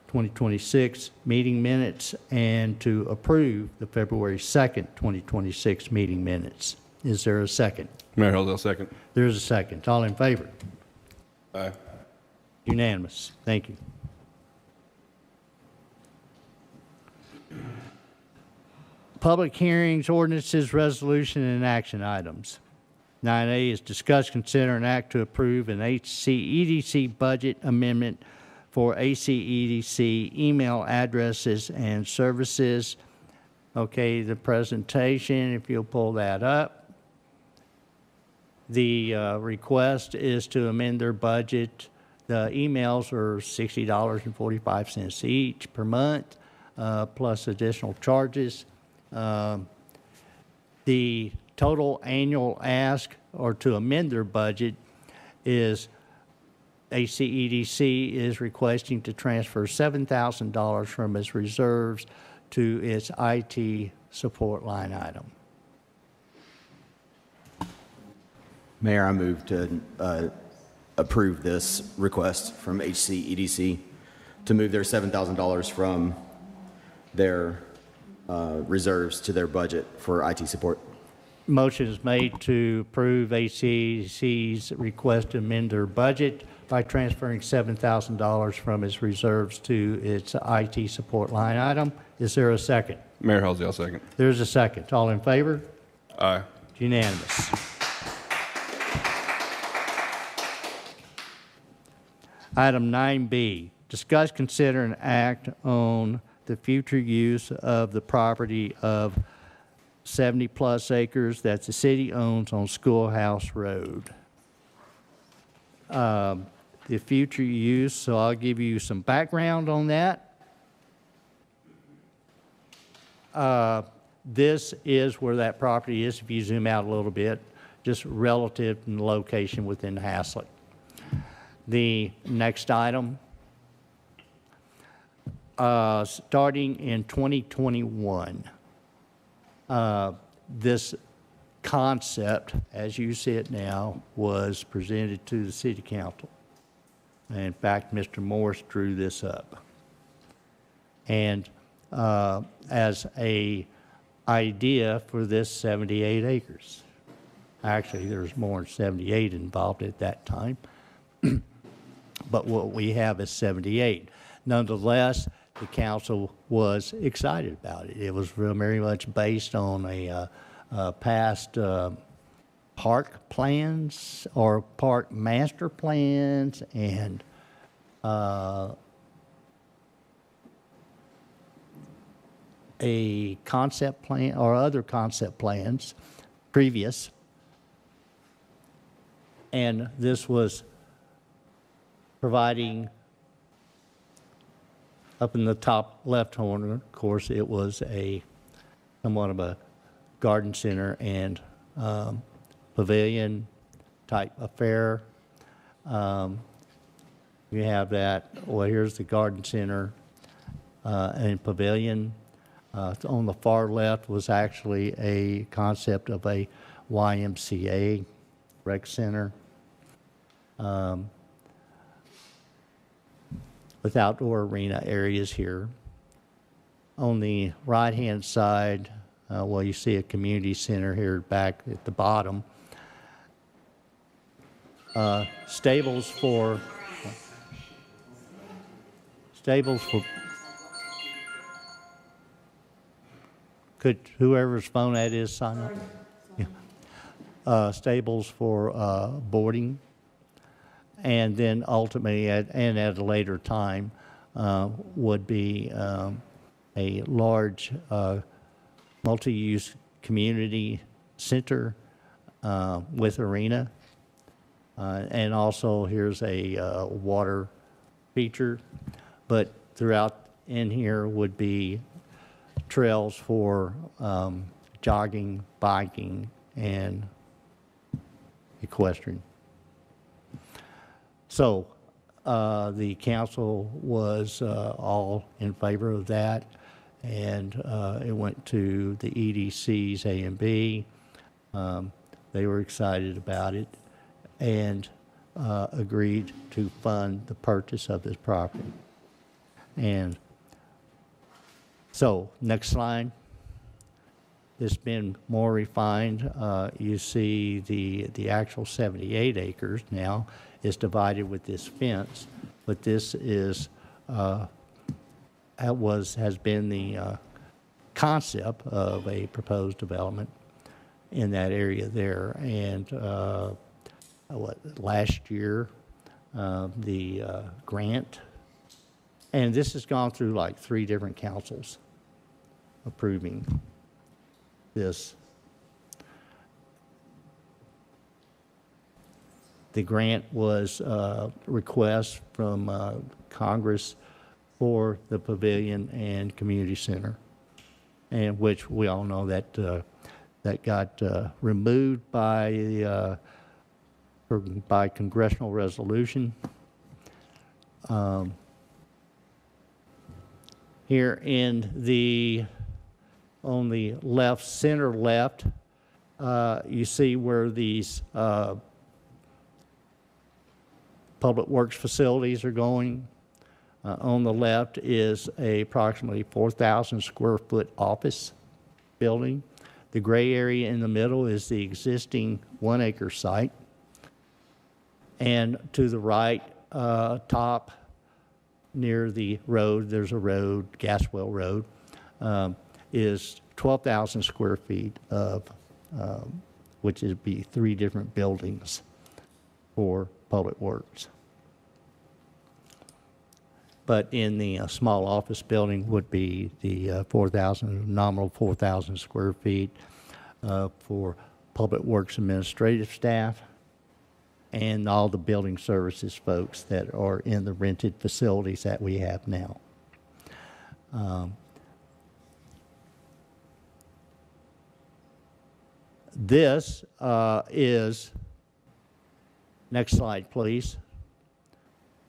2026 meeting minutes and to approve the February 2nd, 2026 meeting minutes. Is there a second? Mayor Hosel, second. There's a second. All in favor? Aye. Unanimous. Thank you. Public hearings, ordinances, resolution, and action items. 9A is discuss, consider, and act to approve an HCEDC budget amendment for HCEDC email addresses and services. Okay, the presentation, if you'll pull that up. The request is to amend their budget. The emails are $60.45 each per month, plus additional charges. The total annual ask or to amend their budget is HCEDC is requesting to transfer $7,000 from its reserves to its IT support line item. Mayor, I move to approve this request from HCEDC to move their $7,000 from their reserves to their budget for IT support. Motion is made to approve HCEDC's request to amend their budget by transferring $7,000 from its reserves to its IT support line item. Is there a second? Mayor Hosel, second. There's a second. All in favor? Aye. Unanimous. Item 9B, discuss, consider, and act on the future use of the property of 70-plus acres that the city owns on Schoolhouse Road. The future use, so I'll give you some background on that. this is where that property is, if you zoom out a little bit, just relative in location within Haslet. The next item, starting in 2021, this concept, as you see it now, was presented to the City Council. And in fact, Mr. Morris drew this up. And as a idea for this 78 acres. Actually, there's more than 78 involved at that time. But what we have is 78. Nonetheless, the council was excited about it. It was very much based on a past park plans or park master plans and a concept plan or other concept plans previous. And this was providing, up in the top left corner, of course, it was somewhat of a garden center and pavilion type affair. You have that, well, here's the garden center and pavilion. On the far left was actually a concept of a YMCA rec center with outdoor arena areas here. On the right-hand side, well, you see a community center here back at the bottom. Stables for could whoever's phone that is sign up? Yeah. Stables for boarding, and then ultimately, at a later time, would be a large multi-use community center with arena, and also here's a water feature. But throughout in here would be trails for jogging, biking, and equestrian. So the council was all in favor of that, and it went to the EDCs A and B. They were excited about it and agreed to fund the purchase of this property. And so, next slide. It's been more refined. You see the actual 78 acres now is divided with this fence, but this is has been the concept of a proposed development in that area there. And last year, the grant, and this has gone through like 3 different councils approving this. The grant was a request from Congress for the pavilion and community center, and which we all know that that got removed by congressional resolution. Here on the left, center left, you see where these public works facilities are going. On the left is a approximately 4,000 square foot office building. The gray area in the middle is the existing 1 acre site. And to the right, top, near the road, there's a road, Gaswell Road, is 12,000 square feet of, which would be 3 different buildings for public works. But in the small office building would be the 4,000, nominal 4,000 square feet for public works administrative staff and all the building services folks that are in the rented facilities that we have now. This is, next slide, please,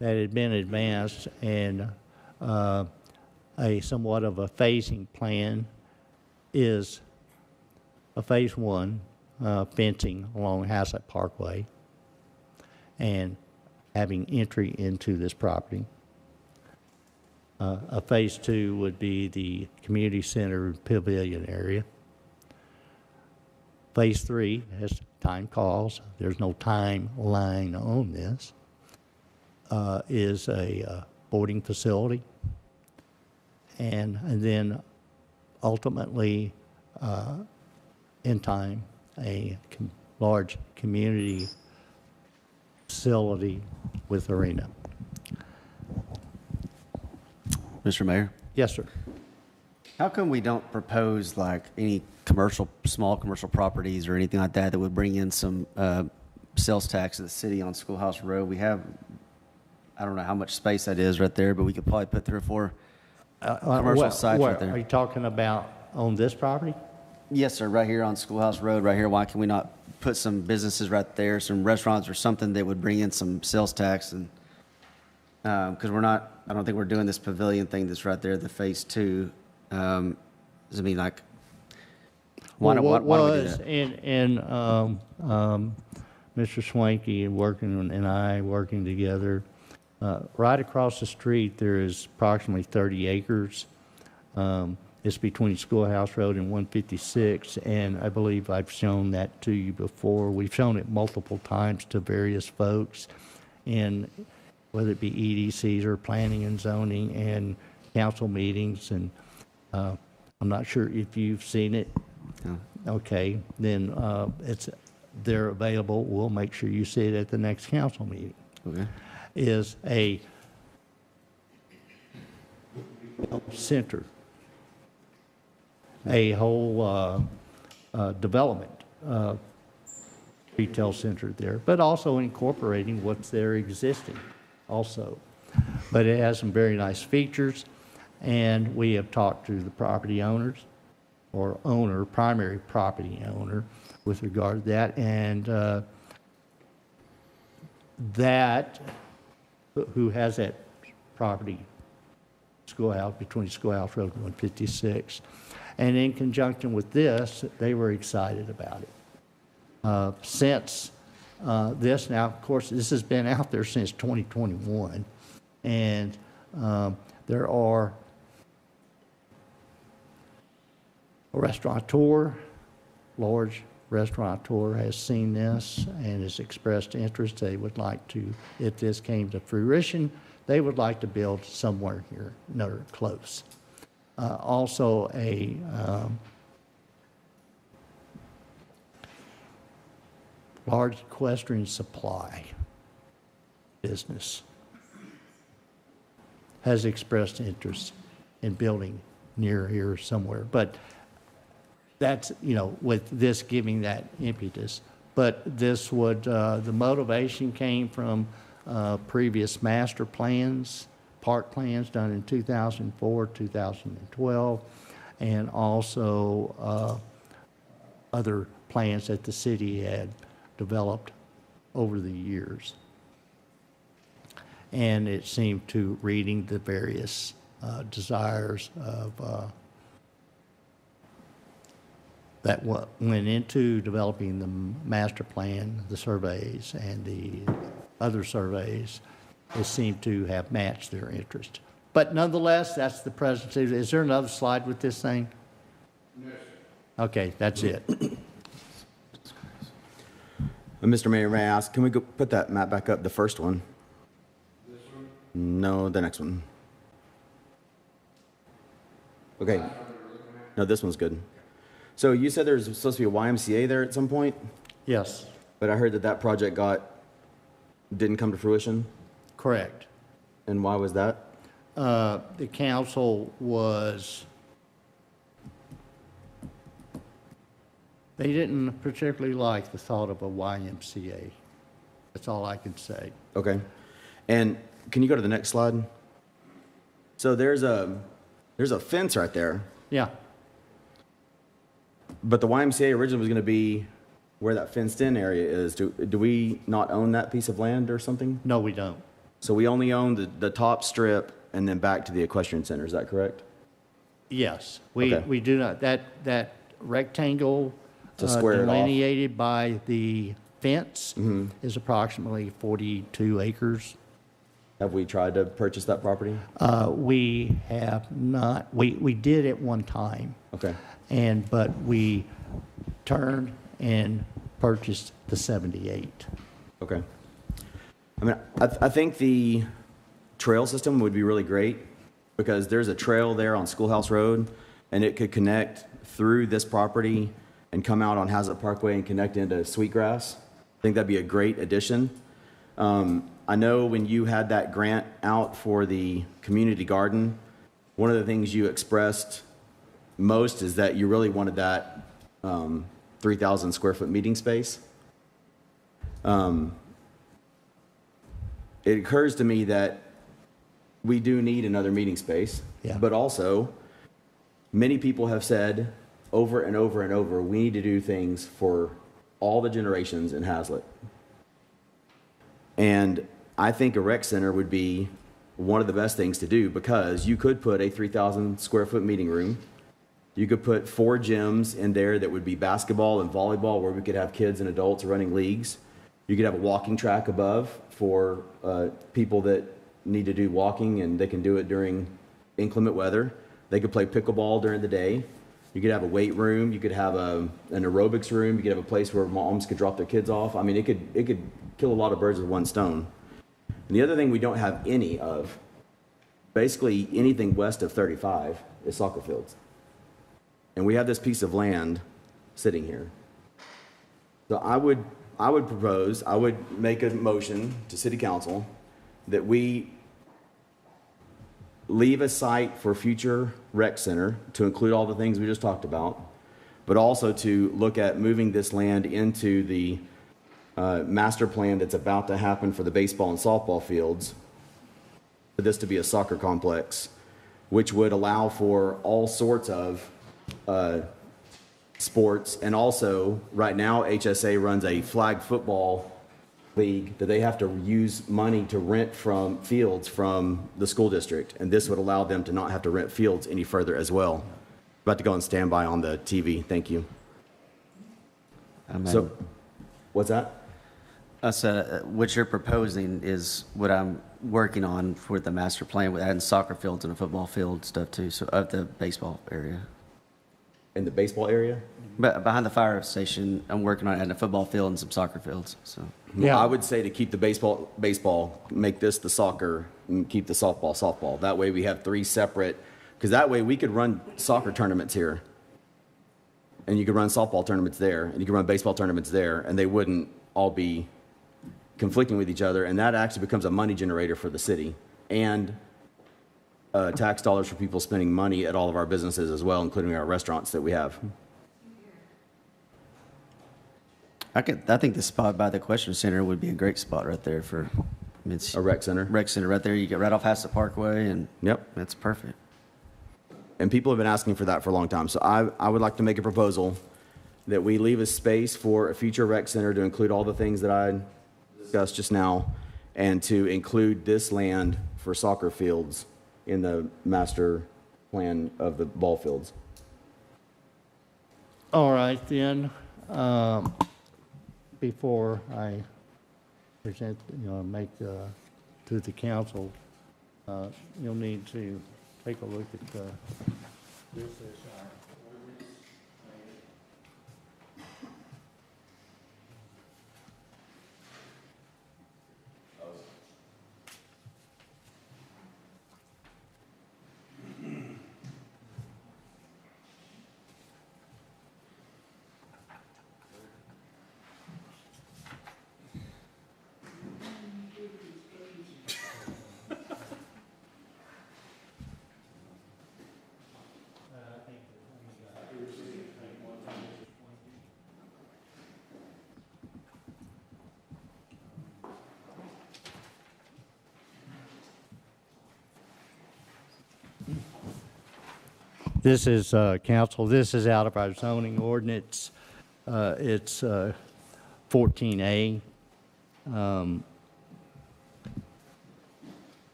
that had been advanced, and a somewhat of a phasing plan is a phase one fencing along Haslet Parkway and having entry into this property. A phase two would be the community center pavilion area. Phase three, as time calls, there's no timeline on this, is a boarding facility. And then ultimately, in time, a large community facility with arena. Mr. Mayor? Yes, sir. How come we don't propose like any small commercial properties or anything like that that would bring in some sales tax to the city on Schoolhouse Road? We have, I don't know how much space that is right there, but we could probably put 3 or 4 commercial sites right there. Are you talking about on this property? Yes, sir, right here on Schoolhouse Road, right here. Why can we not put some businesses right there, some restaurants or something that would bring in some sales tax? And because I don't think we're doing this pavilion thing that's right there, the phase two. Does it mean like, why don't we do that? And Mr. Swanky and I working together, right across the street there is approximately 30 acres. It's between Schoolhouse Road and 156, and I believe I've shown that to you before. We've shown it multiple times to various folks, and whether it be EDCs or planning and zoning and council meetings, and I'm not sure if you've seen it. No. Okay, then they're available. We'll make sure you see it at the next council meeting. Okay. Is a center, a whole development retail center there, but also incorporating what's there existing also. But it has some very nice features, and we have talked to the property owners or primary property owner with regard to that, and who has that property between Schoolhouse Road and 156. And in conjunction with this, they were excited about it. Since this, now, of course, this has been out there since 2021, and there are a large restaurateur has seen this and has expressed interest. They would like to, if this came to fruition, they would like to build somewhere here, close. Also, a large equestrian supply business has expressed interest in building near here somewhere. But that's, with this giving that impetus. But this would, the motivation came from previous master plans, park plans done in 2004, 2012, and also other plans that the city had developed over the years. And it seemed to reading the various desires of that went into developing the master plan, the surveys, and the other surveys, it seemed to have matched their interest. But nonetheless, that's the presentation. Is there another slide with this thing? No. Okay, that's it. Mr. Mayor, may I ask, can we go put that map back up, the first one? This one? No, the next one. Okay. No, this one's good. So you said there's supposed to be a YMCA there at some point? Yes. But I heard that project didn't come to fruition? Correct. And why was that? The council they didn't particularly like the thought of a YMCA. That's all I can say. Okay. And can you go to the next slide? So there's a fence right there. Yeah. But the YMCA originally was going to be where that fenced-in area is. Do we not own that piece of land or something? No, we don't. So we only own the top strip and then back to the equestrian center. Is that correct? Yes, Okay. we do not. That rectangle To square it off. delineated by the fence Mm-hmm. is approximately 42 acres. Have we tried to purchase that property? We have not. We did at one time. Okay. But we turned and purchased the 78. Okay. I mean, I think the trail system would be really great because there's a trail there on Schoolhouse Road, and it could connect through this property and come out on Haslet Parkway and connect into Sweetgrass. I think that'd be a great addition. I know when you had that grant out for the community garden, one of the things you expressed most is that you really wanted that 3,000 square foot meeting space. It occurs to me that we do need another meeting space, but also many people have said over and over and over, we need to do things for all the generations in Haslet. And I think a rec center would be one of the best things to do because you could put a 3,000 square foot meeting room. You could put 4 gyms in there that would be basketball and volleyball where we could have kids and adults running leagues. You could have a walking track above for people that need to do walking and they can do it during inclement weather. They could play pickleball during the day. You could have a weight room. You could have an aerobics room. You could have a place where moms could drop their kids off. I mean, it could kill a lot of birds with one stone. And the other thing we don't have any of, basically anything west of 35 is soccer fields. And we have this piece of land sitting here. So I would make a motion to City Council that we leave a site for future rec center to include all the things we just talked about, but also to look at moving this land into the master plan that's about to happen for the baseball and softball fields, for this to be a soccer complex, which would allow for all sorts of sports. And also, right now, HSA runs a flag football league that they have to use money to rent from fields from the school district. And this would allow them to not have to rent fields any further as well. About to go on standby on the TV. Thank you. So, what's that? What you're proposing is what I'm working on for the master plan with adding soccer fields and a football field stuff too, so of the baseball area. In the baseball area? But behind the fire station, I'm working on adding a football field and some soccer fields, so. Yeah, I would say to keep the baseball, make this the soccer, and keep the softball. That way we have 3 separate, because that way we could run soccer tournaments here. And you could run softball tournaments there, and you could run baseball tournaments there, and they wouldn't all be conflicting with each other, and that actually becomes a money generator for the city and tax dollars for people spending money at all of our businesses as well, including our restaurants that we have. I think the spot by the Equestrian Center would be a great spot right there for a rec center. Rec center right there. You get right off Haslet Parkway, and yep, that's perfect. And people have been asking for that for a long time. So I would like to make a proposal that we leave a space for a future rec center to include all the things that I discussed just now, and to include this land for soccer fields in the master plan of the ball fields. All right, then, before I present, make to the council, you'll need to take a look at this is our ordinance. This is, council, this is out of our zoning ordinance. It's 14A.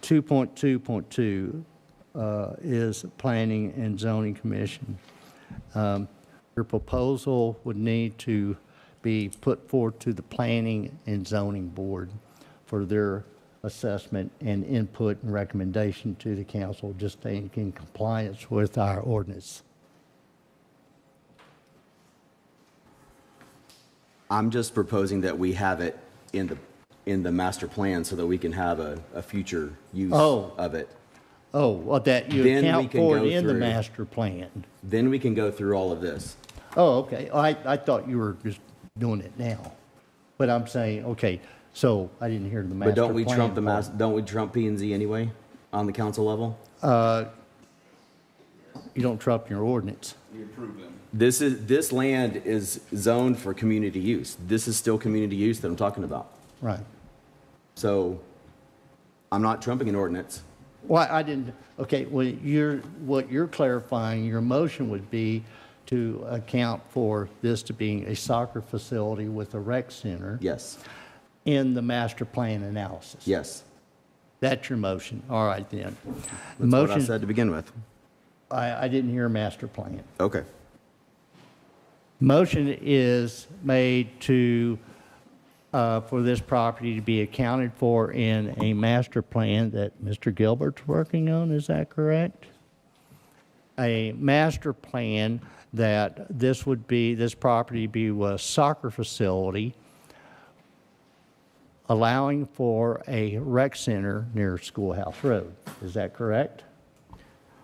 2.2.2 is Planning and Zoning Commission. Your proposal would need to be put forward to the Planning and Zoning Board for their assessment and input and recommendation to the council, just staying in compliance with our ordinance. I'm just proposing that we have it in the master plan so that we can have a future use of it. Oh, well, that you Then we account can for go it in the through- master plan. Then we can go through all of this. Oh, okay. I thought you were just doing it now. But I'm saying, okay, so I didn't hear the master But plan. don't we trump P and Z anyway on the council level? You don't trump your ordinance. We approve them. This land is zoned for community use. This is still community use that I'm talking about. Right. So I'm not trumping an ordinance. Well, I didn't, okay, well, what you're clarifying, your motion would be to account for this to being a soccer facility with a rec center. Yes. In the master plan analysis. Yes. That's your motion. All right, then. That's what I said to begin with. I didn't hear master plan. Okay. Motion is made to, for this property to be accounted for in a master plan that Mr. Gilbert's working on, is that correct? A master plan that this property be a soccer facility, allowing for a rec center near Schoolhouse Road. Is that correct?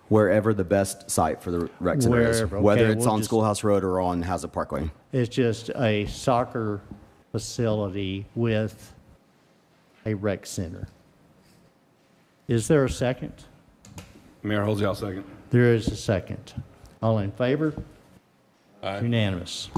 Wherever the best site for the rec center is, Wherever, whether okay, it's on Schoolhouse Road or on Hazlet Parkway. It's just a soccer facility with a rec center. Is there a second? Mayor Halsey, I'll second. There is a second. All in favor? Aye. Unanimous.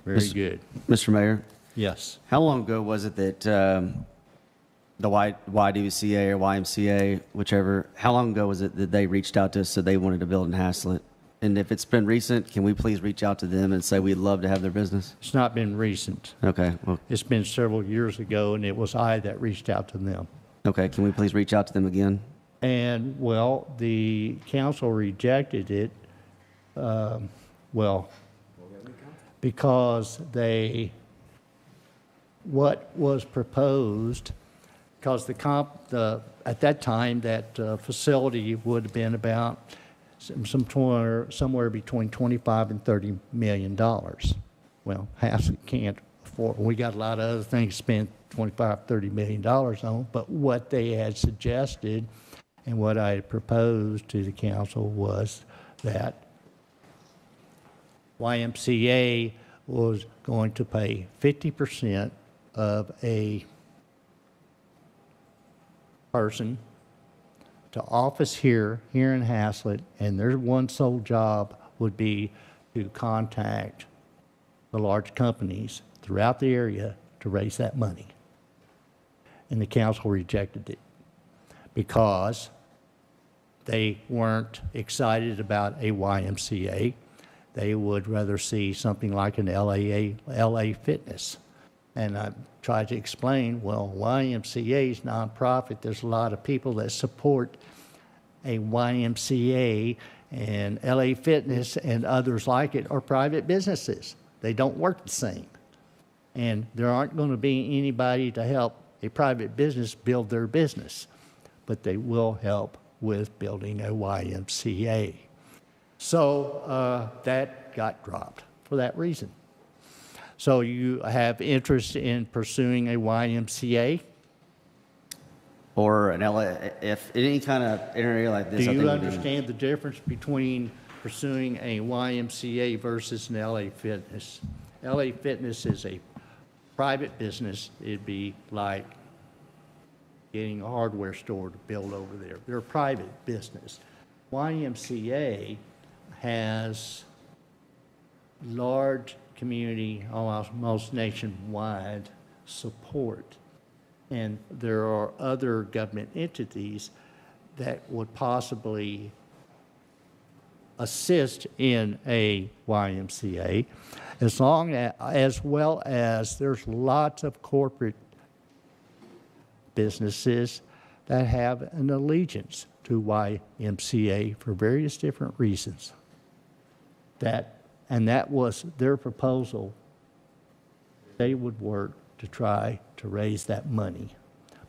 Very good. Mr. Mayor, Yes. how long ago was it that the YWCA or YMCA, whichever, how long ago was it that they reached out to us, said they wanted to build in Haslet? And if it's been recent, can we please reach out to them and say we'd love to have their business? It's not been recent. Okay, well, It's been several years ago, and it was I that reached out to them. okay, can we please reach out to them again? And, well, the council rejected it, because what was proposed, because at that time, that facility would have been about somewhere between 25 and 30 million dollars. Well, Haslet can't afford. We got a lot of other things to spend 25, 30 million dollars on. But what they had suggested, and what I had proposed to the council, was that YMCA was going to pay 50% of a person to office here in Haslet, and their one sole job would be to contact the large companies throughout the area to raise that money. And the council rejected it because they weren't excited about a YMCA. They would rather see something like an LA Fitness. And I tried to explain, well, YMCA is nonprofit. There's a lot of people that support a YMCA, and LA Fitness and others like it are private businesses. They don't work the same. And there aren't going to be anybody to help a private business build their business, but they will help with building a YMCA. So that got dropped for that reason. So you have interest in pursuing a YMCA? Or an LA, if any kind of area like this, Do I you think understand the difference between pursuing a YMCA versus an LA Fitness? LA Fitness is a private business. It'd be like getting a hardware store to build over there. They're a private business. YMCA has large community, almost nationwide support. And there are other government entities that would possibly assist in a YMCA, as well as there's lots of corporate businesses that have an allegiance to YMCA for various different reasons. And that was their proposal. They would work to try to raise that money.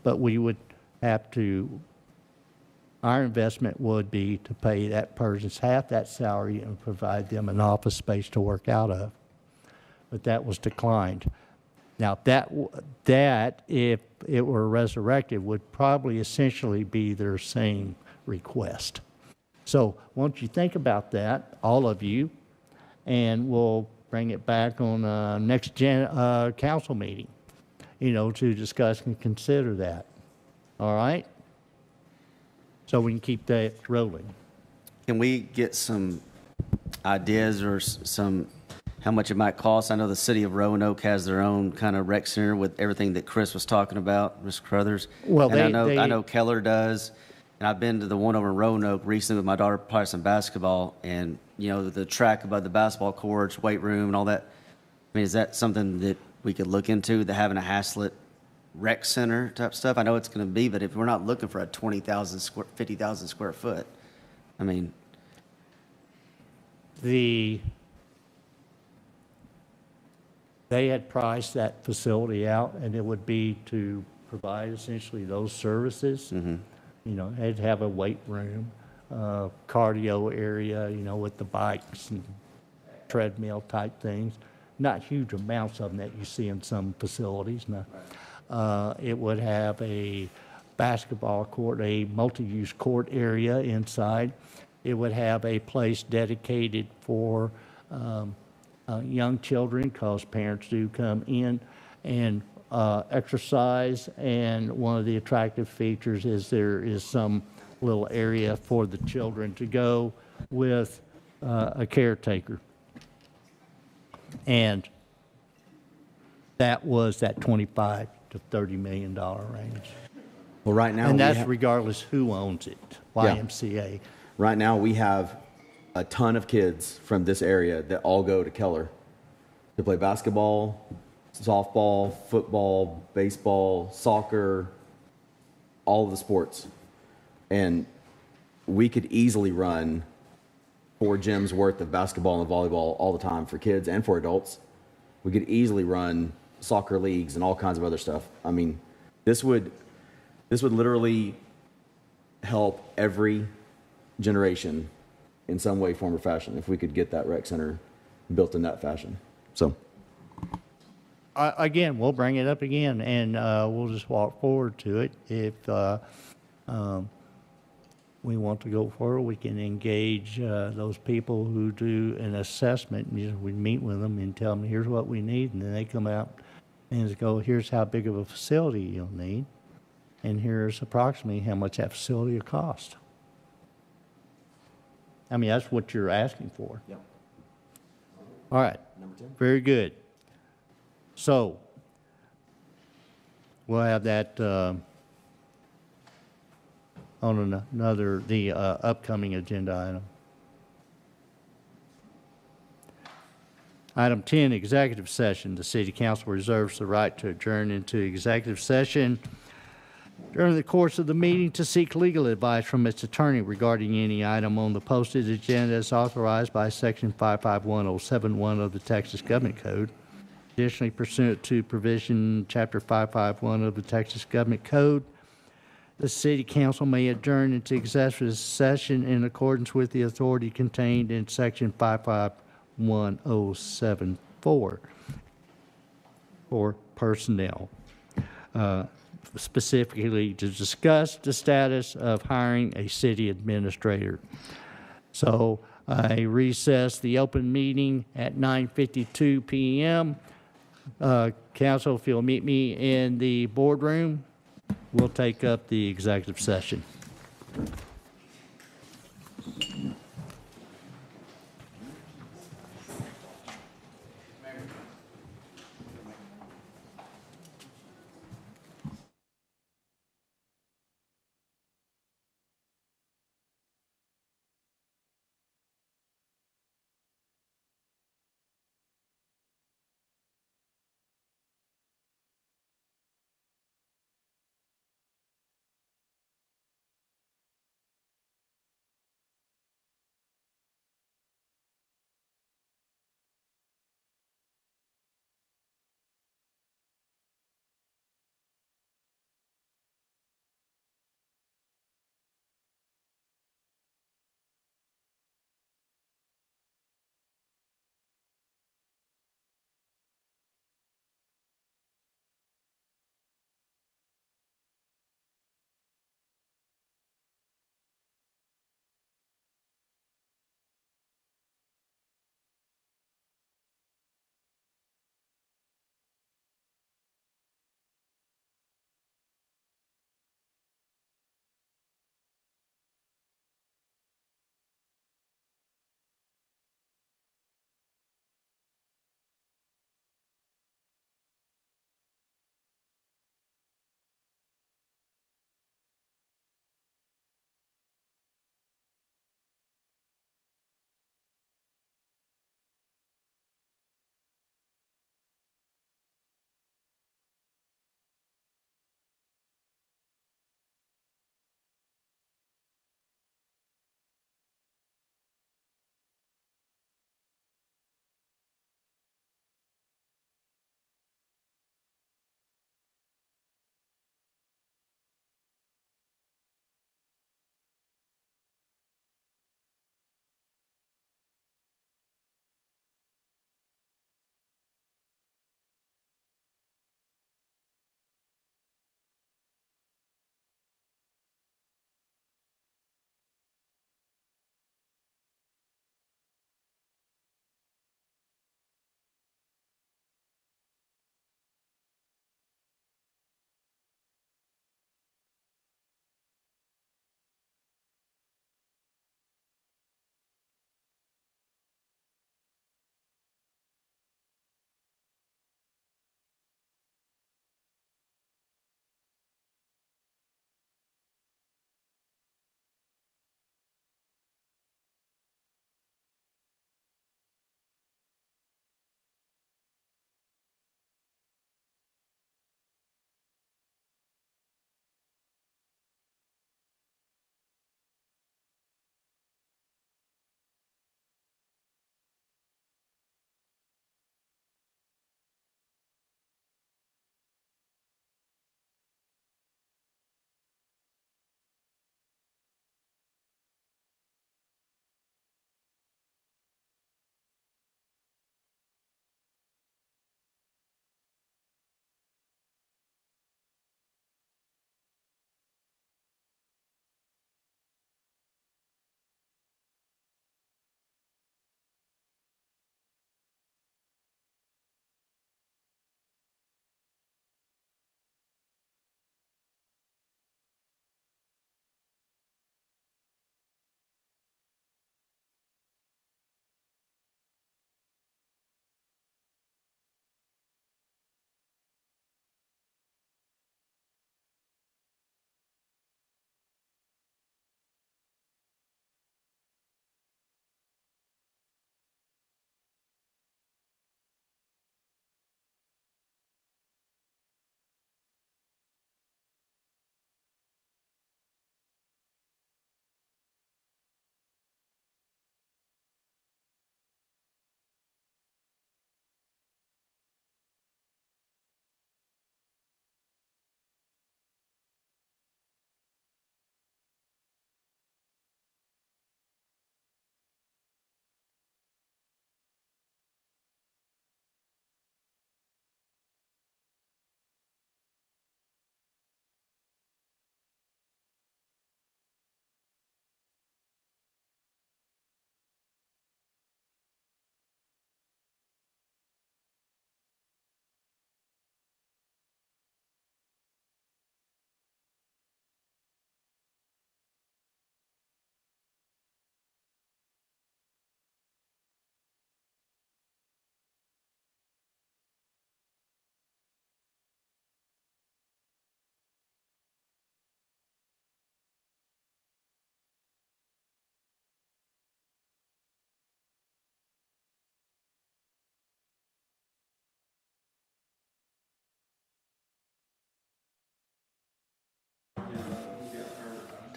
But we would have to, our investment would be to pay that person's half that salary and provide them an office space to work out of. But that was declined. Now, that if it were resurrected, would probably essentially be their same request. So once you think about that, all of you, and we'll bring it back on next council meeting, to discuss and consider that. All right? So we can keep that rolling. Can we get some ideas or some how much it might cost? I know the city of Roanoke has their own kind of rec center with everything that Chris was talking about, Mr. Crothers. Well, and I know Keller does, and I've been to the one over in Roanoke recently with my daughter playing some basketball, and the track above the basketball courts, weight room, and all that. I mean, is that something that we could look into? The having a Haslet rec center type stuff. I know it's going to be, but if we're not looking for a 50,000 square foot, I mean, they had priced that facility out, and it would be to provide essentially those services. Mm-hmm. They'd have a weight room, cardio area, with the bikes and treadmill type things. Not huge amounts of them that you see in some facilities. No. It would have a basketball court, a multi-use court area inside. It would have a place dedicated for young children, because parents do come in and exercise, and one of the attractive features is there is some little area for the children to go with a caretaker. And that was that $25 to $30 million range. Well, right now, and that's regardless who owns it, YMCA. Yeah. Right now, we have a ton of kids from this area that all go to Keller to play basketball, softball, football, baseball, soccer, all of the sports. And we could easily run 4 gyms worth of basketball and volleyball all the time for kids and for adults. We could easily run soccer leagues and all kinds of other stuff. I mean, this would literally help every generation in some way, form, or fashion if we could get that rec center built in that fashion. So, again, we'll bring it up again, and we'll just walk forward to it. If we want to go forward, we can engage those people who do an assessment. We meet with them and tell them, here's what we need, and then they come out and go, here's how big of a facility you'll need, and here's approximately how much that facility will cost. I mean, that's what you're asking for. Yep. All right. Number 10. Very good. So, we'll have that on the upcoming agenda item. Item 10, executive session. The City Council reserves the right to adjourn into executive session during the course of the meeting to seek legal advice from its attorney regarding any item on the posted agenda as authorized by Section 551071 of the Texas Government Code. Additionally, pursuant to provision Chapter 551 of the Texas Government Code, the City Council may adjourn into executive session in accordance with the authority contained in Section 551074 for personnel. Specifically to discuss the status of hiring a city administrator. So I recess the open meeting at 9:52 p.m. Council, if you'll meet me in the boardroom, we'll take up the executive session.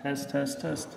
Test, test, test.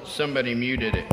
Somebody muted it.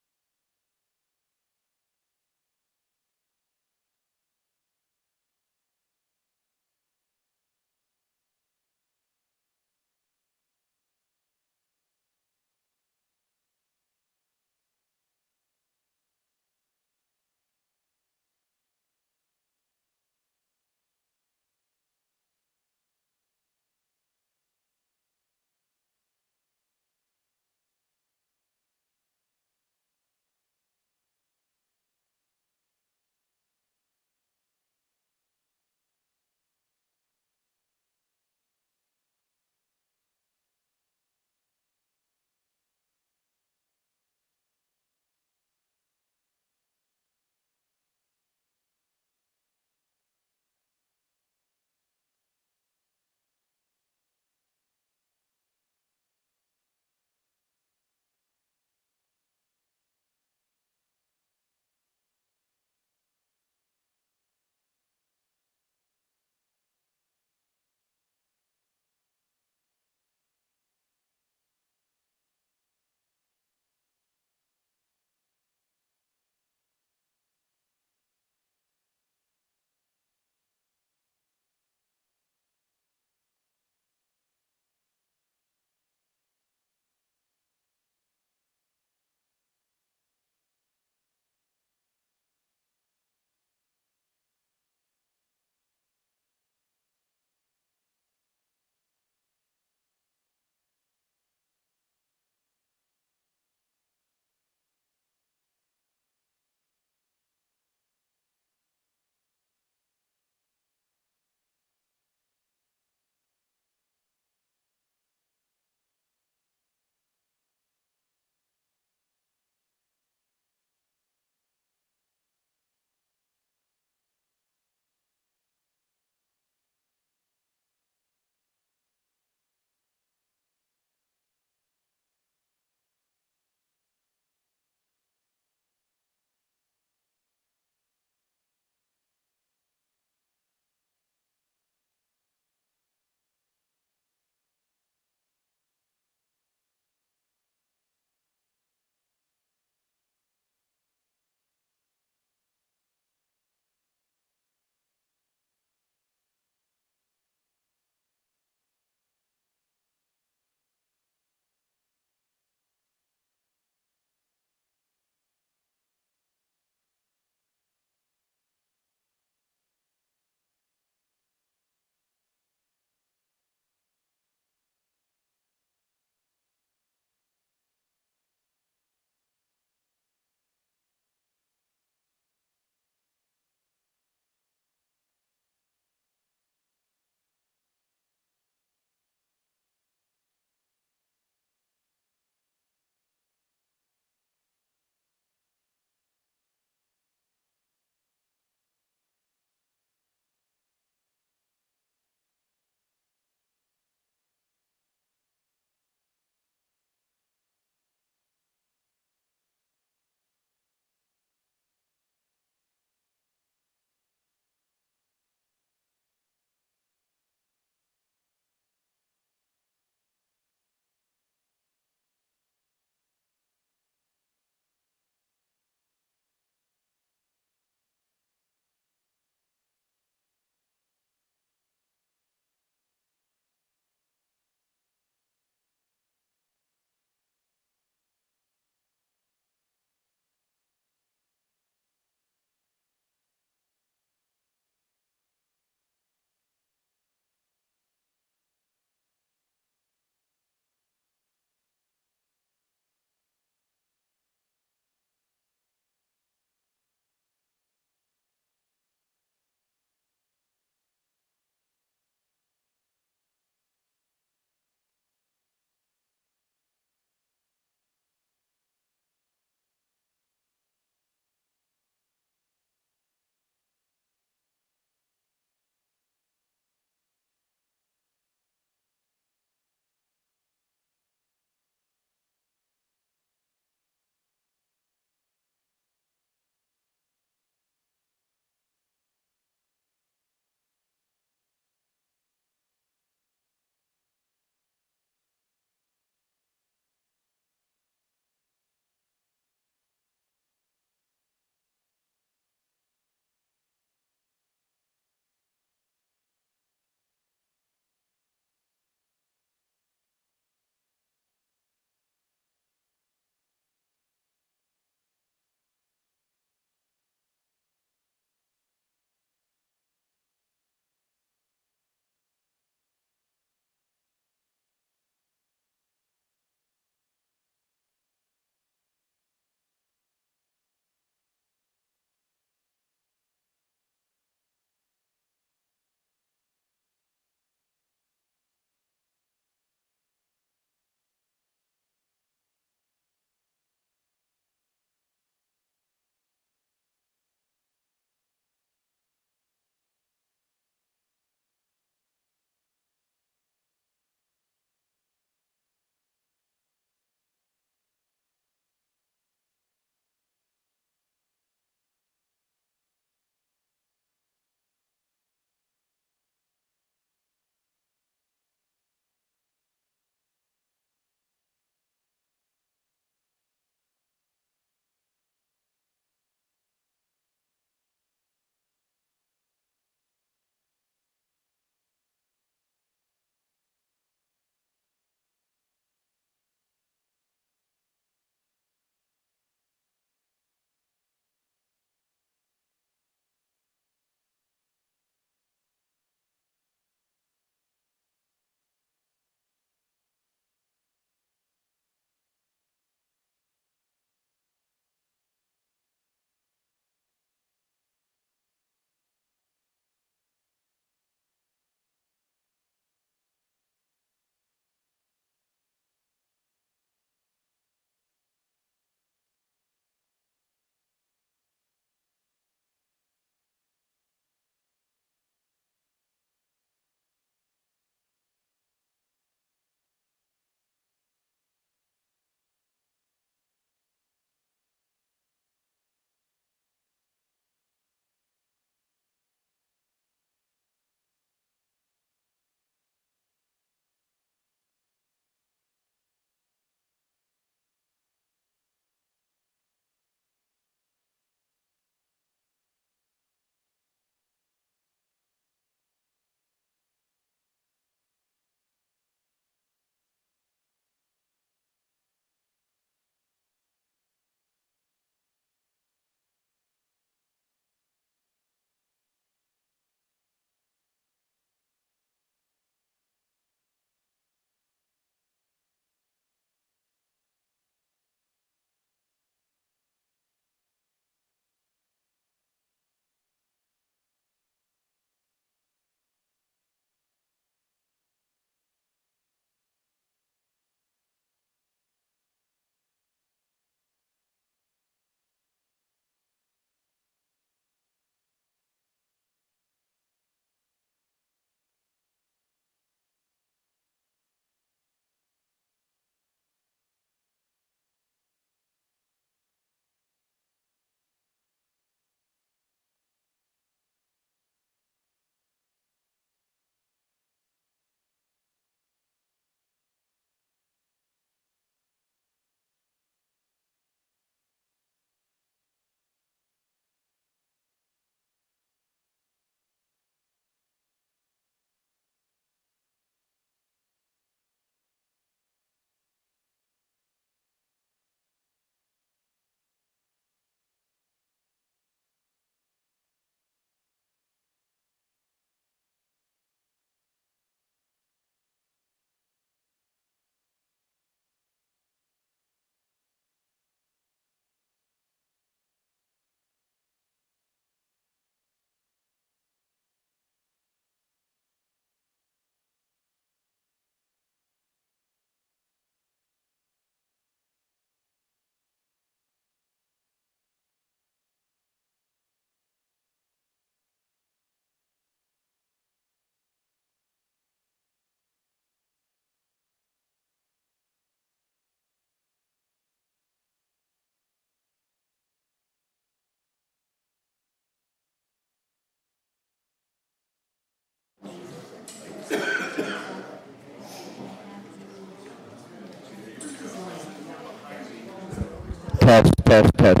test, test, test.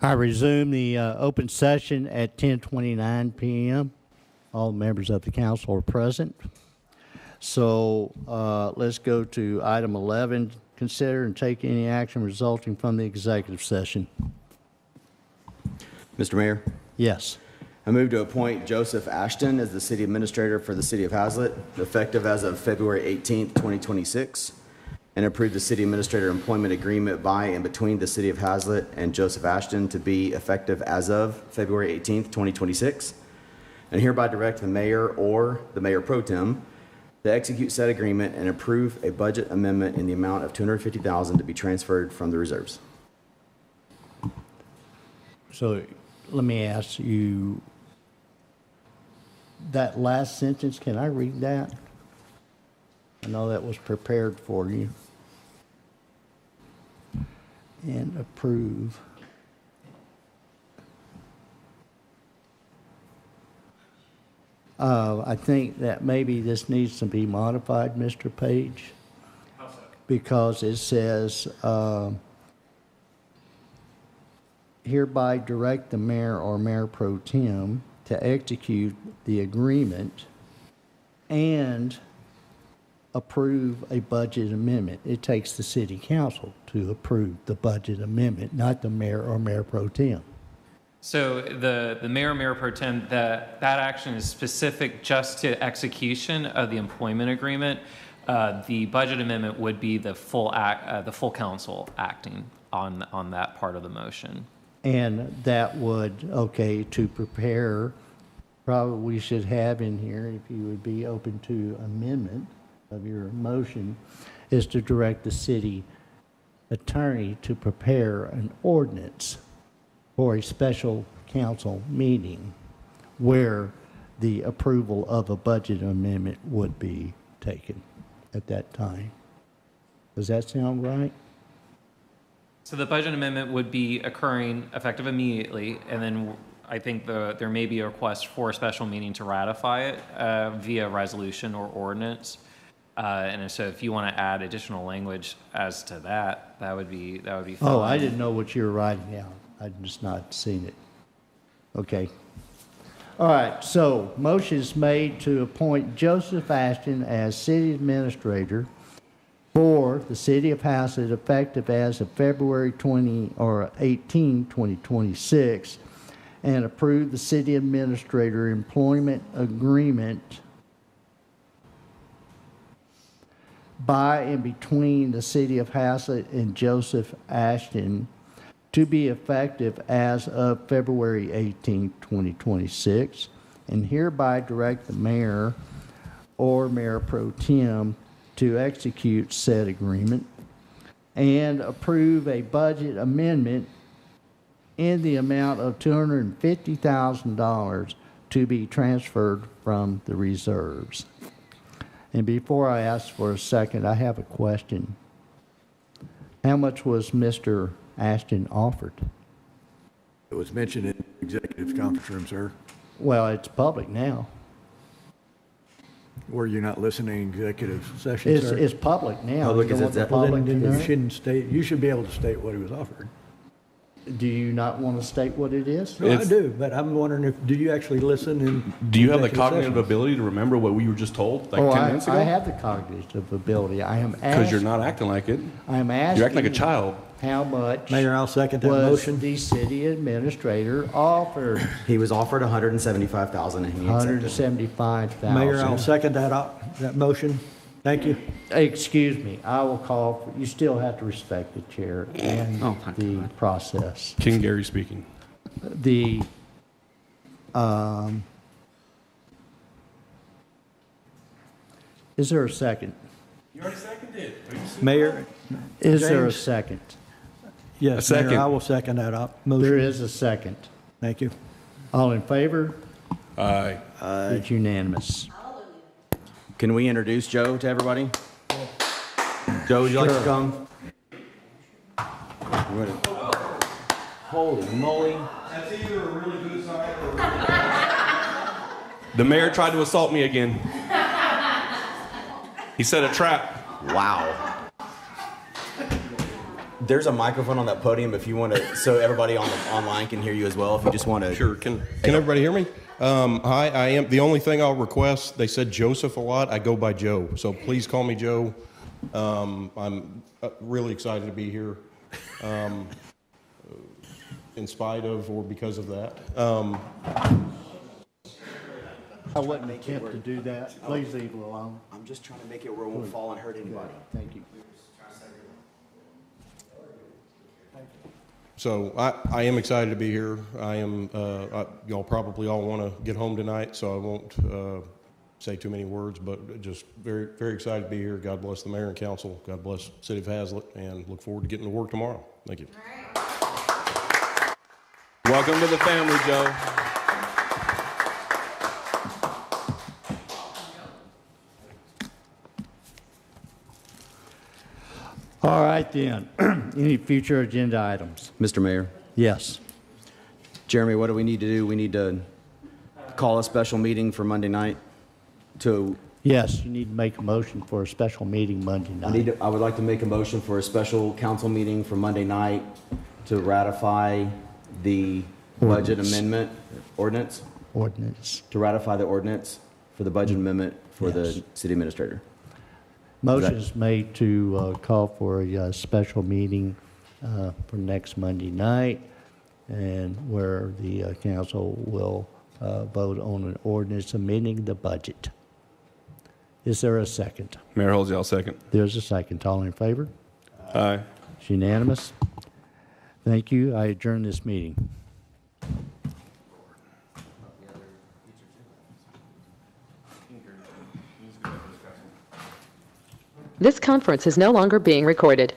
I resume the open session at 10:29 p.m. All members of the council are present. So let's go to item 11, consider and take any action resulting from the executive session. Mr. Mayor? Yes. I move to appoint Joseph Ashton as the city administrator for the city of Haslet, effective as of February 18th, 2026, and approve the city administrator employment agreement by and between the city of Haslet and Joseph Ashton to be effective as of February 18th, 2026, and hereby direct the mayor or the mayor pro tem to execute said agreement and approve a budget amendment in the amount of $250,000 to be transferred from the reserves. So let me ask you, that last sentence, can I read that? I know that was prepared for you. And approve. I think that maybe this needs to be modified, Mr. Page, because it says, hereby direct the mayor or mayor pro tem to execute the agreement and approve a budget amendment. It takes the city council to approve the budget amendment, not the mayor or mayor pro tem. So the mayor, mayor pro tem, that action is specific just to execution of the employment agreement. The budget amendment would be the full council acting on that part of the motion. And that would, okay, to prepare, probably we should have in here, if you would be open to amendment of your motion, is to direct the city attorney to prepare an ordinance for a special council meeting where the approval of a budget amendment would be taken at that time. Does that sound right? So the budget amendment would be occurring effective immediately, and then I think there may be a request for a special meeting to ratify it via resolution or ordinance. And so if you want to add additional language as to that, that would be fine. Oh, I didn't know what you were writing down. I'd just not seen it. Okay. All right, so motion is made to appoint Joseph Ashton as city administrator for the city of Haslet effective as of February 18, 2026, and approve the city administrator employment agreement by and between the city of Haslet and Joseph Ashton to be effective as of February 18, 2026, and hereby direct the mayor or mayor pro tem to execute said agreement and approve a budget amendment in the amount of $250,000 to be transferred from the reserves. And before I ask for a second, I have a question. How much was Mr. Ashton offered? It was mentioned in executive conference room, sir. Well, it's public now. Were you not listening to executive session, sir? It's public now. Public You is don't want the that- public to know? You shouldn't state, you should be able to state what he was offered. Do you not want to state what it is? No, I do, but I'm wondering do you actually listen and? Do you have the cognitive ability to remember what we were just told like 10 minutes ago? I have the cognitive ability. I am asking. Because you're not acting like it. I am asking. You're acting like a child. How much? Mayor, I'll second that was motion. The city administrator offered? He was offered $175,000 and he accepted. $175,000. Mayor, I'll second that motion. Thank you. Excuse me, I will call, you still have to respect the chair and the process. King Gary speaking. The, is there a second? You already seconded. Mayor? Is there a James? second? Yes, A second. Mayor, I will second that motion. There is a second. Thank you. All in favor? Aye. It's unanimous. Can we introduce Joe to everybody? Joe, would you like to come? Holy moly. That's either a really good sign or The mayor tried to assault me again. He set a trap. Wow. There's a microphone on that podium if you want to, so everybody online can hear you as well. If you just want to. Sure. Can everybody hear me? Hi, I am. The only thing I'll request, they said Joseph a lot. I go by Joe, so please call me Joe. I'm really excited to be here, in spite of or because of that. I wouldn't attempt to do that. Please leave it alone. I'm just trying to make it where it won't fall and hurt anybody. Thank you. So I am excited to be here. I am. Y'all probably all want to get home tonight, so I won't say too many words. But just very, very excited to be here. God bless the mayor and council. God bless the city of Haslet, and look forward to getting to work tomorrow. Thank you. Welcome to the family, Joe. All right, then. Any future agenda items? Mr. Mayor. Yes. Jeremy, what do we need to do? We need to call a special meeting for Monday night to. Yes, you need to make a motion for a special meeting Monday night. I would like to make a motion for a special council meeting for Monday night to ratify the budget amendment ordinance. To ratify the ordinance for the budget amendment for the city administrator. Motion is made to call for a special meeting for next Monday night, and where the council will vote on an ordinance amending the budget. Is there a second? Mayor Halsey, I'll second. There's a second. All in favor? Aye. It's unanimous. Thank you. I adjourn this meeting. This conference is no longer being recorded.